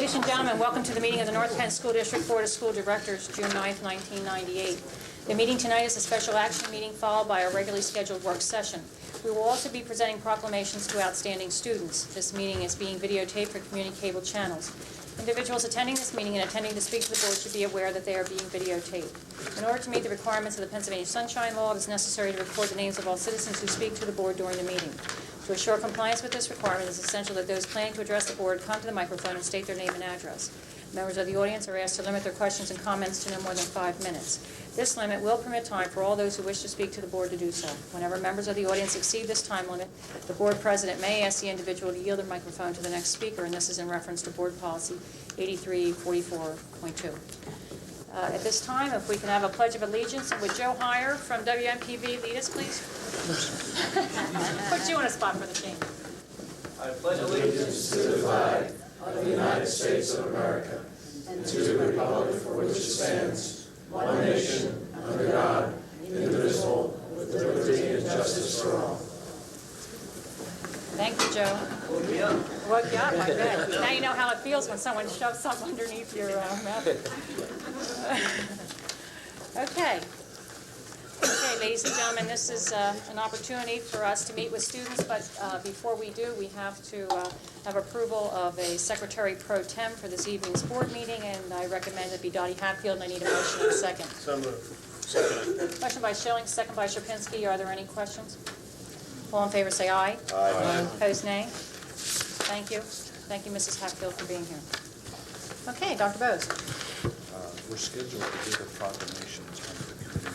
Ladies and gentlemen, welcome to the meeting of the North Penn School District Board of School Directors, June 9th, 1998. The meeting tonight is a special action meeting followed by a regularly scheduled work session. We will also be presenting proclamations to outstanding students. This meeting is being videotaped for community cable channels. Individuals attending this meeting and attending to speak to the board should be aware that they are being videotaped. In order to meet the requirements of the Pennsylvania Sunshine Law, it is necessary to record the names of all citizens who speak to the board during the meeting. To assure compliance with this requirement, it is essential that those planning to address the board come to the microphone and state their name and address. Members of the audience are asked to limit their questions and comments to no more than 5 minutes. This limit will permit time for all those who wish to speak to the board to do so. Whenever members of the audience exceed this time limit, the board president may ask the individual to yield the microphone to the next speaker, and this is in reference to board policy 8344.2. At this time, if we can have a pledge of allegiance, and would Joe Heyer from WNPV lead us, please? Put you on a spot for the change. I pledge allegiance to the flag of the United States of America and to the republic for which it stands, one nation, under God, indivisible, with liberty and justice for all. Thank you, Joe. Woke me up. Woke you up, I bet. Now you know how it feels when someone shoves something underneath your mouth. Okay. Okay, ladies and gentlemen, this is an opportunity for us to meet with students, but before we do, we have to have approval of a secretary pro tem for this evening's board meeting, and I recommend it be Dottie Hatfield, and I need a motion and a second. So moved. Second. Motion by Schilling, second by Sierpinski. Are there any questions? All in favor say aye. Aye. Opposed, nay. Thank you. Thank you, Mrs. Hatfield, for being here. Okay, Dr. Bose. We're scheduled to do the proclamations under the committee.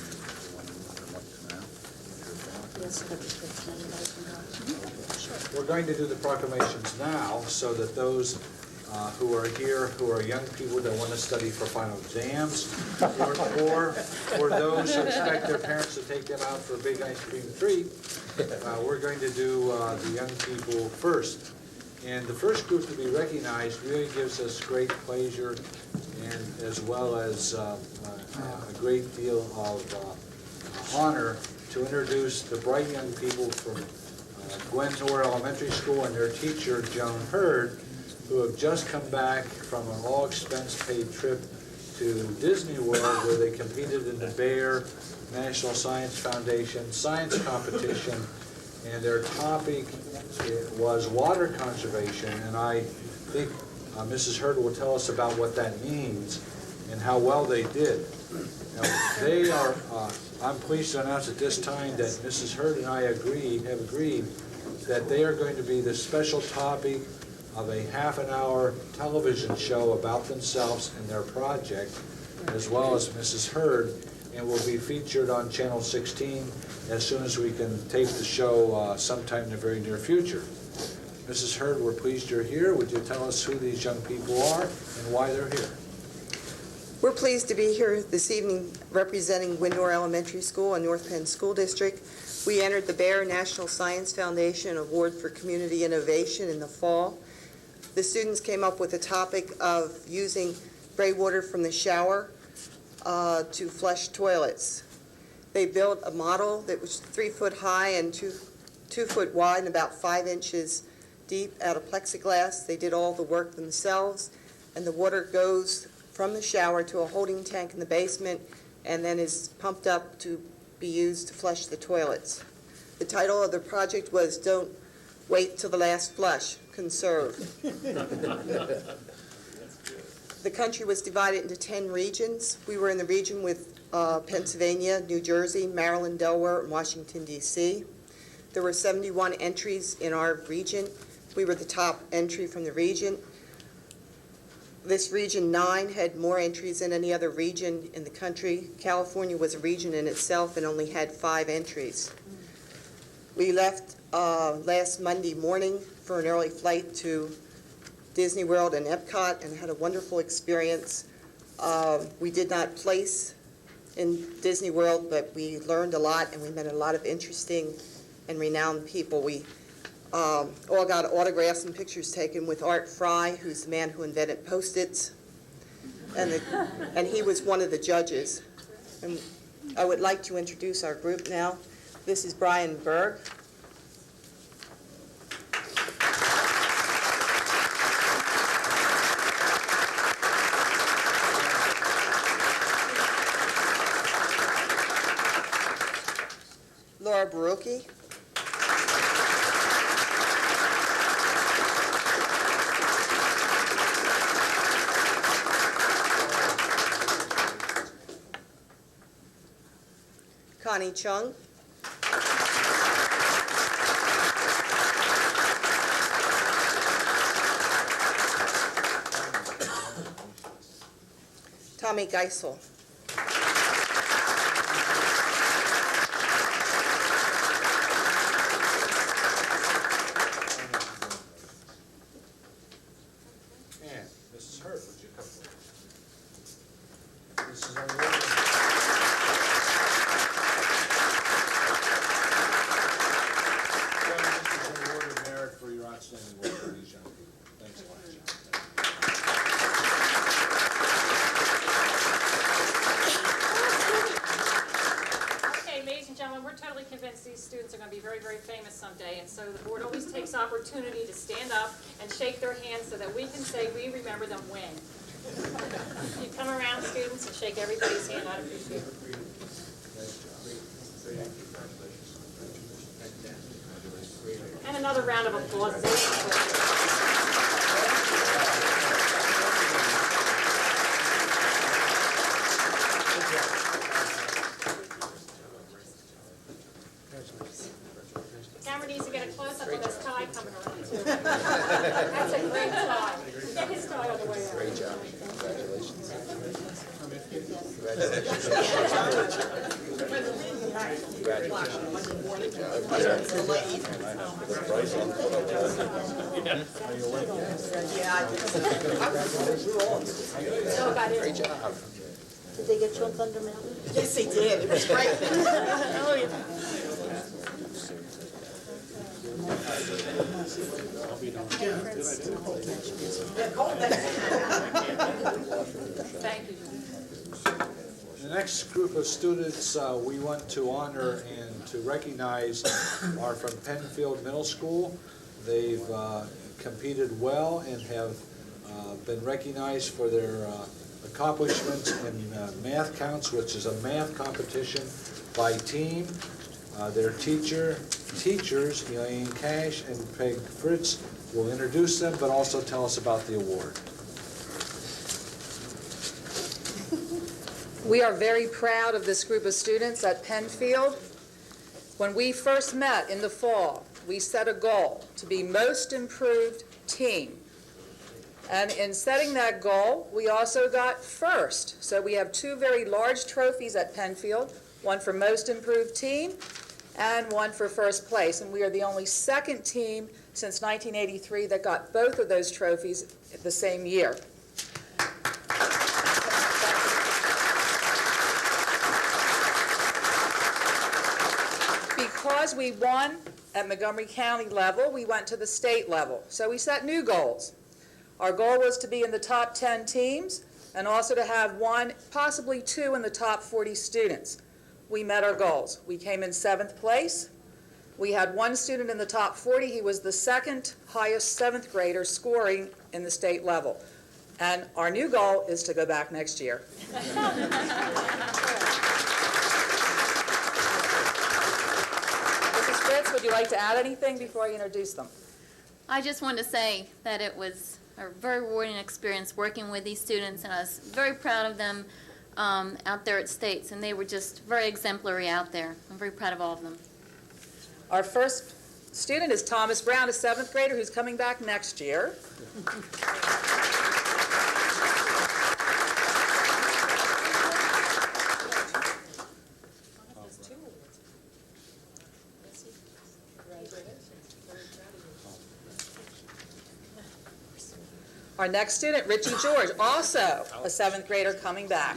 We're going to do the proclamations now so that those who are here, who are young people that want to study for final exams, or those who expect their parents to take them out for a big ice cream treat, we're going to do the young people first. And the first group to be recognized really gives us great pleasure, and as well as a great deal of honor to introduce the bright young people from Gwen's Orr Elementary School and their teacher, Joan Hurd, who have just come back from an all-expense-paid trip to Disney World, where they competed in the Bayer National Science Foundation science competition, and their topic was water conservation, and I think Mrs. Hurd will tell us about what that means and how well they did. Now, they are, I'm pleased to announce at this time that Mrs. Hurd and I have agreed that they are going to be the special topic of a half-an-hour television show about themselves and their project, as well as Mrs. Hurd, and will be featured on Channel 16 as soon as we can tape the show sometime in the very near future. Mrs. Hurd, we're pleased you're here. Would you tell us who these young people are and why they're here? We're pleased to be here this evening representing Windor Elementary School and North Penn School District. We entered the Bayer National Science Foundation Award for Community Innovation in the fall. The students came up with a topic of using gray water from the shower to flush toilets. They built a model that was 3 foot high and 2 foot wide and about 5 inches deep out of plexiglass. They did all the work themselves, and the water goes from the shower to a holding tank in the basement and then is pumped up to be used to flush the toilets. The title of the project was Don't Wait Till the Last Flush, Conserve. The country was divided into 10 regions. We were in the region with Pennsylvania, New Jersey, Maryland, Delaware, and Washington, D.C. There were 71 entries in our region. We were the top entry from the region. This region 9 had more entries than any other region in the country. California was a region in itself and only had 5 entries. We left last Monday morning for an early flight to Disney World and Epcot and had a wonderful experience. We did not place in Disney World, but we learned a lot and we met a lot of interesting and renowned people. We all got autographs and pictures taken with Art Fry, who's the man who invented Post-its, and he was one of the judges. And I would like to introduce our group now. This is Brian Berg. Laura Barucki. Connie Chung. Tommy Geisel. And Mrs. Hurd, would you come forward? This is our award. This is an award of merit for your outstanding work for these young people. Thanks a lot, John. Okay, ladies and gentlemen, we're totally convinced these students are going to be very, very famous someday, and so the board always takes opportunity to stand up and shake their hands so that we can say we remember them when. You come around, students, and shake everybody's hand. I'd appreciate it. And another round of applause. Camera needs to get a close-up of this tie coming around, too. That's a great tie. Get his tie all the way out. Great job. Congratulations. Great job. Did they get you on Thunder Mountain? Yes, they did. It was great. Oh, yeah. Thank you. The next group of students we want to honor and to recognize are from Penfield Middle School. They've competed well and have been recognized for their accomplishments in math counts, which is a math competition by team. Their teachers, Elaine Cash and Peg Fritz, will introduce them, but also tell us about the award. We are very proud of this group of students at Penfield. When we first met in the fall, we set a goal to be most improved team. And in setting that goal, we also got first. So we have two very large trophies at Penfield, one for most improved team and one for first place. And we are the only second team since 1983 that got both of those trophies the same year. Because we won at Montgomery County level, we went to the state level. So we set new goals. Our goal was to be in the top 10 teams and also to have one, possibly two, in the top 40 students. We met our goals. We came in 7th place. We had one student in the top 40. He was the second highest 7th grader scoring in the state level. And our new goal is to go back next year. Mrs. Fritz, would you like to add anything before I introduce them? I just wanted to say that it was a very rewarding experience working with these students, and I was very proud of them out there at States, and they were just very exemplary out there. I'm very proud of all of them. Our first student is Thomas Brown, a 7th grader who's coming back next year. Our next student, Richie George, also a 7th grader coming back.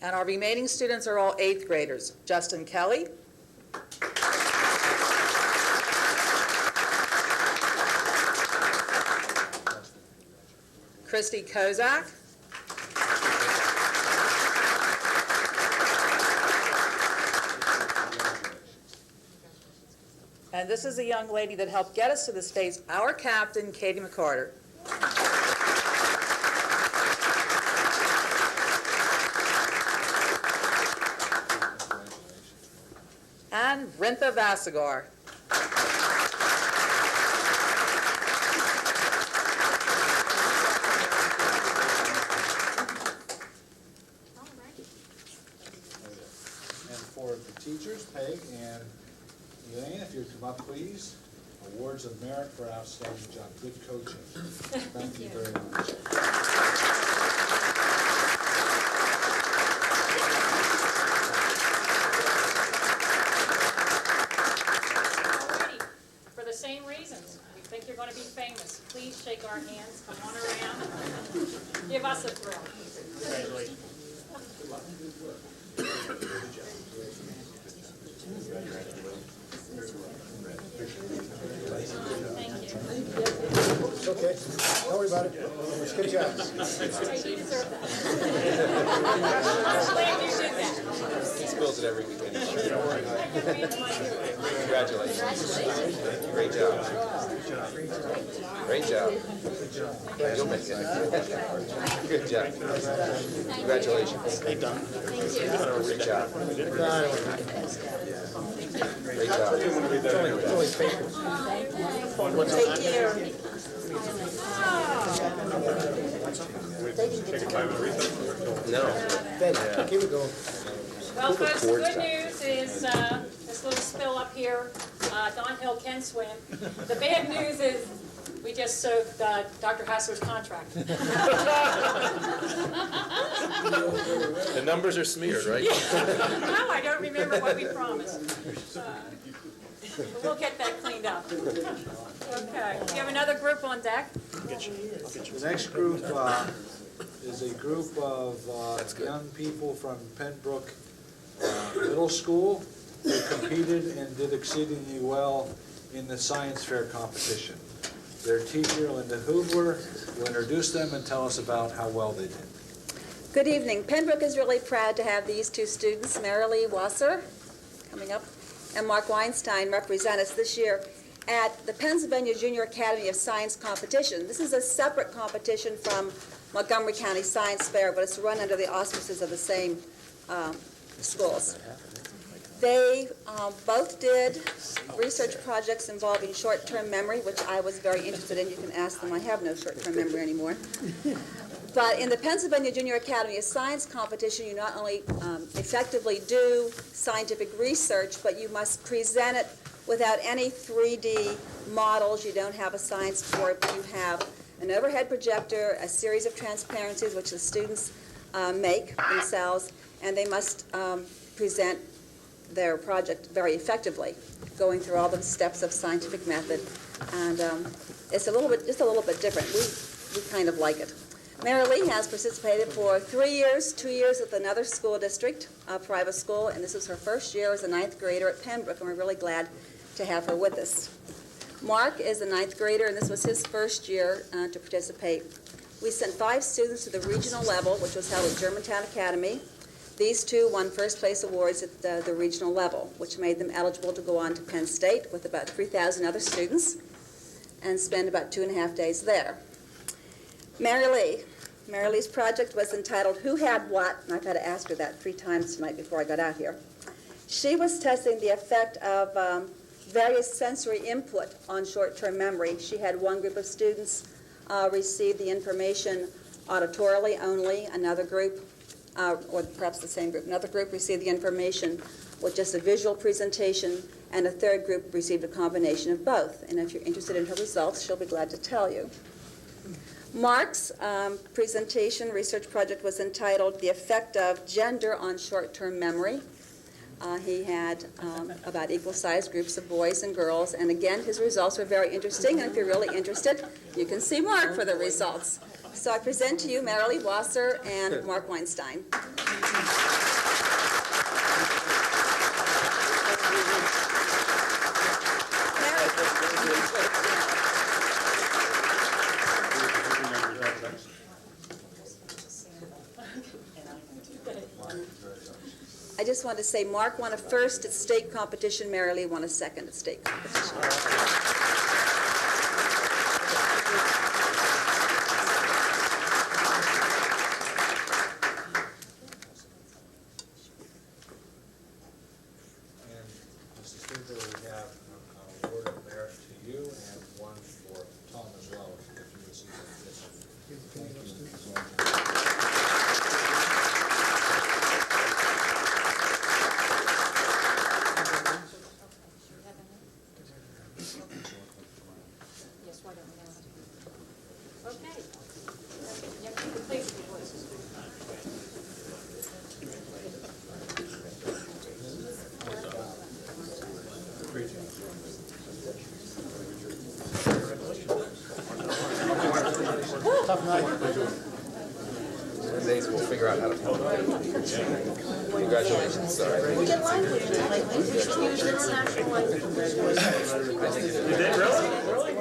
And our remaining students are all 8th graders. Justin Kelly, Christy Kozak, and this is a young lady that helped get us to the States, our captain, Katie McCarter. Rintha Vasagar. And for the teachers, Peg and Elaine, if you'd come up, please. Awards of merit for outstanding job, good coaching. Thank you very much. Alrighty, for the same reasons, we think you're going to be famous. Please shake our hands, come on around. Give us a thrill. Congratulations. Thank you. It's okay. Don't worry about it. It's a good job. Hey, you deserve that. I'm glad you did that. He spills it every weekend. Congratulations. Great job. Great job. You'll make it. Good job. Congratulations. Hey, Don. Great job. Great job. Take care. No. Ben, keep it going. Well, folks, the good news is this little spill up here, Don Hill can swim. The bad news is we just soaked Dr. Hassler's contract. The numbers are smeared, right? No, I don't remember what we promised. But we'll get that cleaned up. Okay, we have another group on deck. The next group is a group of young people from Pembroke Middle School who competed and did exceedingly well in the science fair competition. Their teacher, Linda Hubler, will introduce them and tell us about how well they did. Good evening. Pembroke is really proud to have these two students, Marilee Wasser, coming up, and Mark Weinstein, represent us this year at the Pennsylvania Junior Academy of Science competition. This is a separate competition from Montgomery County Science Fair, but it's run under the auspices of the same schools. They both did research projects involving short-term memory, which I was very interested in. You can ask them. I have no short-term memory anymore. But in the Pennsylvania Junior Academy of Science competition, you not only effectively do scientific research, but you must present it without any 3D models. You don't have a science board, but you have an overhead projector, a series of transparencies, which the students make themselves, and they must present their project very effectively, going through all the steps of scientific method. And it's just a little bit different. We kind of like it. Marilee has participated for 3 years, 2 years at another school district, a private school, and this is her first year as a 9th grader at Pembroke, and we're really glad to have her with us. Mark is a 9th grader, and this was his first year to participate. We sent 5 students to the regional level, which was held at Germantown Academy. These two won first place awards at the regional level, which made them eligible to go on to Penn State with about 3,000 other students and spend about 2.5 days there. Marilee's project was entitled Who Had What? And I've had to ask her that 3 times tonight before I got out here. She was testing the effect of various sensory input on short-term memory. She had one group of students receive the information auditorily only, another group, or perhaps the same group, another group received the information with just a visual presentation, and a third group received a combination of both. And if you're interested in her results, she'll be glad to tell you. Mark's presentation research project was entitled The Effect of Gender on Short-Term Memory. He had about equal-sized groups of boys and girls, and again, his results were very interesting, and if you're really interested, you can see Mark for the results. So I present to you Marilee Wasser and Mark Weinstein. I just want to say Mark won a first at state competition, Marilee won a second at state competition. And Mrs. Hubler, Okay. Young people, please, please. Some days we'll figure out how to talk. Congratulations, sorry. We get language, like we use international language. You did, really?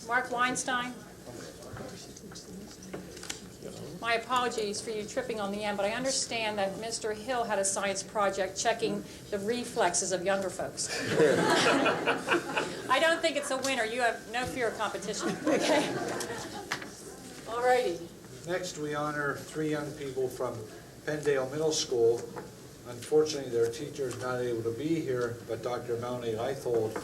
Mark Weinstein. My apologies for you tripping on the end, but I understand that Mr. Hill had a science project checking the reflexes of younger folks. I don't think it's a winner. You have no fear of competition. Okay. All righty. Next, we honor 3 young people from Penndale Middle School. Unfortunately, their teacher is not able to be here, but Dr. Melanie Leithold,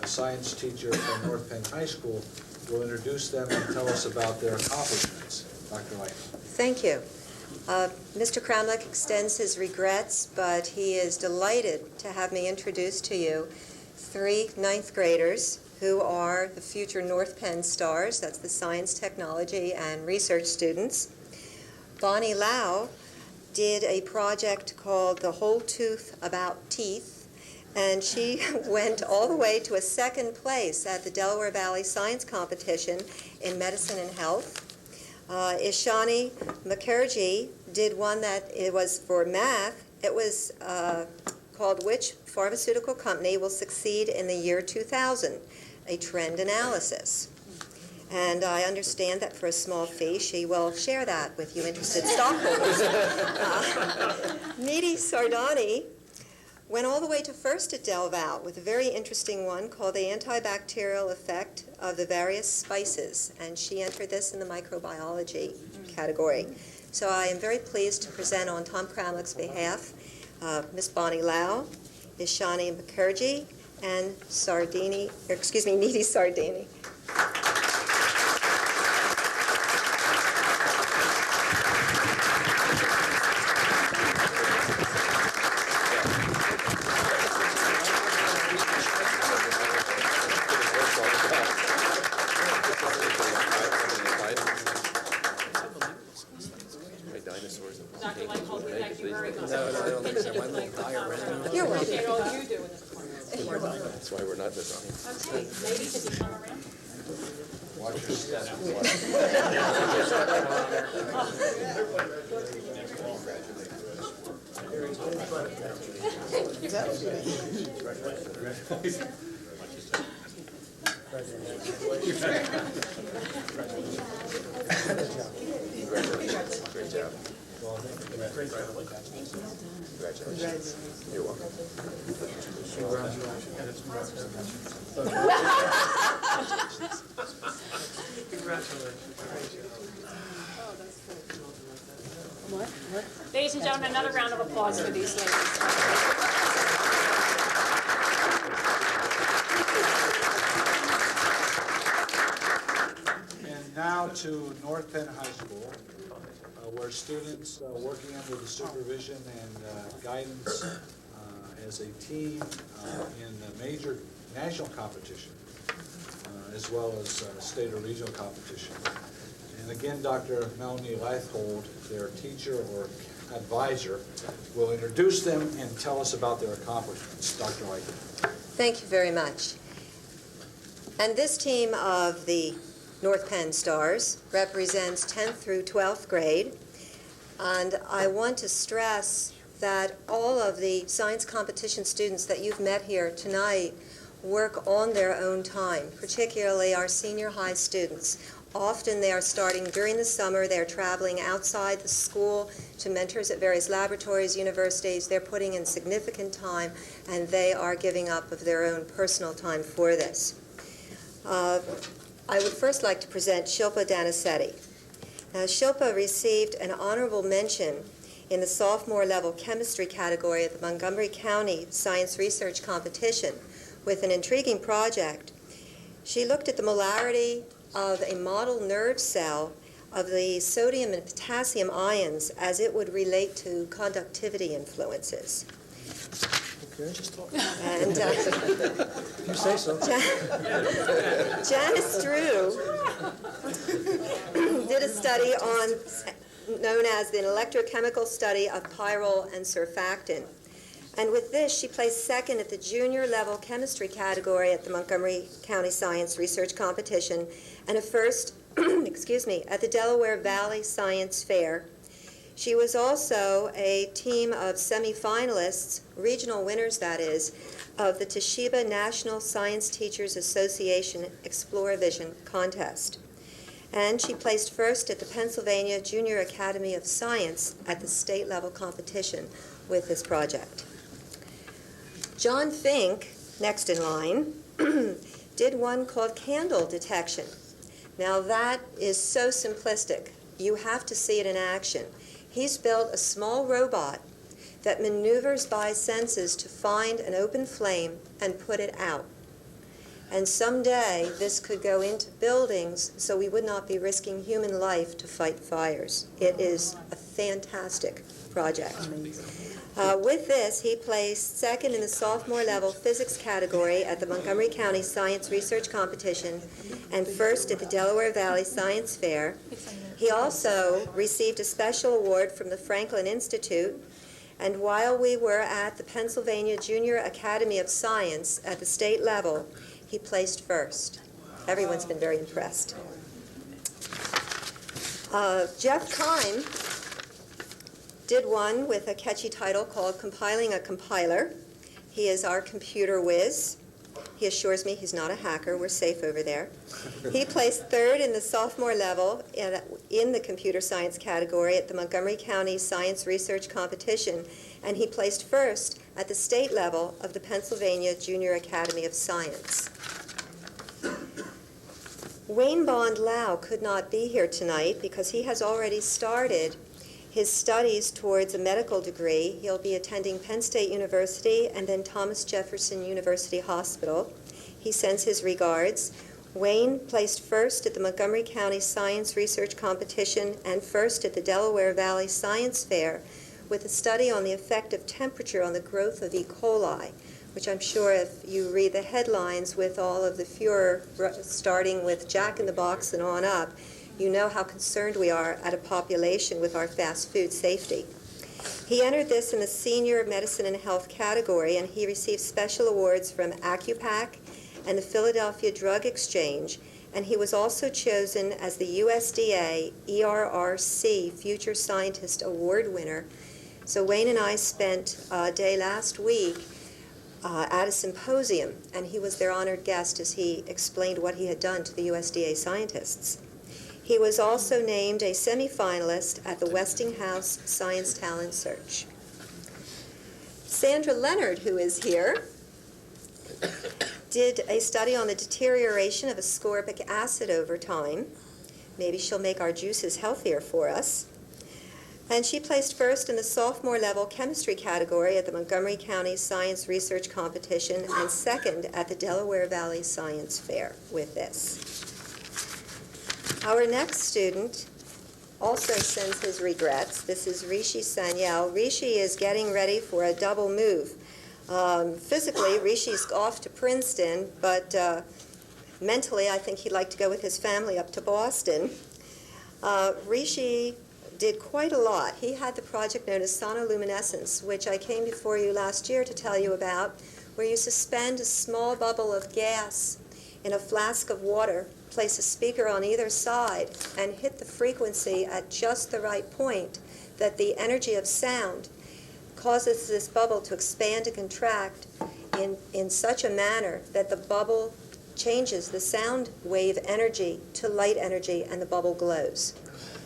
a science teacher from North Penn High School, will introduce them and tell us about their accomplishments. Dr. Leithold. Thank you. Mr. Kramlich extends his regrets, but he is delighted to have me introduce to you 3 ninth graders who are the future North Penn stars. That's the science, technology, and research students. Bonnie Lau did a project called The Whole Tooth About Teeth, and she went all the way to a 2nd place at the Delaware Valley Science Competition in Medicine and Health. Ishani Mukherjee did one that it was for math. It was called Which Pharmaceutical Company Will Succeed in the Year 2000, a trend analysis. And I understand that for a small fee, she will share that with you interested stockholders. Nidhi Sardani went all the way to 1st at Del Val with a very interesting one called the antibacterial effect of the various spices, and she entered this in the microbiology category. So I am very pleased to present on Tom Kramlich's behalf Miss Bonnie Lau, Ishani Mukherjee, and Nidhi Sardini. Dr. Leithold, we thank you very much. No, I don't think so. My little diorama. You're welcome. Appreciate all you do in this corner. That's why we're not in the drawing. Okay, ladies, if you come around. Watch your step. Congratulations. Great job. Congratulations. You're welcome. Ladies and gentlemen, another round of applause for these ladies. And now to North Penn High School, where students working under the supervision and guidance as a team in a major national competition, as well as state or regional competition. And again, Dr. Melanie Leithold, their teacher or advisor, will introduce them and tell us about their accomplishments. Dr. Leithold. Thank you very much. And this team of the North Penn Stars represents 10th through 12th grade. And I want to stress that all of the science competition students that you've met here tonight work on their own time, particularly our senior high students. Often they are starting during the summer. They're traveling outside the school to mentors at various laboratories, universities. They're putting in significant time, and they are giving up of their own personal time for this. I would first like to present Shilpa Danasetti. Now, Shilpa received an honorable mention in the sophomore level chemistry category at the Montgomery County Science Research Competition with an intriguing project. She looked at the molarity of a model nerve cell of the sodium and potassium ions as it would relate to conductivity influences. Okay. And You say so. Janice Drew did a study known as the electrochemical study of pyrrole and surfactant. And with this, she placed second at the junior level chemistry category at the Montgomery County Science Research Competition and a first, at the Delaware Valley Science Fair. She was also a team of semifinalists, regional winners that is, of the Toshiba National Science Teachers Association Explore-A-Vision contest. And she placed first at the Pennsylvania Junior Academy of Science at the state level competition with this project. John Fink, next in line, did one called candle detection. Now that is so simplistic. You have to see it in action. He's built a small robot that maneuvers by senses to find an open flame and put it out. And someday this could go into buildings so we would not be risking human life to fight fires. It is a fantastic project. With this, he placed second in the sophomore level physics category at the Montgomery County Science Research Competition and first at the Delaware Valley Science Fair. He also received a special award from the Franklin Institute, and while we were at the Pennsylvania Junior Academy of Science at the state level, he placed first. Everyone's been very impressed. Jeff Kime did one with a catchy title called Compiling a Compiler. He is our computer whiz. He assures me he's not a hacker. We're safe over there. He placed third in the sophomore level in the computer science category at the Montgomery County Science Research Competition, and he placed first at the state level of the Pennsylvania Junior Academy of Science. Wayne Bond Lau could not be here tonight because he has already started his studies towards a medical degree. He'll be attending Penn State University and then Thomas Jefferson University Hospital. He sends his regards. Wayne placed first at the Montgomery County Science Research Competition and first at the Delaware Valley Science Fair with a study on the effect of temperature on the growth of E. coli, which I'm sure if you read the headlines with all of the furor starting with Jack in the Box and on up, you know how concerned we are at a population with our fast food safety. He entered this in the senior medicine and health category, and he received special awards from ACUPAC and the Philadelphia Drug Exchange, and he was also chosen as the USDA ERRC Future Scientist Award winner. So Wayne and I spent a day last week at a symposium, and he was their honored guest as he explained what he had done to the USDA scientists. He was also named a semifinalist at the Westinghouse Science Talent Search. Sandra Leonard, who is here, did a study on the deterioration of ascorbic acid over time. Maybe she'll make our juices healthier for us. And she placed first in the sophomore level chemistry category at the Montgomery County Science Research Competition and second at the Delaware Valley Science Fair with this. Our next student also sends his regrets. This is Rishi Sanyal. Rishi is getting ready for a double move. Physically, Rishi's off to Princeton, but mentally, I think he'd like to go with his family up to Boston. Rishi did quite a lot. He had the project known as sonoluminescence, which I came before you last year to tell you about, where you suspend a small bubble of gas in a flask of water, place a speaker on either side, and hit the frequency at just the right point that the energy of sound causes this bubble to expand and contract in such a manner that the bubble changes the sound wave energy to light energy and the bubble glows.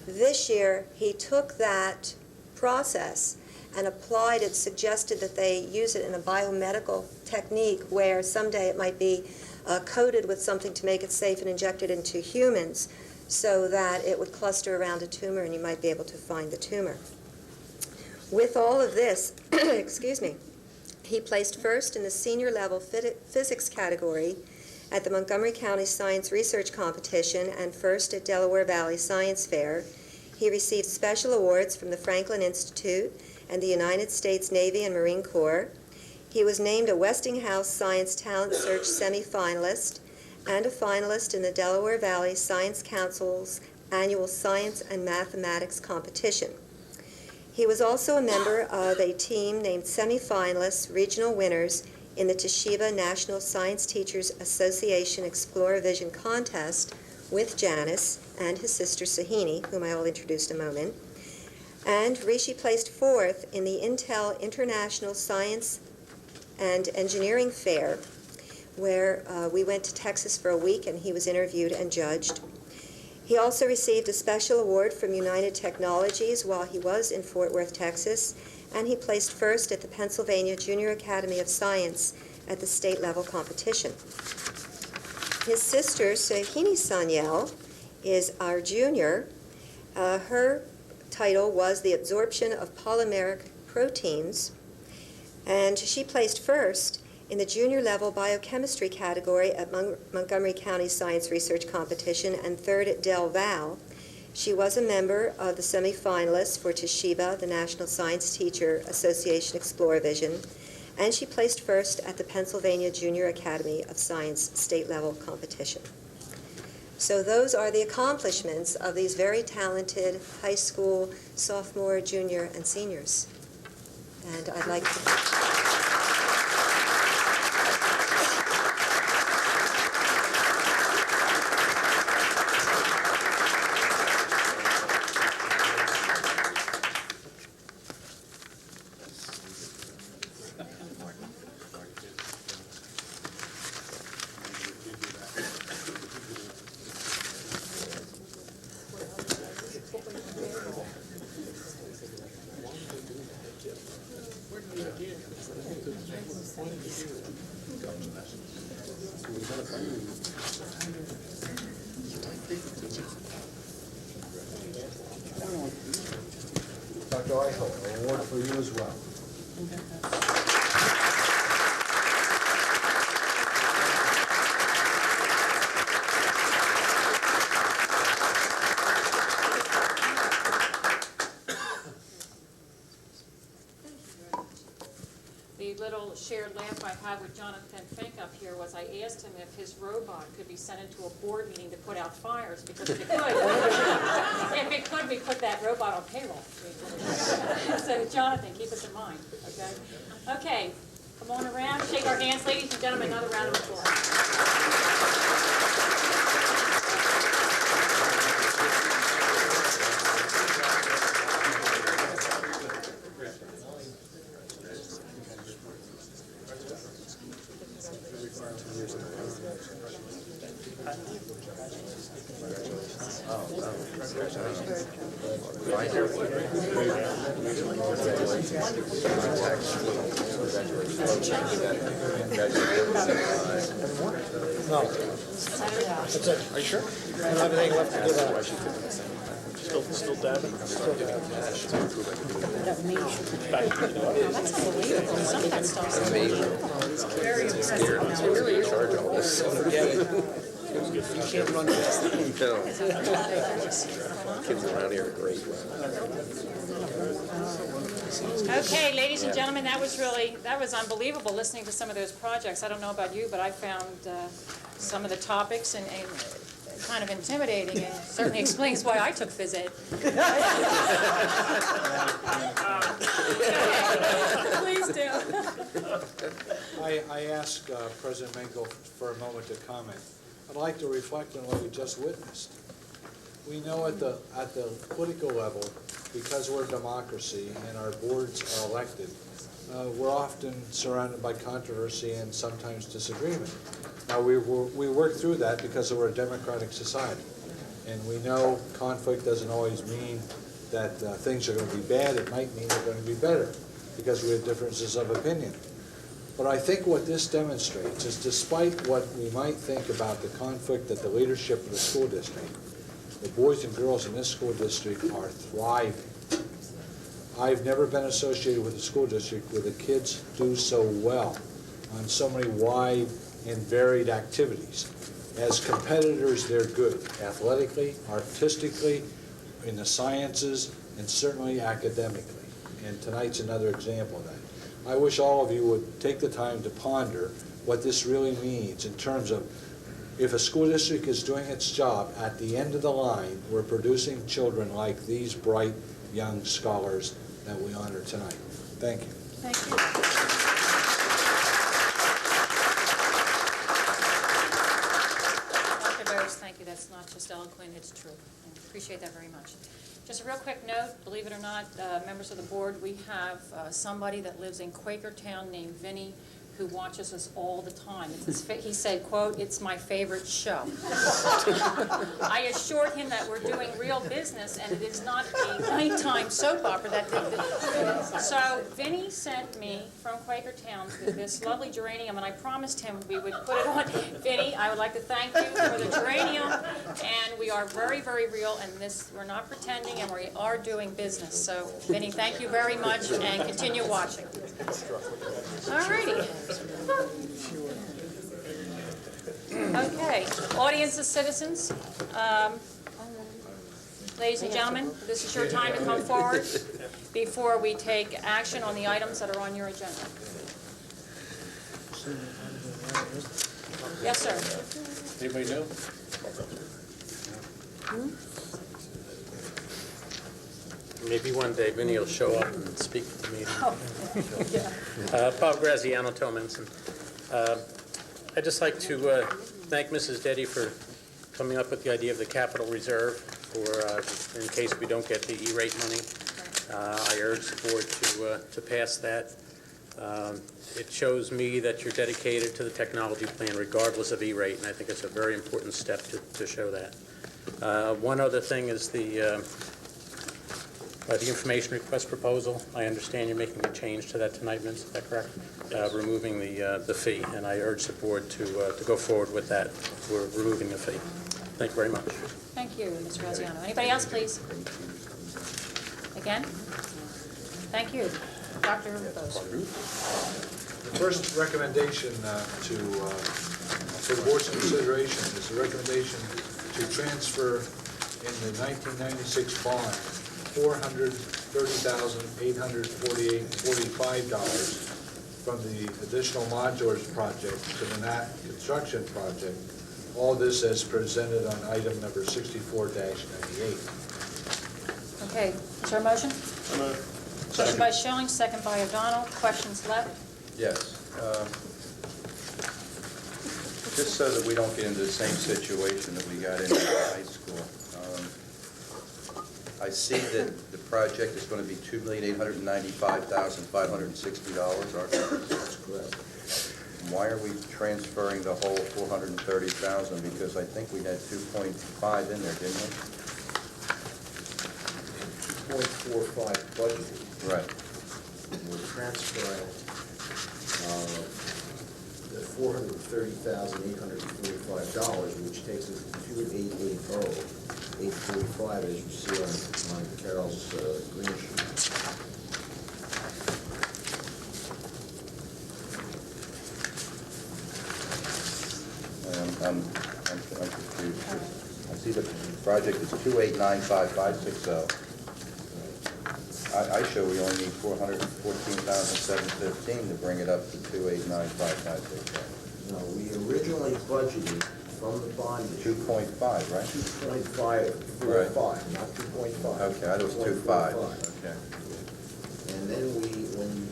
This year, he took that process and applied it, suggested that they use it in a biomedical technique where someday it might be coated with something to make it safe and injected into humans so that it would cluster around a tumor and you might be able to find the tumor. With all of this, excuse me, He placed first in the senior level physics category at the Montgomery County Science Research Competition and first at Delaware Valley Science Fair. He received special awards from the Franklin Institute and the United States Navy and Marine Corps. He was named a Westinghouse Science Talent Search semifinalist and a finalist in the Delaware Valley Science Council's annual Science and Mathematics competition. He was also a member of a team named semifinalists, regional winners in the Toshiba National Science Teachers Association Explorer Vision Contest with Janice and his sister Sahini, whom I will introduce in a moment. And Rishi placed fourth in the Intel International Science and Engineering Fair, where we went to Texas for a week and he was interviewed and judged. He also received a special award from United Technologies while he was in Fort Worth, Texas, and he placed first at the Pennsylvania Junior Academy of Science at the state level competition. His sister, Sahini Sanyal, is our junior. Her title was The Absorption of Polymeric Proteins, and she placed first in the junior level biochemistry category at Montgomery County Science Research Competition and third at Del Val. She was a member of the semifinalists for Toshiba, the National Science Teacher Association Explorer Vision, and she placed first at the Pennsylvania Junior Academy of Science state level competition. So those are the accomplishments of these very talented high school sophomore, junior, and seniors. And I'd like to... Dr. Eichel, an award for you as well. The little shared laugh I had with Jonathan Fink up here was I asked him if his robot could be sent into a board meeting to put out fires, because if it could, we put that robot on payroll. So Jonathan, keep us in mind, okay? Okay, come on around, shake our hands, ladies and gentlemen, another round of applause. No. That's it. Are you sure? I don't have anything left to give out. Still dabbing? Still dabbing. Some of that stuff. Very impressive. He's really in charge of all this. You can't run fast. No. Kids around here are great. Okay, ladies and gentlemen, that was unbelievable listening to some of those projects. I don't know about you, but I found some of the topics and kind of intimidating, and certainly explains why I took phys ed. Please do. I ask President Mengel for a moment to comment. I'd like to reflect on what we just witnessed. We know at the political level, because we're a democracy and our boards are elected, we're often surrounded by controversy and sometimes disagreement. Now, we work through that because we're a democratic society. And we know conflict doesn't always mean that things are going to be bad. It might mean they're going to be better because we have differences of opinion. But I think what this demonstrates is, despite what we might think about the conflict at the leadership of the school district, the boys and girls in this school district are thriving. I've never been associated with a school district where the kids do so well on so many wide and varied activities. As competitors, they're good, athletically, artistically, in the sciences, and certainly academically. And tonight's another example of that. I wish all of you would take the time to ponder what this really means in terms of if a school district is doing its job, at the end of the line, we're producing children like these bright young scholars that we honor tonight. Thank you. Thank you. Dr. Rose, thank you. That's not just eloquent, it's true. I appreciate that very much. Just a real quick note, believe it or not, members of the board, we have somebody that lives in Quakertown named Vinny who watches us all the time. He said, quote, "It's my favorite show." I assured him that we're doing real business and it is not a nighttime soap opera. So Vinny sent me from Quakertown this lovely geranium, and I promised him we would put it on. Vinny, I would like to thank you for the geranium, and we are very, very real, and we're not pretending, and we are doing business. So Vinny, thank you very much, and continue watching. All righty. Okay, audience of citizens, ladies and gentlemen, this is your time to come forward before we take action on the items that are on your agenda. Yes, sir. Anybody know? Maybe one day Vinny will show up and speak at the meeting. Oh, yeah. Paul Graziano, Tomenson. I'd just like to thank Mrs. Deddy for coming up with the idea of the capital reserve for in case we don't get the E-rate money. I urge the board to pass that. It shows me that you're dedicated to the technology plan regardless of E-rate, and I think it's a very important step to show that. One other thing is the information request proposal. I understand you're making a change to that tonight, Vince, is that correct? Removing the fee, and I urge the board to go forward with that. We're removing the fee. Thank you very much. Thank you, Mr. Graziano. Anybody else, please? Again? Thank you. Dr. Bose. The first recommendation for the board's consideration is the recommendation to transfer in the 1996 bond $430,848.45 from the additional modulars project to the NAT construction project. All this as presented on item number 64-98. Okay, is there a motion? Motion by Schilling, second by O'Donnell. Questions left? Yes. Just so that we don't get into the same situation that we got into high school. I see that the project is going to be $2,895,560. That's correct. Why are we transferring the whole $430,000? Because I think we had 2.5 in there, didn't we? 2.45 budgeted. Right. We're transferring the $430,845, which takes us to $2,880,845, as you see on Carol's green sheet. I'm confused. I see the project is 2895560. I show we only need 414,715 to bring it up to 2895560. No, we originally budgeted from the bond issue 2.5, right? 2.545, not 2.5. Okay, I was 2.5. Okay. And then when you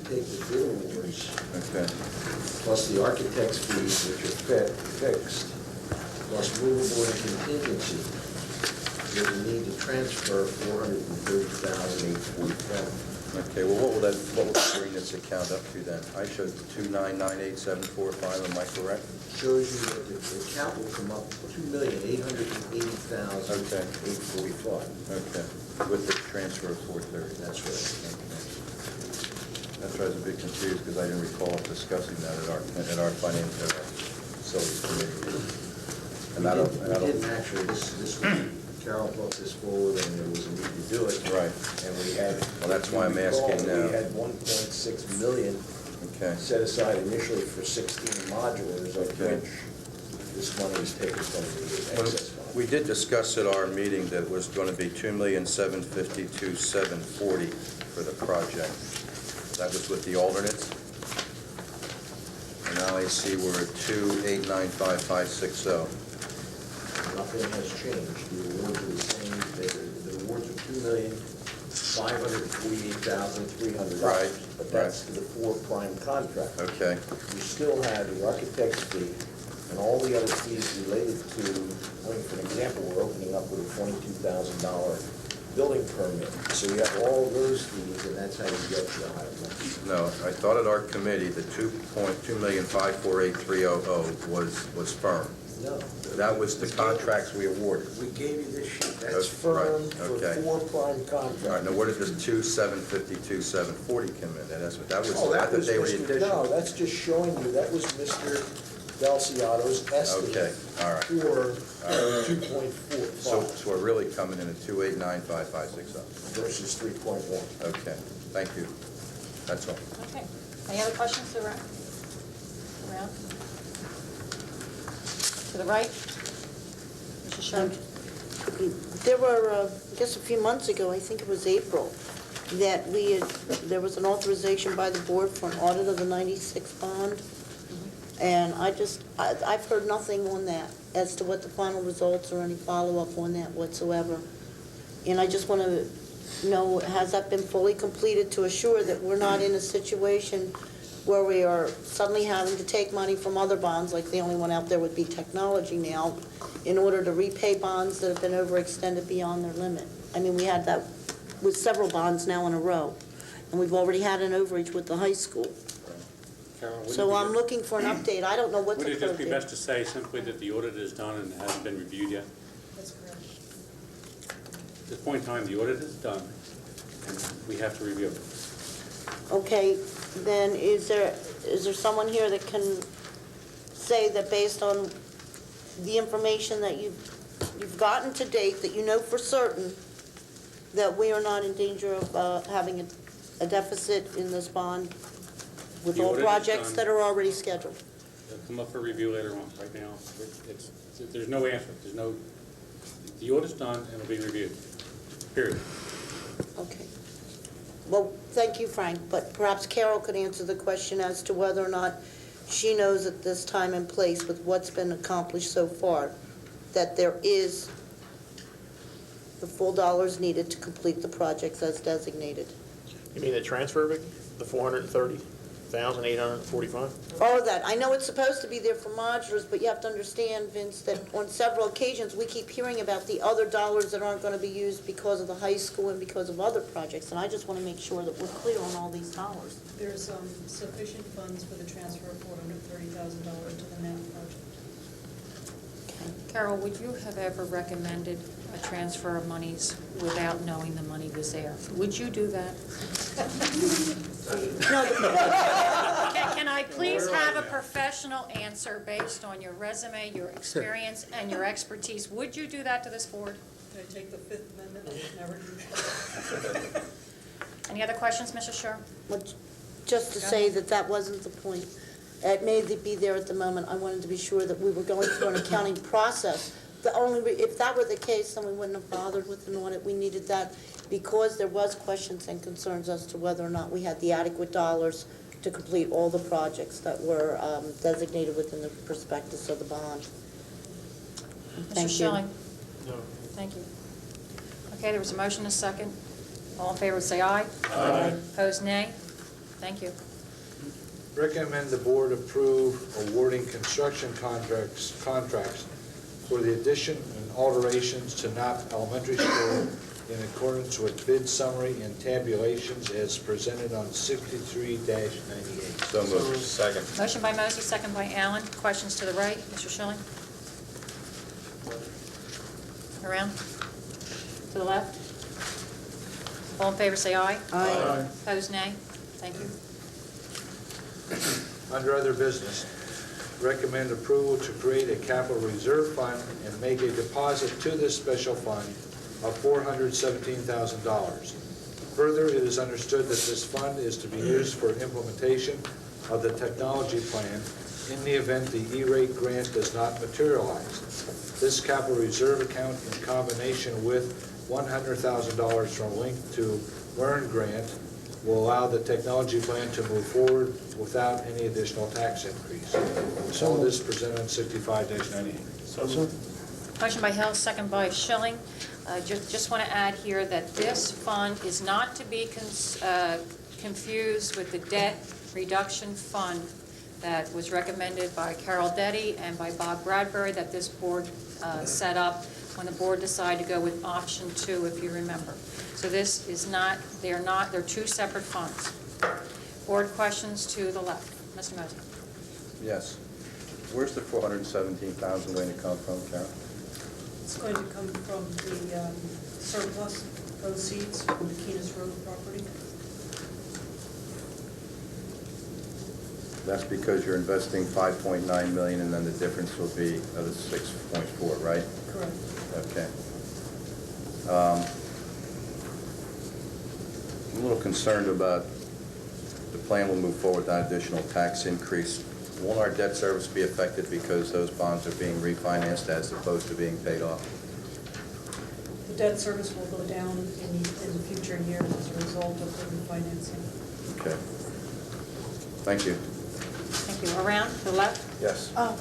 take the bid awards, Okay. plus the architect's fees, which are fixed, plus movable and contingency, there's a need to transfer $430,847. Okay. Well, what will bring this account up to then? I showed 2,998,745. Am I correct? Shows you that the account will come up to $2,880,845. Okay. With the transfer of 430. That's right. Okay. That's why I was a bit confused because I didn't recall us discussing that at our financial facilities committee. We didn't actually. This Carol brought this forward and there was a need to do it. Right. And we had. Well, that's why I'm asking now. We had 1.6 million Okay. set aside initially for 16 modulars, of Okay. which this money is taken from the Well, excess fund. we did discuss at our meeting that it was going to be $2,752,740 for the project. That was with the alternates. And now I see we're at 2,895,560. Nothing has changed. The awards are the same. The awards are $2,548,300. Right, But that's the 4 prime contract. Okay. You still have the architect's fee and all the other fees related to, I mean, for example, we're opening up with a $22,000 building permit. So you have all those fees, and that's how you get to the higher number. No, I thought at our committee, the 2,254,830 was firm. No. That was the contracts we awarded. We gave you this sheet. That's Right, firm for okay. 4 prime contracts. All right, now where did this 2,752,740 come in? That was, Oh, I that thought was they were the Mr. addition. No, that's just showing you, that was Mr. Delciato's Okay, estimate all right. for 2.4 So we're really coming in at 2,895,560. versus 3.1. Okay, thank you. That's all. Okay. Any other questions around? Around? To the right? Mrs. Sherman? There were, I guess a few months ago, I think it was April, that there was an authorization by the board for an audit of the 96 bond. And I've heard nothing on that as to what the final results or any follow-up on that whatsoever. And I just want to know, has that been fully completed to assure that we're not in a situation where we are suddenly having to take money from other bonds, like the only one out there would be technology now, in order to repay bonds that have been overextended beyond their limit? I mean, we had that with several bonds now in a row, and we've already had an overage with the high school. So I'm looking for an update. I don't know what's Would it just be appropriate. best to say simply that the audit is done and hasn't been reviewed yet? That's correct. At this point in time, the audit is done, and we have to review it. Okay, then is there someone here that can say that based on the information that you've gotten to date, that you know for certain that we are not in danger of having a deficit in this bond with The all audit is projects done. that are already scheduled? It'll come up for review later on. Right now, there's no answer. The audit's done and it'll be reviewed, period. Okay. Well, thank you, Frank, but perhaps Carol could answer the question as to whether or not she knows at this time and place with what's been accomplished so far, that there is the full dollars needed to complete the projects as designated. You mean the transfer, Vicki? The 430,845? All of that. I know it's supposed to be there for modulars, but you have to understand, Vince, that on several occasions, we keep hearing about the other dollars that aren't going to be used because of the high school and because of other projects, and I just want to make sure that we're clear on all these dollars. There's sufficient funds for the transfer of $430,000 to the NAP project. Carol, would you have ever recommended a transfer of monies without knowing the money was there? Would you do that? Can I please have a professional answer based on your resume, your experience, and your expertise? Would you do that to this board? Can I take the Fifth Amendment? Never do that. Any other questions, Mrs. Scher? Just to say that that wasn't the point. It may be there at the moment. I wanted to be sure that we were going through an accounting process. If that were the case, then we wouldn't have bothered with an audit. We needed that because there was questions and concerns as to whether or not we had the adequate dollars to complete all the projects that were designated within the prospectus of the bond. Thank Mr. you. Schilling? No. Thank you. Okay, there was a motion and a second. All in favor, say aye. Aye. Opposed, nay. Thank you. Recommend the board approve awarding construction contracts for the addition and alterations to Knapp Elementary School in accordance with bid summary and tabulations as presented on 63-98. So moved. Second. Motion by Mosey, second by Allen. Questions to the right, Mr. Schilling? Around? To the left? All in favor, say aye. Aye. Opposed, nay. Thank you. Under other business, recommend approval to create a capital reserve fund and make a deposit to this special fund of $417,000. Further, it is understood that this fund is to be used for implementation of the technology plan in the event the E-rate grant does not materialize. This capital reserve account, in combination with $100,000 from Link to Learn grant, will allow the technology plan to move forward without any additional tax increase. All this presented on 65-98. Motion by Hill, second by Schilling. Just want to add here that this fund is not to be confused with the debt reduction fund that was recommended by Carol Detty and by Bob Bradbury that this board set up when the board decided to go with option 2, if you remember. So this is not, they're two separate funds. Board questions to the left. Mr. Mosley. Yes. Where's the $417,000 going to come from, Carol? It's going to come from the surplus proceeds from the Keenest Road property. That's because you're investing $5.9 million, and then the difference will be the 6.4, right? Correct. Okay. I'm a little concerned about the plan will move forward without additional tax increase. Won't our debt service be affected because those bonds are being refinanced as opposed to being paid off? The debt service will go down in future years as a result of the refinancing. Okay. Thank you. Thank you. Around to the left. Yes. Oh,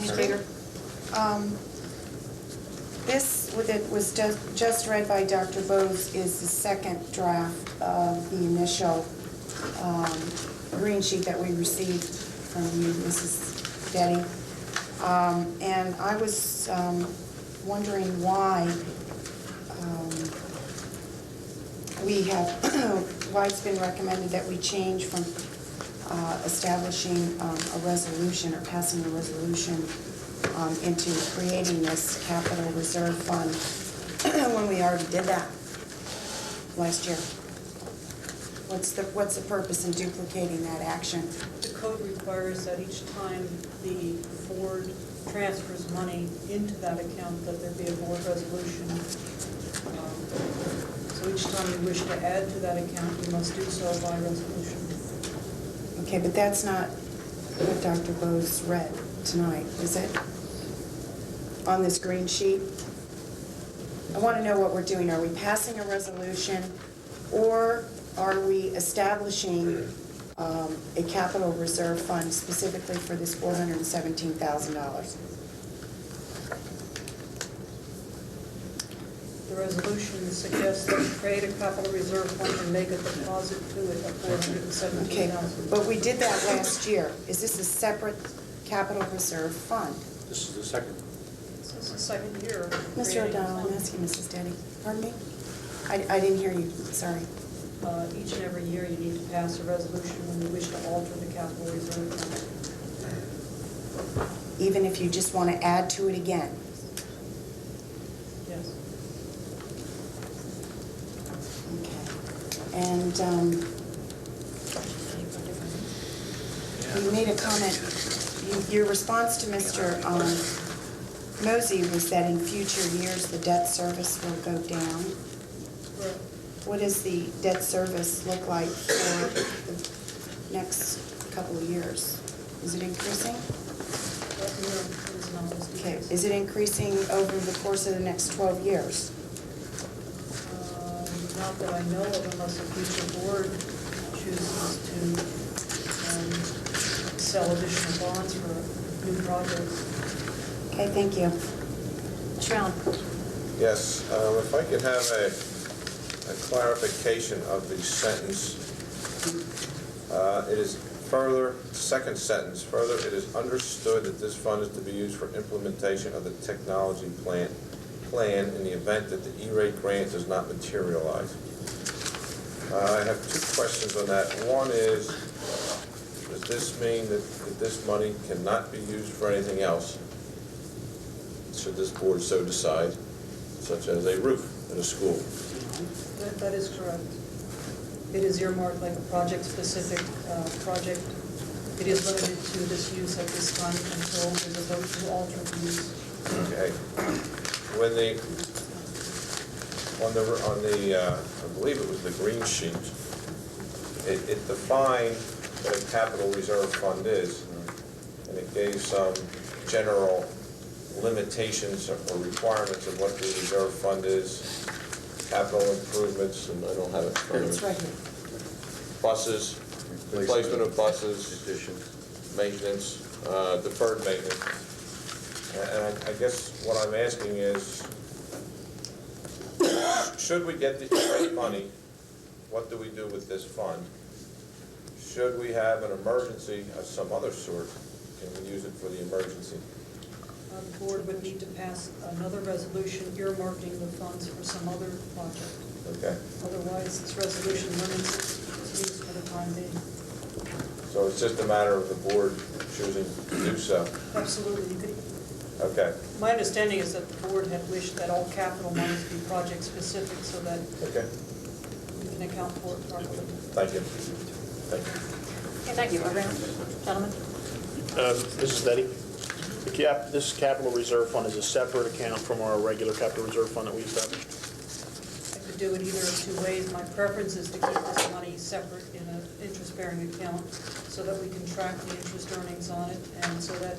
Ms. Krieger. this, what it was just read by Dr. Bose, is the second draft of the initial green sheet that we received from you, Mrs. Detty. And I was wondering why why it's been recommended that we change from establishing a resolution or passing a resolution into creating this capital reserve fund when we already did that last year. What's the purpose in duplicating that action? The code requires that each time the board transfers money into that account, that there be a board resolution. So each time you wish to add to that account, you must do so by resolution. Okay, but that's not what Dr. Bose read tonight, is it? On this green sheet? I want to know what we're doing. Are we passing a resolution, or are we establishing a capital reserve fund specifically for this $417,000? The resolution suggests that we create a capital reserve fund and make a deposit to it of $417,000. Okay, but we did that last year. Is this a separate capital reserve fund? This is the second. This is the second year. of Mr. creating a O'Donnell, I'm fund. asking Mrs. Denny. Pardon me? I didn't hear you, sorry. Each and every year, you need to pass a resolution when you wish to alter the capital reserve fund. Even if you just want to add to it again? Yes. Okay. And you made a comment, your response to Mr. Mosey was that in future years, the debt service will go down. Correct. What does the debt service look like for the next couple of years? Is it increasing? Okay, is it increasing over the course of the next 12 years? Not that I know of, unless a future board chooses to sell additional bonds for new projects. Okay, thank you. Mr. Allen. Yes, if I could have a clarification of the sentence. It is further, second sentence, further, it is understood that this fund is to be used for implementation of the technology plan in the event that the E-rate grant does not materialize. I have two questions on that. One is, does this mean that this money cannot be used for anything else, should this board so decide, such as a roof in a school? That is correct. It is earmarked like a project-specific project it is limited to this use at this time until there's a vote to alter the use. Okay. When on the I believe it was the green sheet, it defined what a capital reserve fund is, and it gave some general limitations or requirements of what the reserve fund is, capital improvements, and I don't have it in front of me. It's right here. Buses, replacement of buses, maintenance, deferred maintenance. And I guess what I'm asking is, should we get the E-rate money, what do we do with this fund? Should we have an emergency of some other sort, can we use it for the emergency? The board would need to pass another resolution earmarking the funds for some other project. Okay. Otherwise, this resolution limits its use for the time being. So it's just a matter of the board choosing to do so? Absolutely. You could. Okay. My understanding is that the board had wished that all capital monies be project-specific so that Okay. we can account for it properly. Thank you. Thank you. Okay, thank you. Around, gentlemen. Mrs. Detty, this capital reserve fund is a separate account from our regular capital reserve fund that we established? I could do it either of two ways. My preference is to keep this money separate in an interest-bearing account so that we can track the interest earnings on it and so that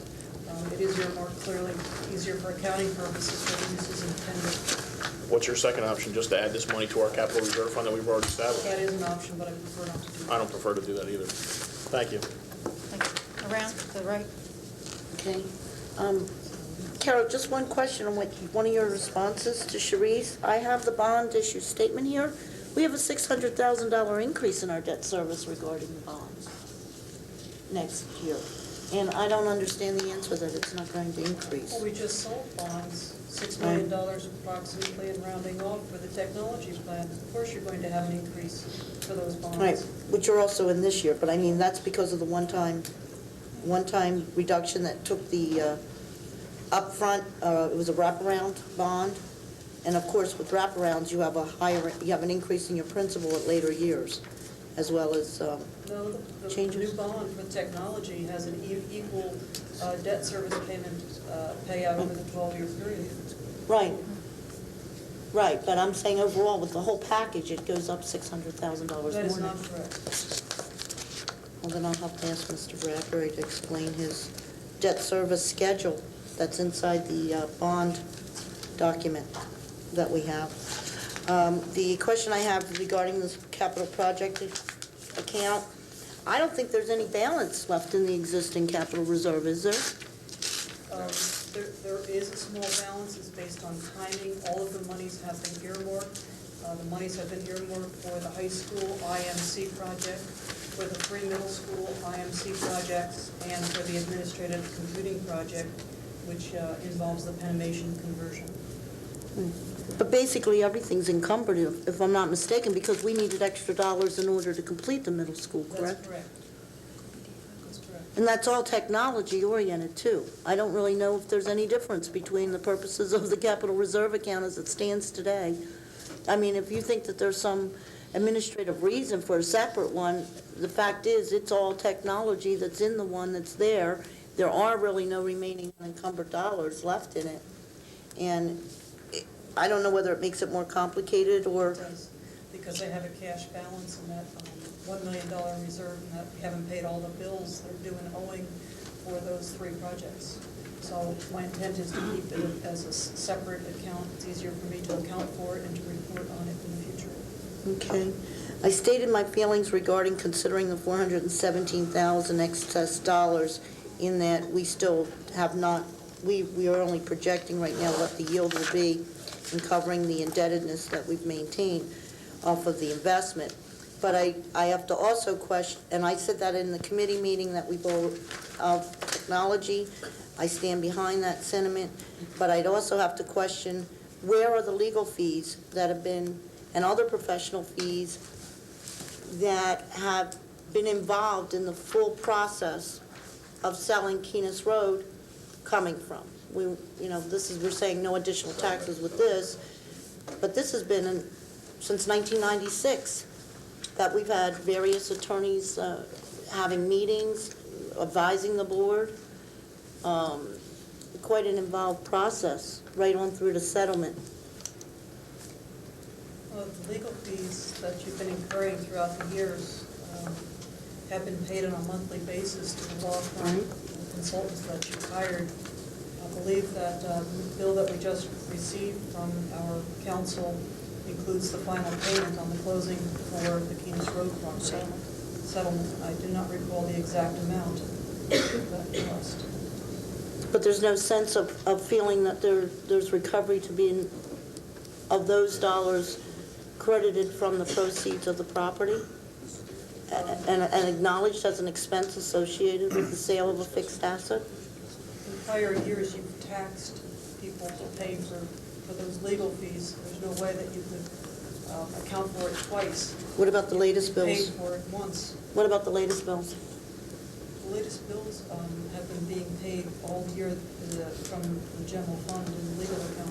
it is earmarked clearly, easier for accounting purposes for the uses intended. What's your second option, just to add this money to our capital reserve fund that we've already established? That is an option, but I prefer not to do that. I don't prefer to do that either. Thank you. Thank you. Around to the right. Okay. Carol, just one question on one of your responses to Sharice. I have the bond issue statement here. We have a $600,000 increase in our debt service regarding the bonds next year. And I don't understand the answer that it's not going to increase. Well, we just sold bonds, $6 million approximately, and rounding off for the technology plan. Of course, you're going to have an increase for those bonds. Right, which are also in this year, but I mean, that's because of the one-time reduction that took the upfront, it was a wraparound bond. And of course, with wraparounds, you have an increase in your principal at later years, as well as No, the changes. new bond for technology has an equal debt service payment payout over the 12-year period. Right. Right, but I'm saying overall, with the whole package, it goes up $600,000 more. That is not correct. Well, then I'll have to ask Mr. Bradbury to explain his debt service schedule that's inside the bond document that we have. The question I have regarding this capital project account, I don't think there's any balance left in the existing capital reserve, is there? There is a small balance. It's based on timing. All of the monies have been earmarked. The monies have been earmarked for the high school IMC project, for the pre-middle school IMC projects, and for the administrative computing project, which involves the Penimation conversion. But basically, everything's encumbered, if I'm not mistaken, because we needed extra dollars in order to complete the middle school, correct? That's correct. That's correct. And that's all technology-oriented, too. I don't really know if there's any difference between the purposes of the capital reserve account as it stands today. I mean, if you think that there's some administrative reason for a separate one, the fact is, it's all technology that's in the one that's there. There are really no remaining unencumbered dollars left in it. And I don't know whether it makes it more complicated or... It does, because they have a cash balance in that $1 million reserve, and that we haven't paid all the bills they're due and owing for those three projects. So my intent is to keep it as a separate account. It's easier for me to account for it and to report on it in the future. Okay. I stated my feelings regarding considering the $417,000 excess dollars in that we still have not, we are only projecting right now what the yield will be in covering the indebtedness that we've maintained off of the investment. But I have to also question, and I said that in the committee meeting that we both, of technology, I stand behind that sentiment, but I'd also have to question, where are the legal fees that have been, and other professional fees that have been involved in the full process of selling Keenest Road coming from? We're saying no additional taxes with this, but this has been since 1996 that we've had various attorneys having meetings advising the board. Quite an involved process, right on through the settlement. Well, the legal fees that you've been incurring throughout the years have been paid on a monthly basis to the law firm and consultants that you hired. I believe that the bill that we just received from our council includes the final payment on the closing for the Keenest Road settlement. I do not recall the exact amount of that cost. But there's no sense of feeling that there's recovery to be of those dollars credited from the proceeds of the property and acknowledged as an expense associated with the sale of a fixed asset? In prior years, you've taxed people to pay for those legal fees. There's no way that you could account for it twice. What about the latest bills? Paid for it once. What about the latest bills? The latest bills have been being paid all year from the general fund and the legal account.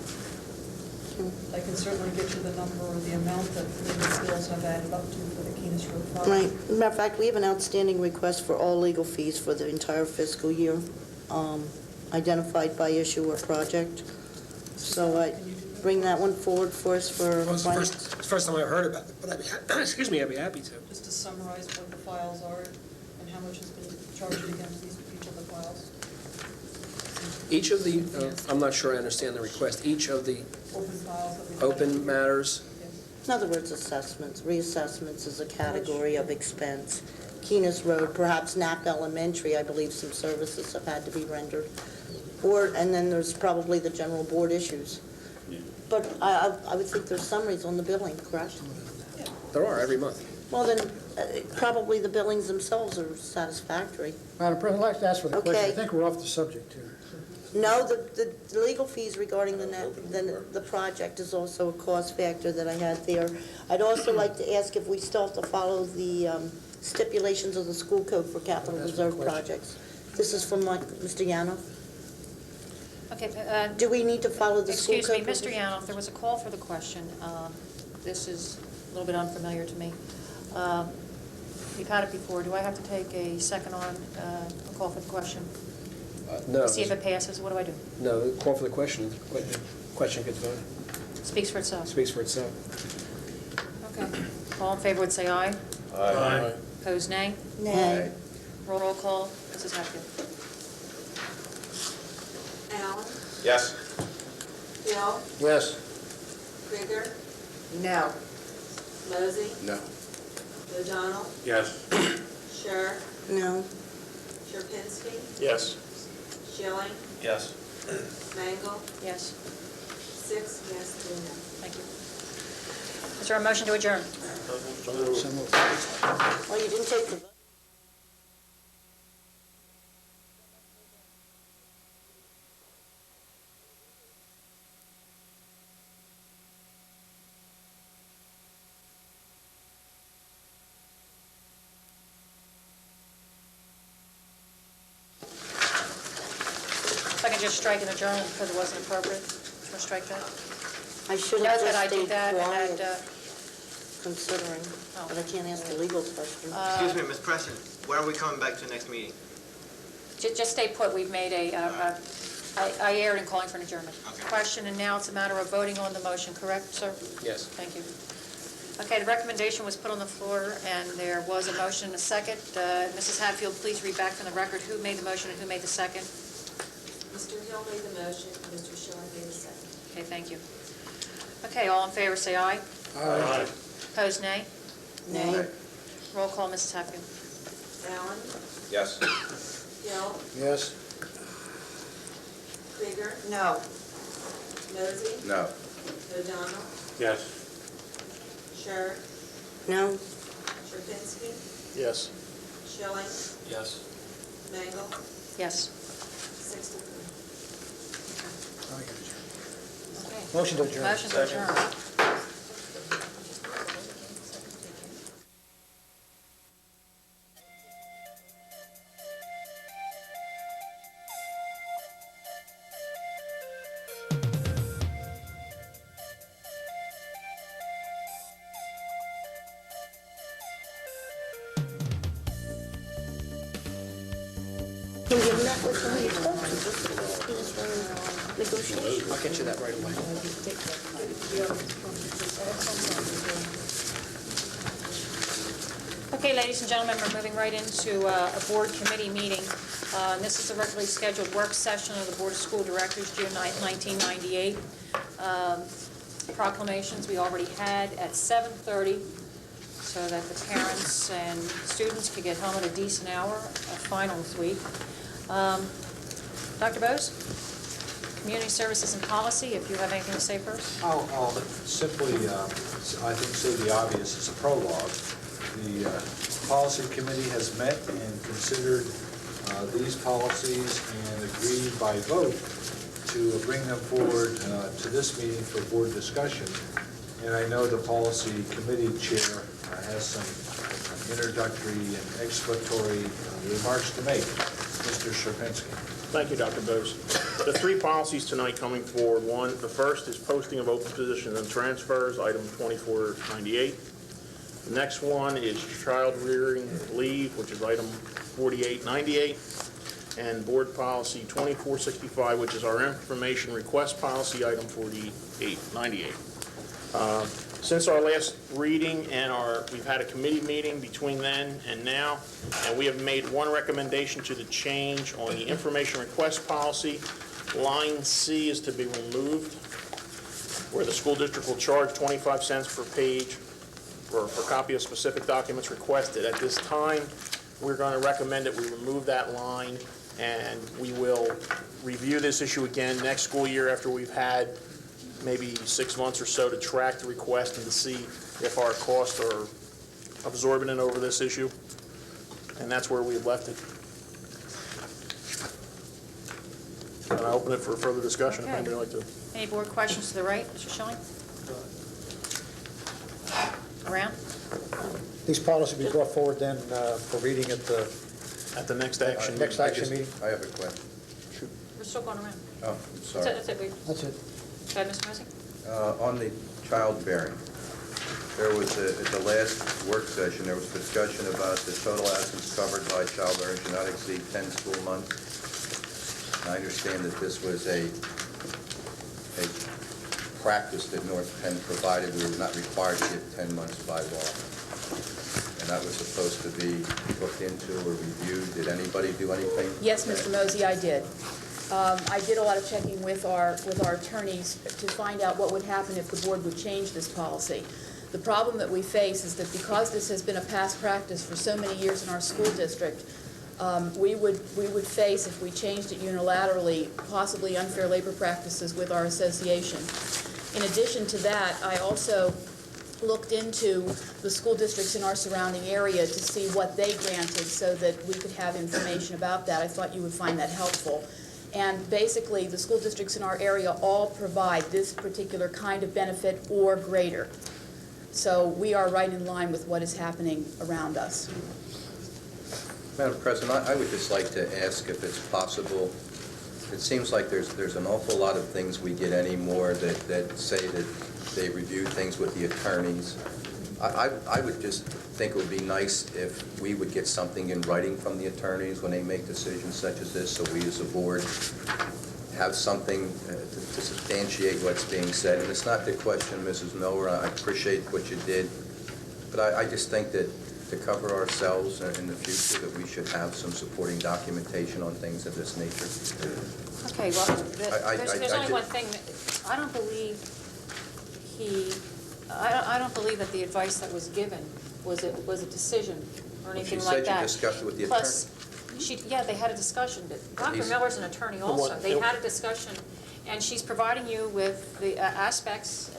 I can certainly get you the number or the amount that legal bills have added up to for the Keenest Road project. Right. Matter of fact, we have an outstanding request for all legal fees for the entire fiscal year, identified by issue or project. So I bring that one forward for us for finance. It's the first time I've heard about it, but I'd be, excuse me, I'd be happy to. Just to summarize what the files are and how much has been charged against each of the files. Each of the, I'm not sure I understand the request, each of the Open files that we've open matters, In other words, assessments. Reassessments is a category of expense. Keenest Road, perhaps Knapp Elementary, I believe some services have had to be rendered. And then there's probably the general board issues. But I would think there's summaries on the billing, correct? there are every month. Well, then, probably the billings themselves are satisfactory. Madam President, I'd like to ask for the question. Okay. I think we're off the subject here. No, the legal fees regarding the project is also a cost factor that I had there. I'd also like to ask if we still have to follow the stipulations of the school code for capital reserve projects. This is from Mr. Yanoff. Okay, Do we need to follow the school excuse code? me, Mr. Yanoff, there was a call for the question. This is a little bit unfamiliar to me. We've had it before. Do I have to take a second on a call for the question? No. To see if it passes? What do I do? No, the call for the question, question gets voted. Speaks for itself. Speaks for itself. Okay. All in favor would say aye. Aye. Opposed, nay. Nay. Roll call. Mrs. Hatfield. Allen? Yes. Hill? Yes. Krieger? No. Mosey? No. O'Donnell? Yes. Scher? No. Sherpinski? Yes. Schilling? Yes. Mangle? Yes. 6 yes, 2 no. Thank you. Is there a motion to adjourn? Well, you didn't take the vote. If I could just strike an adjourn because it wasn't appropriate. Should I strike that? I should Note have that I just did stayed that quiet, and, considering, but I can't ask a legal question. Excuse me, Ms. President, when are we coming back to the next meeting? just stay put. We've made I erred in calling for an adjournment. Question, and now it's a matter of voting on the motion, correct, sir? Yes. Thank you. Okay, the recommendation was put on the floor, and there was a motion and a second. Mrs. Hatfield, please read back from the record who made the motion and who made the second. Mr. Hill made the motion, Mr. Schilling made the second. Okay, thank you. Okay, all in favor, say aye. Aye. Opposed, nay. Nay. Roll call, Mrs. Hatfield. Allen? Yes. Hill? Yes? Krieger? No. Mosey? No. O'Donnell? Yes. Scher? No? Sherpinski? Yes. Schilling? Yes. Mangle? Yes. 6 to 3. I got you. Okay. Motion to adjourn. Motion to adjourn. Have you met with him? You spoke to just negotiations? I'll get you that right away. Okay, ladies and gentlemen, we're moving right into a board committee meeting. And this is a regularly scheduled work session of the Board of School Directors, June 9th, 1998. Proclamations we already had at 7:30, so that the parents and students could get home at a decent hour of finals week. Dr. Bose, Community Services and Policy, if you have anything to say first. I'll simply, I think, say the obvious as a prologue. The Policy Committee has met and considered these policies and agreed by vote to bring them forward to this meeting for board discussion. And I know the Policy Committee Chair has some introductory and explanatory remarks to make. Mr. Sierpinski. Thank you, Dr. Bose. The three policies tonight coming forward. The first is posting of open positions and transfers, item 2498. The next one is child rearing leave, which is item 4898. And board policy 2465, which is our information request policy, item 4898. Since our last reading and we've had a committee meeting between then and now, and we have made one recommendation to the change on the information request policy. Line C is to be removed, where the school district will charge 25 cents per page for copy of specific documents requested. At this time, we're going to recommend that we remove that line, and we will review this issue again next school year after we've had maybe 6 months or so to track the request and to see if our costs are absorbent over this issue. And that's where we've left it. And I open it for further discussion if anybody would like to. Any board questions to the right? Mr. Schilling? Around? These policies will be brought forward then for reading at the next action meeting. I have a question. We're still going around. Oh, I'm sorry. That's it. That's it. Go ahead, Mr. Mosey. On the childbearing, there was, at the last work session, there was discussion about the total assets covered by childbearing should not exceed 10 school months. And I understand that this was a practice that North Penn provided. We were not required to give 10 months by law. And that was supposed to be looked into or reviewed. Did anybody do anything? Yes, Mr. Mosey, I did. I did a lot of checking with our attorneys to find out what would happen if the board would change this policy. The problem that we face is that because this has been a past practice for so many years in our school district, we would face, if we changed it unilaterally, possibly unfair labor practices with our association. In addition to that, I also looked into the school districts in our surrounding area to see what they granted so that we could have information about that. I thought you would find that helpful. And basically, the school districts in our area all provide this particular kind of benefit or greater. So we are right in line with what is happening around us. Madam President, I would just like to ask if it's possible. It seems like there's an awful lot of things we get anymore that say that they review things with the attorneys. I would just think it would be nice if we would get something in writing from the attorneys when they make decisions such as this, so we as a board have something to substantiate what's being said. And it's not to question Mrs. Miller. I appreciate what you did. But I just think that to cover ourselves in the future, that we should have some supporting documentation on things of this nature. Okay, well, there's only one thing. I don't believe I don't believe that the advice that was given was a decision or anything like that. She said you discussed it with the attorney. Plus, yeah, they had a discussion. Dr. Miller's an attorney also. They had a discussion, and she's providing you with the aspects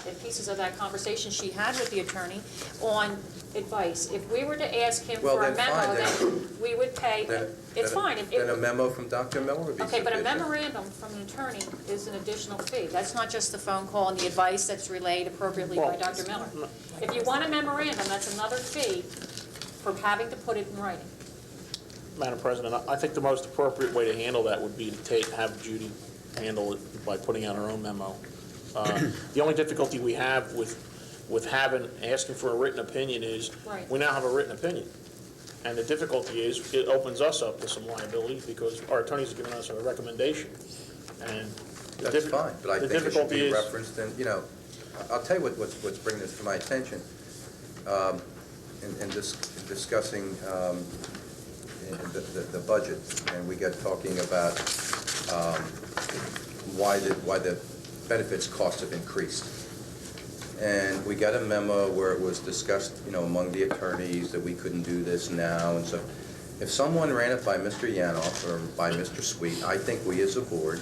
and pieces of that conversation she had with the attorney on advice. If we were to ask him for a memo, then we would pay. It's fine. Then a memo from Dr. Miller would be sufficient. Okay, but a memorandum from an attorney is an additional fee. That's not just the phone call and the advice that's relayed appropriately by Dr. Miller. If you want a memorandum, that's another fee for having to put it in writing. Madam President, I think the most appropriate way to handle that would be to have Judy handle it by putting out her own memo. The only difficulty we have with asking for a written opinion is we now have a written opinion. And the difficulty is, it opens us up to some liability because our attorneys have given us a recommendation. And That's fine, but I think it should be is, referenced, and, you know, I'll tell you what's bringing this to my attention. In discussing the budget, and we got talking about why the benefits costs have increased. And we got a memo where it was discussed, you know, among the attorneys that we couldn't do this now, and so if someone ran it by Mr. Yanoff or by Mr. Sweet, I think we as a board,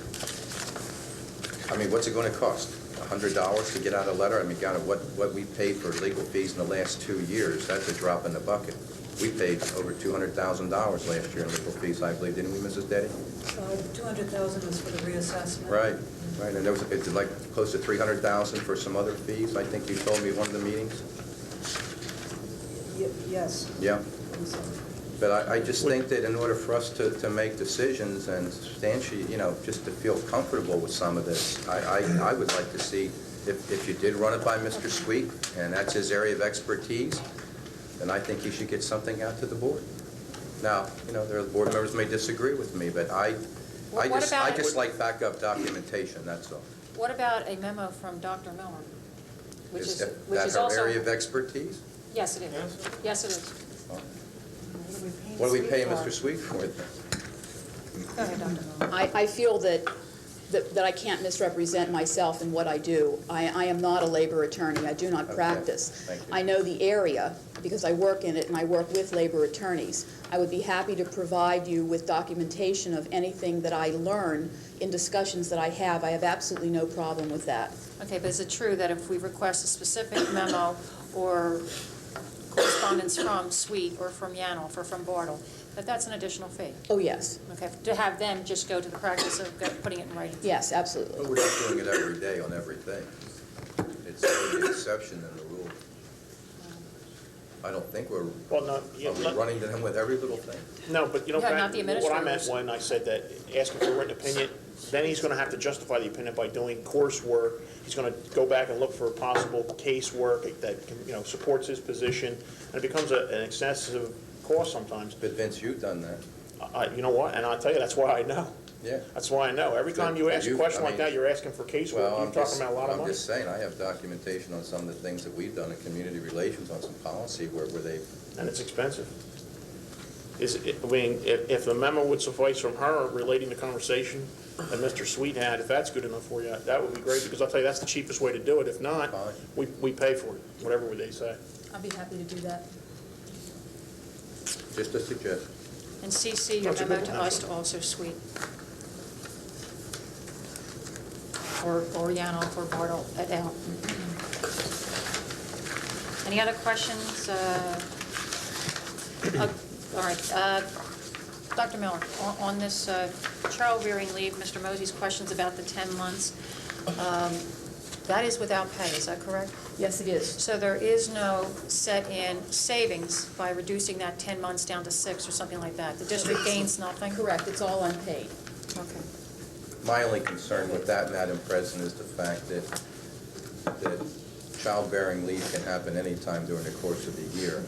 I mean, what's it going to cost? $100 to get out a letter? I mean, God, what we paid for legal fees in the last 2 years, that's a drop in the bucket. We paid over $200,000 last year in legal fees, I believe, didn't we, Mrs. Deddy? $200,000 was for the reassessment. Right, right, and there was it's like close to $300,000 for some other fees, I think you told me at one of the meetings? Yes. Yeah. But I just think that in order for us to make decisions and substantiate, you know, just to feel comfortable with some of this, I would like to see, if you did run it by Mr. Sweet, and that's his area of expertise, then I think he should get something out to the board. Now, you know, the board members may disagree with me, but I just like backup documentation, that's all. What about a memo from Dr. Miller? Which Is is that her also area of expertise? Yes, it is. Yes, it is. What do we pay Mr. Sweet for? Go ahead, Dr. Miller. I feel that I can't misrepresent myself in what I do. I am not a labor attorney. I do not practice. Thank you. I know the area because I work in it and I work with labor attorneys. I would be happy to provide you with documentation of anything that I learn in discussions that I have. I have absolutely no problem with that. Okay, but is it true that if we request a specific memo or correspondence from Sweet or from Yanoff or from Bartle, that's an additional fee? Oh, yes. Okay, to have them just go to the practice of putting it in writing? Yes, absolutely. But we're not doing it every day on everything. It's the exception in the rule. I don't think we're, are we running to him with every little thing? No, but you know, Yeah, not the what I meant administrators. when I said that, asking for a written opinion, then he's gonna have to justify the opinion by doing coursework. He's gonna go back and look for possible casework that can, you know, supports his position, and it becomes an excessive cost sometimes. But Vince, you've done that. You know what, and I'll tell you, that's why I know. Yeah. That's why I know. Every time you ask a question like that, you're asking for casework, Well, you're talking about a lot of money. I'm just saying, I have documentation on some of the things that we've done in community relations on some policy where they. And it's expensive. I mean, if the memo would suffice from her relating the conversation that Mr. Sweet had, if that's good enough for you, that would be great, because I'll tell you, that's the cheapest way to do it. If not, we pay for it, whatever they say. I'll be happy to do that. Just a suggestion. And CC your memo to us to also Sweet. Or Yanoff or Bartle et al. Any other questions? All right. Dr. Miller, on this child rearing leave, Mr. Mosey's questions about the 10 months, that is without pay, is that correct? Yes, it is. So there is no set in savings by reducing that 10 months down to 6 or something like that? The district gains nothing? Correct, it's all unpaid. Okay. My only concern with that, Madam President, is the fact that childbearing leave can happen anytime during the course of the year.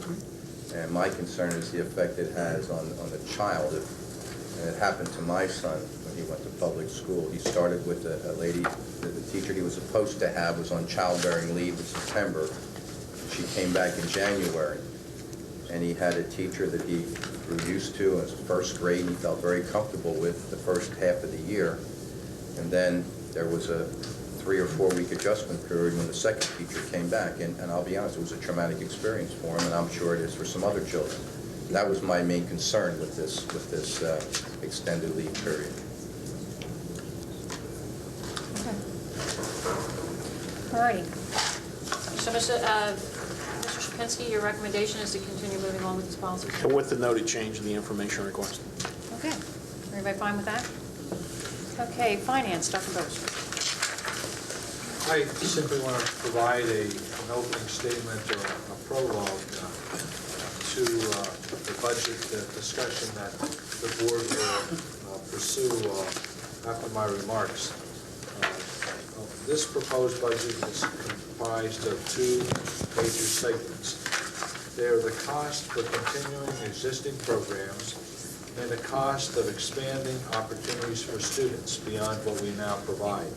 And my concern is the effect it has on the child. And it happened to my son when he went to public school. He started with a lady, the teacher he was supposed to have was on childbearing leave in September. She came back in January. And he had a teacher that he grew used to as first grade and he felt very comfortable with the first half of the year. And then there was a 3 or 4 week adjustment period when the second teacher came back. And I'll be honest, it was a traumatic experience for him, and I'm sure it is for some other children. That was my main concern with this extended leave period. Okay. All righty. So, Mr. Shapinsky, your recommendation is to continue moving on with this policy? And with the noted change in the information request. Okay. Everybody fine with that? Okay, finance, Dr. Bose. I simply want to provide an opening statement or a prologue to the budget discussion that the board will pursue after my remarks. This proposed budget is comprised of 2 major segments. They are the cost for continuing existing programs and the cost of expanding opportunities for students beyond what we now provide.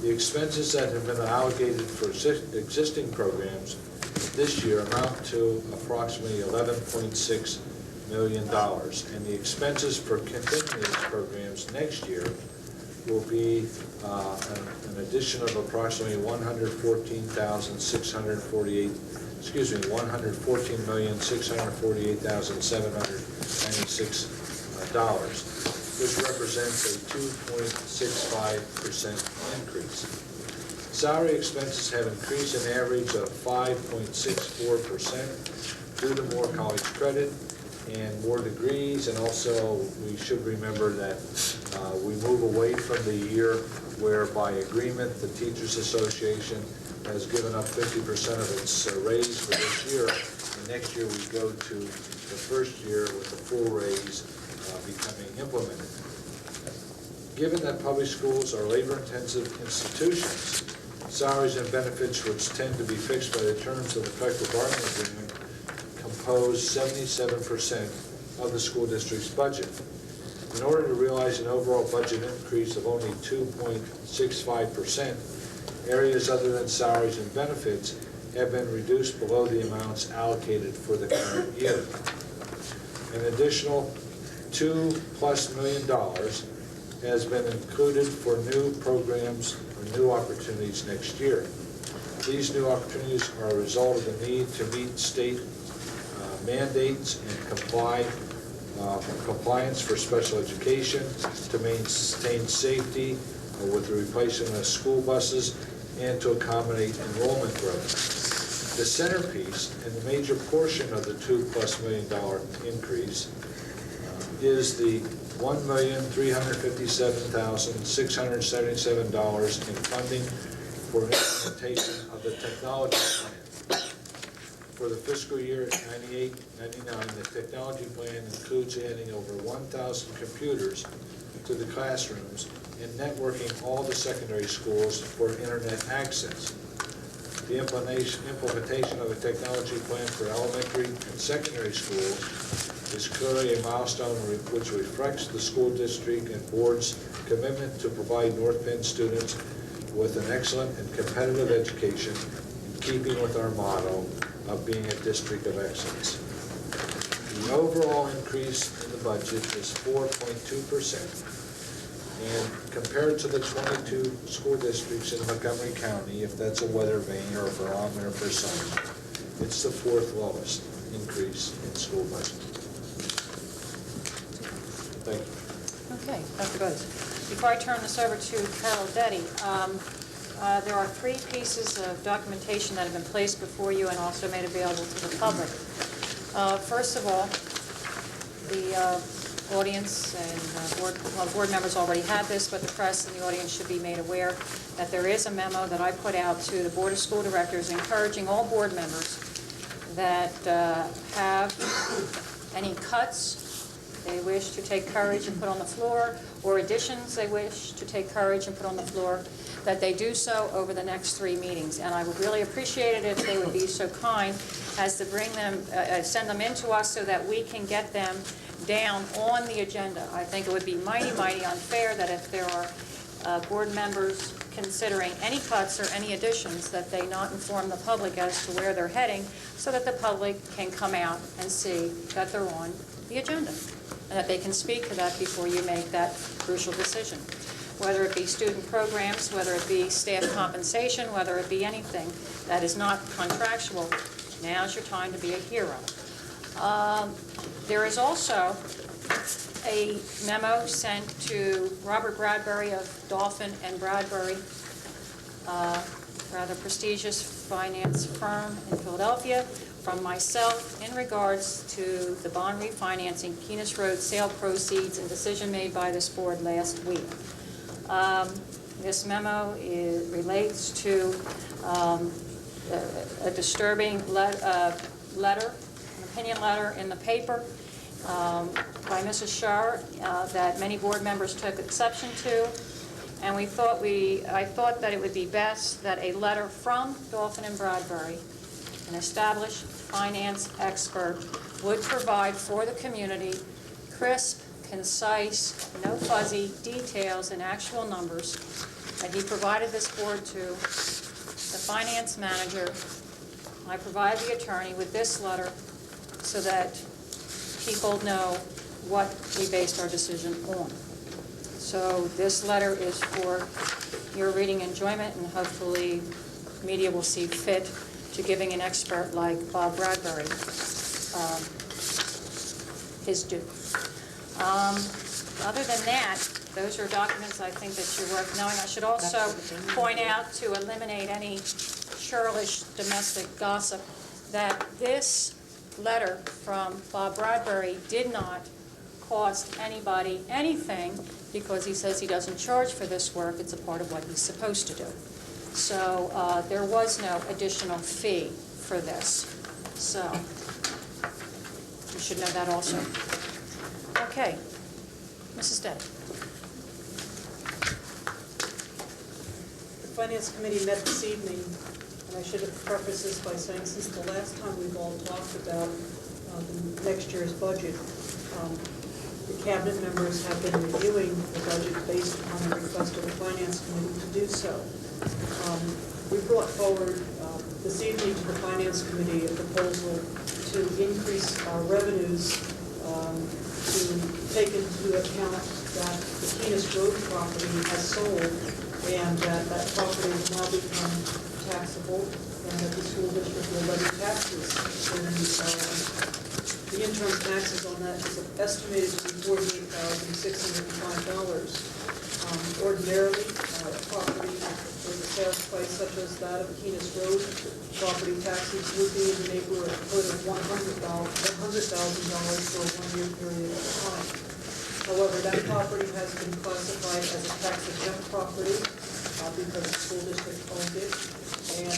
The expenses that have been allocated for existing programs this year amount to approximately $11.6 million, and the expenses for continuing these programs next year will be an addition of approximately $114,648,796, which represents a 2.65% increase. Salary expenses have increased an average of 5.64% due to more college credit and more degrees, and also we should remember that we move away from the year where by agreement the Teachers Association has given up 50% of its raise for this year, and next year we go to the first year with the full raise becoming implemented. Given that public schools are labor-intensive institutions, salaries and benefits, which tend to be fixed by the terms of the collective bargaining agreement, compose 77% of the school district's budget. In order to realize an overall budget increase of only 2.65%, areas other than salaries and benefits have been reduced below the amounts allocated for the current year. An additional $2+ million has been included for new programs or new opportunities next year. These new opportunities are a result of the need to meet state mandates and compliance for special education, to maintain safety with the replacement of school buses, and to accommodate enrollment growth. The centerpiece and the major portion of the $2+ million increase is the $1,357,677 in funding for implementation of the technology plan. For the fiscal year 98-99, the technology plan includes adding over 1,000 computers to the classrooms and networking all the secondary schools for internet access. The implementation of a technology plan for elementary and secondary schools is clearly a milestone which reflects the school district and board's commitment to provide North Penn students with an excellent and competitive education in keeping with our motto of being a district of excellence. The overall increase in the budget is 4.2%, and compared to the 22 school districts in Montgomery County, if that's a weather vane or a barometer for some, it's the fourth lowest increase in school budget. Thank you. Okay, Dr. Bose. Before I turn this over to Carol Detty, there are 3 pieces of documentation that have been placed before you and also made available to the public. First of all, the audience and board members already have this, but the press and the audience should be made aware that there is a memo that I put out to the Board of School Directors encouraging all board members that have any cuts they wish to take courage and put on the floor, or additions they wish to take courage and put on the floor, that they do so over the next 3 meetings. And I would really appreciate it if they would be so kind as to bring them, send them in to us so that we can get them down on the agenda. I think it would be mighty, mighty unfair that if there are board members considering any cuts or any additions, that they not inform the public as to where they're heading, so that the public can come out and see that they're on the agenda, and that they can speak to that before you make that crucial decision. Whether it be student programs, whether it be staff compensation, whether it be anything that is not contractual, now's your time to be a hero. There is also a memo sent to Robert Bradbury of Dolphin and Bradbury, rather prestigious finance firm in Philadelphia, from myself in regards to the bond refinancing, Keenest Road sale proceeds, and decision made by this board last week. This memo relates to a disturbing letter, an opinion letter in the paper by Mrs. Schar that many board members took exception to, and I thought that it would be best that a letter from Dolphin and Bradbury, an established finance expert would provide for the community crisp, concise, no fuzzy details and actual numbers. And he provided this board to the finance manager. I provide the attorney with this letter so that people know what we based our decision on. So this letter is for your reading enjoyment, and hopefully media will see fit to giving an expert like Bob Bradbury his due. Other than that, those are documents I think that you're worth knowing. I should also point out, to eliminate any churlish domestic gossip, that this letter from Bob Bradbury did not cost anybody anything, because he says he doesn't charge for this work. It's a part of what he's supposed to do. So there was no additional fee for this. So you should know that also. Okay. Mrs. Day. The Finance Committee met this evening, and I should have prefaced this by saying, since the last time we've all talked about the next year's budget, the cabinet members have been reviewing the budget based upon the request of the Finance Committee to do so. We brought forward this evening to the Finance Committee a proposal to increase our revenues to take into account that the Keenest Road property has sold, and that property has now become taxable, and that the school district will levy taxes. And the interim taxes on that is estimated to be $48,605. Ordinarily, property with a sales price such as that of Keenest Road, property taxes would be in the neighborhood of $100,000 for a one-year period of time. However, that property has been classified as a tax-exempt property because the school district owned it, and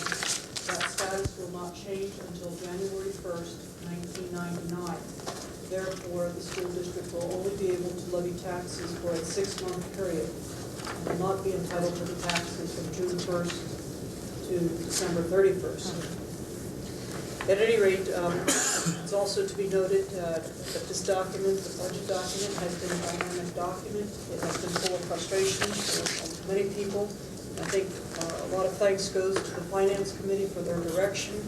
that status will not change until January 1st, 1999. Therefore, the school district will only be able to levy taxes for a 6-month period and will not be entitled to the taxes from June 1st to December 31st. At any rate, it's also to be noted that this document, the budget document, has been a dynamic document. It has been full of frustration for many people. I think a lot of thanks goes to the Finance Committee for their direction.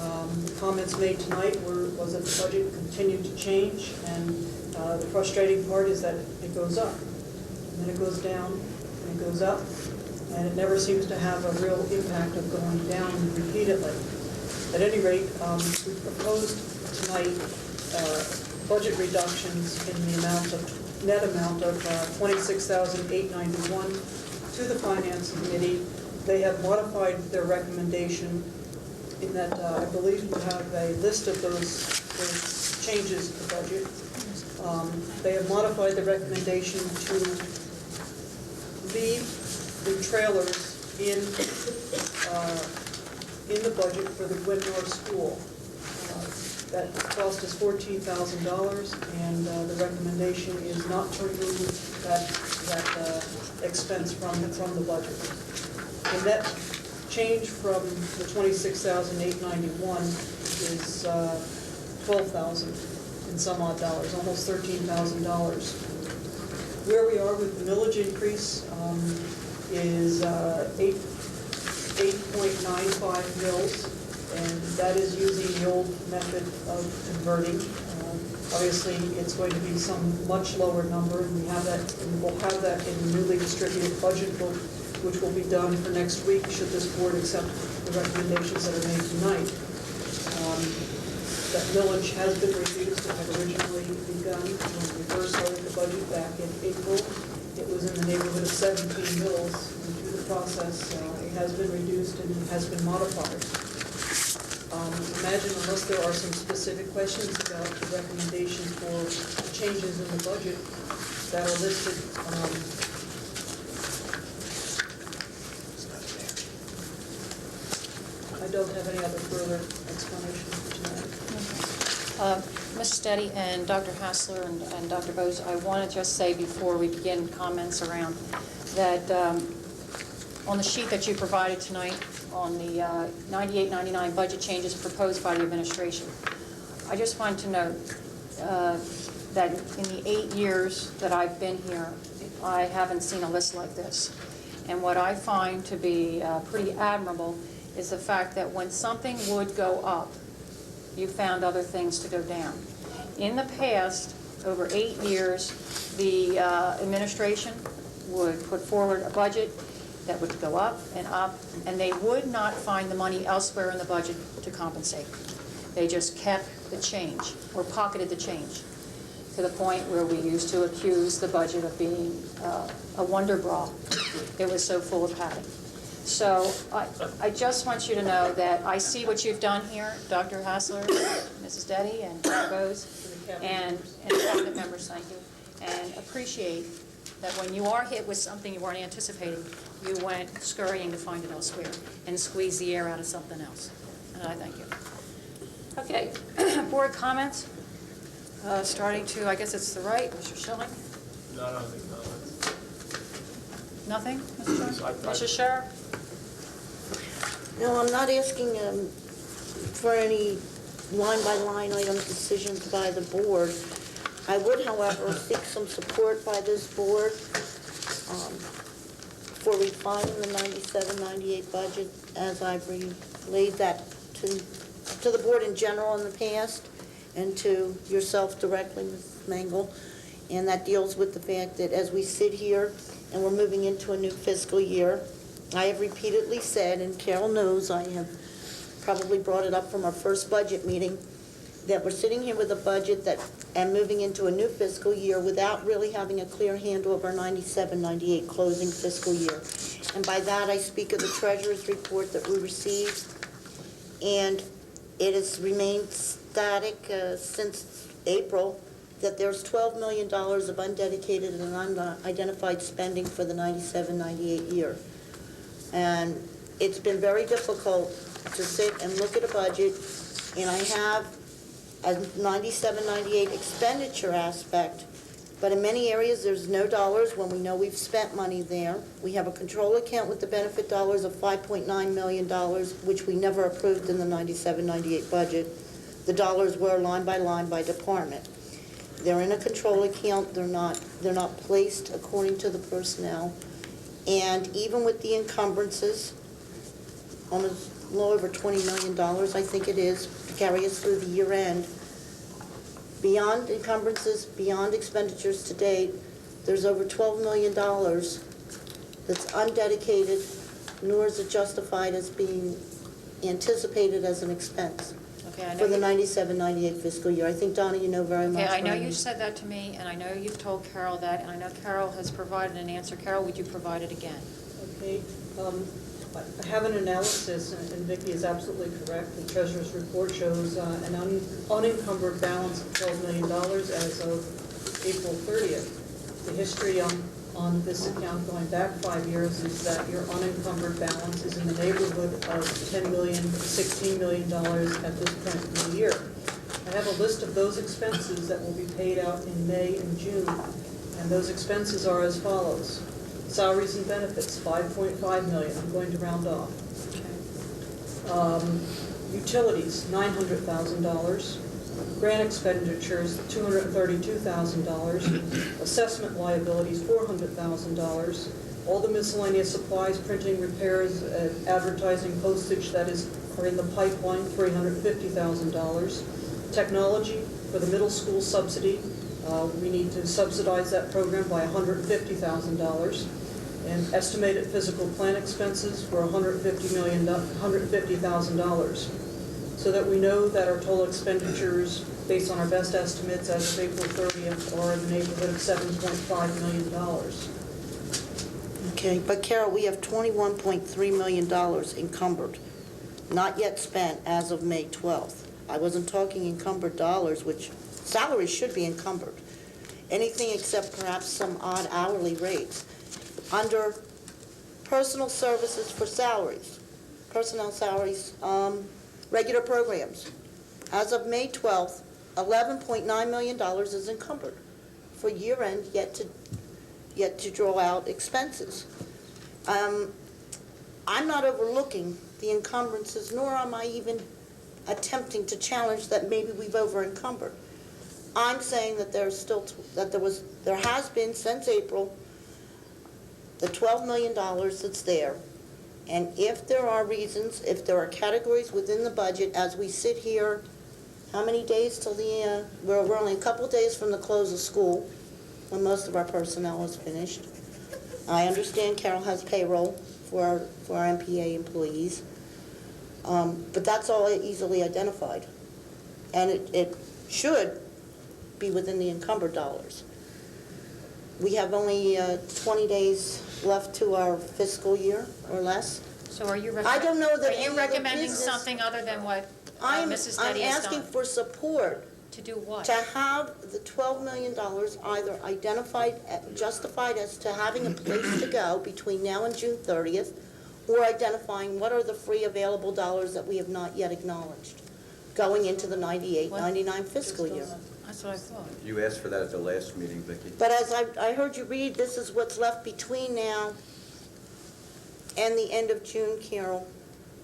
The comments made tonight was that the budget continued to change, and the frustrating part is that it goes up, and then it goes down, and it goes up, and it never seems to have a real impact of going down repeatedly. At any rate, we proposed tonight budget reductions in the net amount of $26,891 to the Finance Committee. They have modified their recommendation in that I believe you have a list of those changes to the budget. They have modified the recommendation to leave the trailers in the budget for the Gwynn North School. That cost is $14,000, and the recommendation is not to remove that expense from the budget. The net change from the $26,891 is $12,000 and some odd dollars, almost $13,000. Where we are with the millage increase is 8.95 mils, and that is using the old method of converting. Obviously, it's going to be some much lower number, and we'll have that in the newly distributed budget book, which will be done for next week should this board accept the recommendations that are made tonight. That millage has been reduced. It had originally begun when we first started the budget back in April. It was in the neighborhood of 17 mils, and through the process, it has been reduced and it has been modified. Imagine, unless there are some specific questions about the recommendation for the changes in the budget that are listed. I don't have any other further explanation for tonight. Ms. Steady and Dr. Hassler and Dr. Bose, I want to just say before we begin comments around that on the sheet that you provided tonight on the 98-99 budget changes proposed by the administration. I just wanted to note that in the 8 years that I've been here, I haven't seen a list like this. And what I find to be pretty admirable is the fact that when something would go up, you found other things to go down. In the past, over 8 years, the administration would put forward a budget that would go up, and they would not find the money elsewhere in the budget to compensate. They just kept the change, or pocketed the change, to the point where we used to accuse the budget of being a wonder bra. It was so full of padding. So I just want you to know that I see what you've done here, Dr. Hassler, Mrs. Deddy, and Dr. Bose, and cabinet members, thank you, and appreciate that when you are hit with something you weren't anticipating, you went scurrying to find it elsewhere and squeeze the air out of something else. And I thank you. Okay, board comments. Starting to, I guess it's the right, Mr. Schilling. No, I don't think Nothing, Mr. Schilling? Mrs. Scherer? No, I'm not asking for any line-by-line item decisions by the board. I would, however, seek some support by this board for refining the 97-98 budget as I've relayed that to the board in general in the past and to yourself directly, Ms. Mangle. And that deals with the fact that as we sit here and we're moving into a new fiscal year, I have repeatedly said, and Carol knows, I have probably brought it up from our first budget meeting, that we're sitting here with a budget and moving into a new fiscal year without really having a clear handle of our 97-98 closing fiscal year. And by that, I speak of the treasurer's report that we received, and it has remained static since April, that there's $12 million of undedicated and unidentified spending for the 97-98 year. And it's been very difficult to sit and look at a budget, and I have a 97-98 expenditure aspect, but in many areas there's no dollars when we know we've spent money there. We have a control account with the benefit dollars of $5.9 million, which we never approved in the 97-98 budget. The dollars were line by department. They're in a control account. They're not placed according to the personnel. And even with the encumbrances, almost a little over $20 million, I think it is, to carry us through the year end. Beyond encumbrances, beyond expenditures to date, there's over $12 million that's undedicated, nor is it justified as being anticipated as an expense for the 97-98 fiscal year. I think, Donna, you know very much. Okay, I know you said that to me, and I know you've told Carol that, and I know Carol has provided an answer. Carol, would you provide it again? Okay. I have an analysis, and Vicki is absolutely correct. The treasurer's report shows an unencumbered balance of $12 million as of April 30th. The history on this account going back 5 years is that your unencumbered balance is in the neighborhood of $10 million, $16 million at this point in the year. I have a list of those expenses that will be paid out in May and June, and those expenses are as follows. Salaries and benefits, $5.5 million. I'm going to round off. Utilities, $900,000. Grant expenditures, $232,000. Assessment liabilities, $400,000. All the miscellaneous supplies, printing, repairs, advertising, postage that are in the pipeline, $350,000. Technology for the middle school subsidy. We need to subsidize that program by $150,000. And estimated physical plant expenses were $150,000. So that we know that our total expenditures, based on our best estimates as of April 30th, are in the neighborhood of $7.5 million. Okay, but Carol, we have $21.3 million encumbered, not yet spent as of May 12th. I wasn't talking encumbered dollars, which salaries should be encumbered. Anything except perhaps some odd hourly rates. Under personal services for salaries, personnel salaries, regular programs, as of May 12th, $11.9 million is encumbered for year end, yet to draw out expenses. I'm not overlooking the encumbrances, nor am I even attempting to challenge that maybe we've over-encumbered. I'm saying that there has been since April, the $12 million that's there. And if there are reasons, if there are categories within the budget, as we sit here, how many days till we're only a couple days from the close of school, when most of our personnel is finished. I understand Carol has payroll for our MPA employees, but that's all easily identified. And it should be within the encumbered dollars. We have only 20 days left to our fiscal year or less. So are you I don't know that are you any recommending business- something other than what Mrs. I'm Deddy has asking done? for support To do what? to have the $12 million either identified, justified as to having a place to go between now and June 30th, or identifying what are the free available dollars that we have not yet acknowledged going into the 98-99 fiscal year. That's what I thought. You asked for that at the last meeting, Vicki. But as I heard you read, this is what's left between now and the end of June, Carol.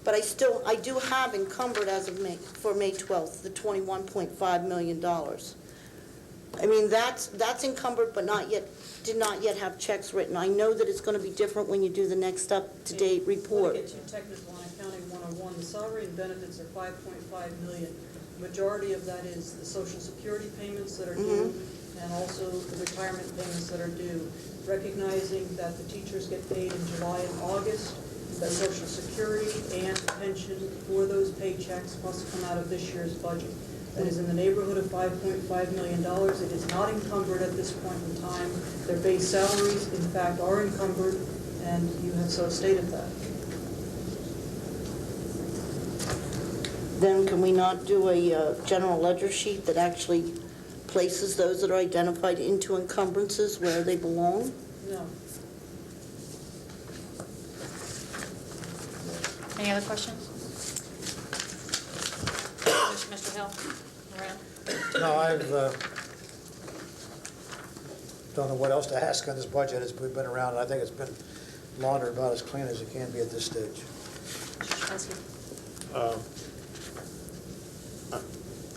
But I do have encumbered as of for May 12th, the $21.5 million. I mean, that's encumbered, but did not yet have checks written. I know that it's going to be different when you do the next up-to-date report. To get too technical on accounting 101, the salary and benefits are $5.5 million. Majority of that is the Social Security payments that are due, and also the retirement payments that are due. Recognizing that the teachers get paid in July and August, that Social Security and pension for those paychecks must come out of this year's budget. That is in the neighborhood of $5.5 million. It is not encumbered at this point in time. Their base salaries, in fact, are encumbered, and you have so stated that. Then can we not do a general ledger sheet that actually places those that are identified into encumbrances where they belong? No. Any other questions? Mr. Hill? Around? No, I've don't know what else to ask on this budget as we've been around. I think it's been laundered about as clean as it can be at this stage.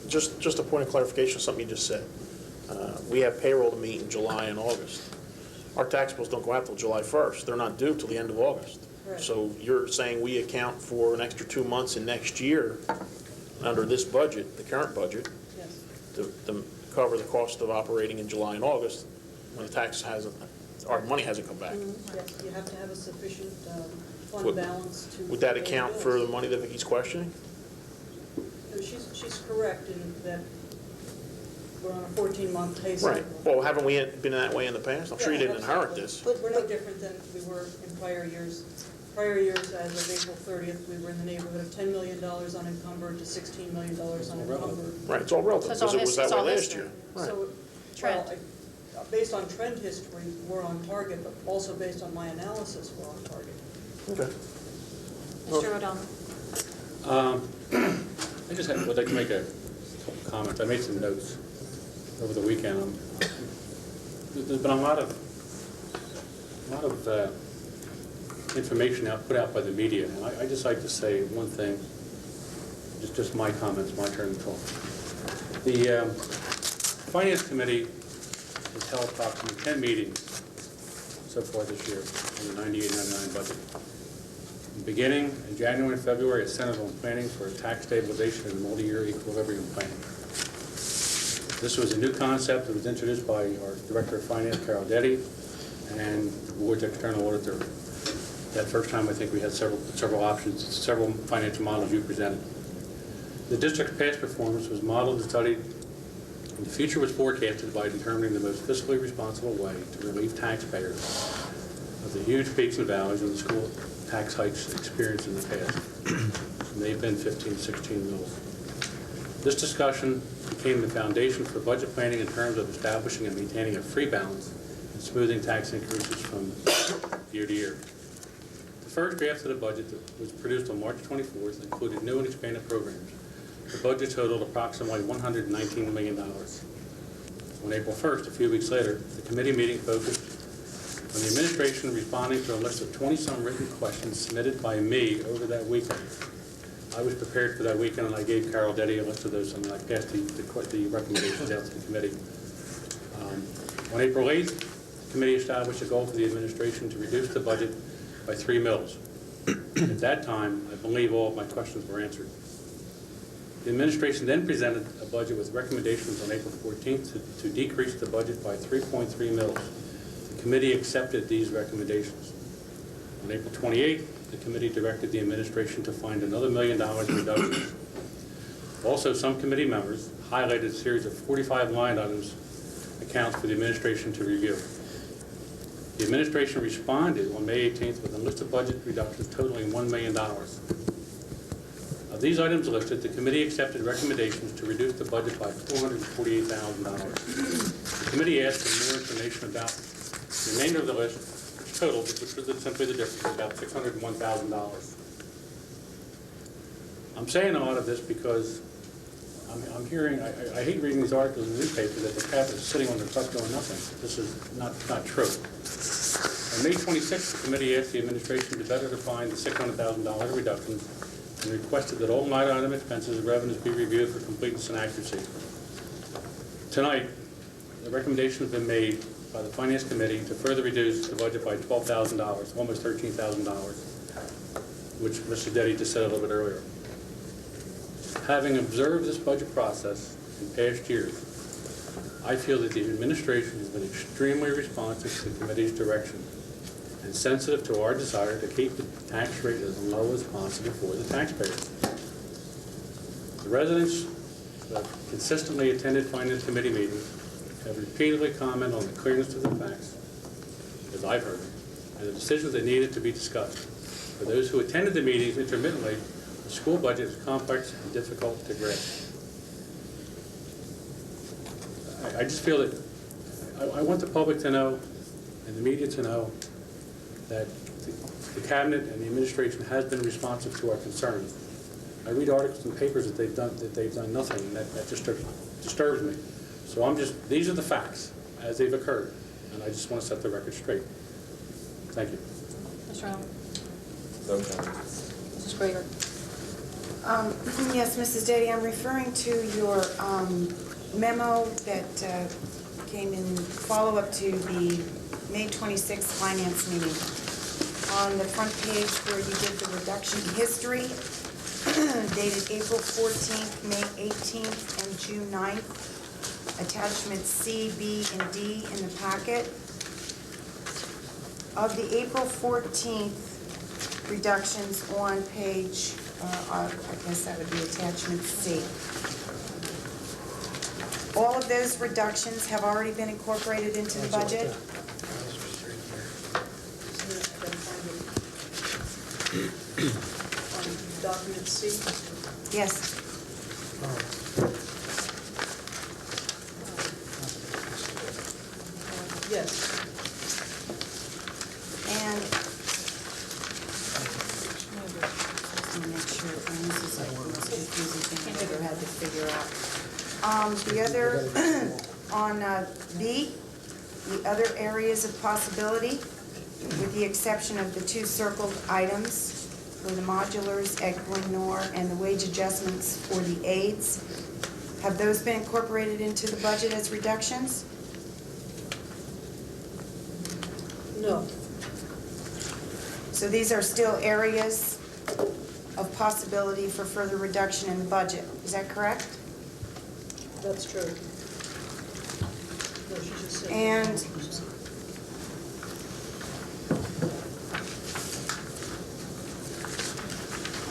Just a point of clarification, something you just said. We have payroll to meet in July and August. Our tax bills don't go out till July 1st. They're not due till the end of August. Right. So you're saying we account for an extra 2 months in next year under this budget, the current budget, Yes. to cover the cost of operating in July and August when the tax hasn't, our money hasn't come back. Yes, you have to have a sufficient fund Would- balance to... Would that pay the account bills. for the money that Vicki's questioning? No, she's correct in that we're on a 14-month pay cycle. Right. Well, haven't we been that way in the past? I'm sure you didn't inherit this. But we're no different than we were in prior years. Prior years, as of April 30th, we were in the neighborhood of $10 million unencumbered to $16 million unencumbered. Right, it's all relative, So it's all because it was that it's way all last history. year. So, Trend. well, based on trend history, we're on target, but also based on my analysis, we're on target. Okay. Mr. O'Donnell? I just would like to make a couple comments. I made some notes over the weekend. There's been a lot of information put out by the media, and I just like to say one thing, just my comments, my turn to talk. The Finance Committee has held approximately 10 meetings so far this year on the 98-99 budget. Beginning in January and February, a Senate on planning for tax stabilization and multi-year equilibrium planning. This was a new concept that was introduced by our Director of Finance, Carol Deddy, and the board's external auditor. That first time, I think we had several options, several financial models you presented. The district's past performance was modeled and studied, and the future was forecasted by determining the most fiscally responsible way to relieve taxpayers of the huge peaks and valleys of the school tax hikes experienced in the past. And they've been 15, 16 mils. This discussion became the foundation for budget planning in terms of establishing and maintaining a free balance and smoothing tax increases from year to year. The first draft of the budget that was produced on March 24th included new and expanded programs. The budget totaled approximately $119 million. On April 1st, a few weeks later, the committee meeting focused on the administration responding to a list of 20-some written questions submitted by me over that weekend. I was prepared for that weekend, and I gave Carol Deddy a list of those, and I passed the recommendations out to the committee. On April 8th, the committee established a goal for the administration to reduce the budget by 3 mills. At that time, I believe all of my questions were answered. The administration then presented a budget with recommendations on April 14th to decrease the budget by 3.3 mills. The committee accepted these recommendations. On April 28th, the committee directed the administration to find another $1 million in reductions. Also, some committee members highlighted a series of 45 line items accounts for the administration to review. The administration responded on May 18th with a list of budget reductions totaling $1 million. Of these items listed, the committee accepted recommendations to reduce the budget by $448,000. The committee asked for more information about the remainder of the list, which totaled, which was simply the difference, about $601,000. I'm saying a lot of this because I'm hearing, I hate reading these articles in the newspaper that the cabinet is sitting on their butt doing nothing. This is not true. On May 26th, the committee asked the administration to better define the $600,000 reductions and requested that all line item expenses and revenues be reviewed for completeness and accuracy. Tonight, the recommendation has been made by the Finance Committee to further reduce the budget by $12,000, almost $13,000, which Mr. Deddy just said a little bit earlier. Having observed this budget process in past years, I feel that the administration has been extremely responsive to the committee's direction and sensitive to our desire to keep the tax rate as low as possible for the taxpayers. The residents who have consistently attended Finance Committee meetings have repeatedly commented on the clearness of the facts, as I've heard, and the decisions that needed to be discussed. For those who attended the meetings intermittently, the school budget is complex and difficult to grasp. I just feel that I want the public to know and the media to know that the cabinet and the administration has been responsive to our concerns. I read articles in papers that they've done nothing, and that just disturbs me. So these are the facts as they've occurred, and I just want to set the record straight. Thank you. Mr. Allen? No comment. Mrs. Graver? Yes, Mrs. Deddy, I'm referring to your memo that came in follow-up to the May 26th Finance meeting. On the front page where you give the reduction history, dated April 14th, May 18th, and June 9th, attachments C, B, and D in the packet. Of the April 14th reductions on page, I guess that would be attachment C. All of those reductions have already been incorporated into the budget. Document C? Yes. Yes. And just to make sure, and this is like the most confusing thing I've ever had to figure out. The other, on B, the other areas of possibility, with the exception of the 2 circled items for the modulars at Glenor and the wage adjustments for the aides, have those been incorporated into the budget as reductions? No. So these are still areas of possibility for further reduction in the budget. Is that correct? That's true. No, she just said. And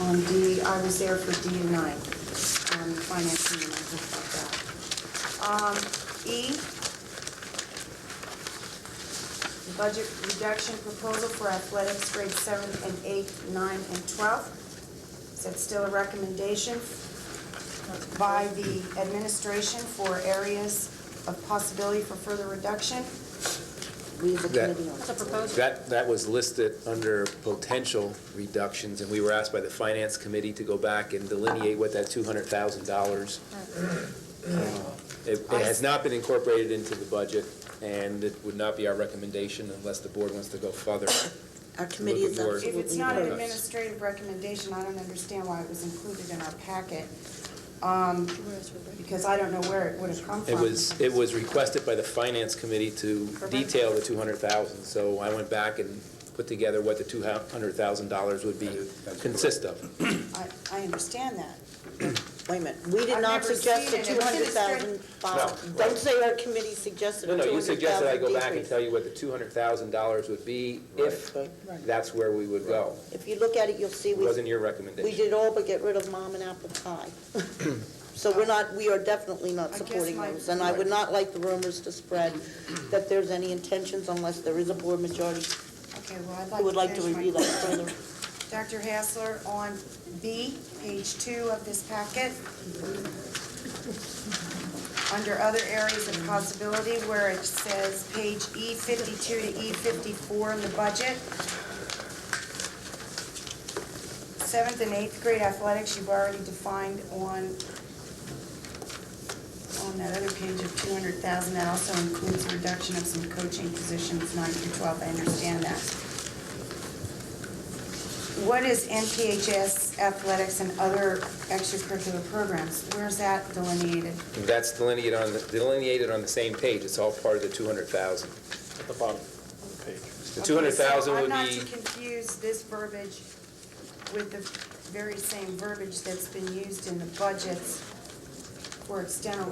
on D, I was there for D and I, on the finance meeting, I heard about that. E, the budget reduction proposal for athletics grades 7 and 8, 9, and 12. Is that still a recommendation by the administration for areas of possibility for further reduction? We as a committee on That's a proposal. That was listed under potential reductions, and we were asked by the Finance Committee to go back and delineate what that $200,000. It has not been incorporated into the budget. and it would not be our recommendation unless the board wants to go further. Our committee is more- If it's not an Yes. administrative recommendation, I don't understand why it was included in our packet, because I don't know where it would have come from. It was requested by the finance committee to detail the 200,000, so I went back and put together what the $200,000 would be consist of. I understand that. Wait a minute, we did I've not never suggest the seen an 200,000, Bob. Don't say our committee suggested a No, 200,000 you suggested I go back and decrease. tell you what the $200,000 would be if that's where we would go. If you look at it, you'll see It we wasn't your recommendation. we did all but get rid of mom and apple pie. So we are definitely not I guess supporting my- those. And I would not like the rumors to spread that there's any intentions unless there is a board majority Okay, well, I'd who would like to finish my review that question. further. Dr. Hassler, on B, page 2 of this packet, under other areas of possibility, where it says page E52 to E54 in the budget, 7th and 8th grade athletics, you've already defined on that other page of 200,000. That also includes a reduction of some coaching positions, 9 through 12. I understand that. What is NPHS athletics and other extracurricular programs? Where's that delineated? That's delineated on the same page. It's all part of the 200,000. At the bottom of the page. The 200,000 would I'm not be, to confuse this verbiage with the very same verbiage that's been used in the budgets for external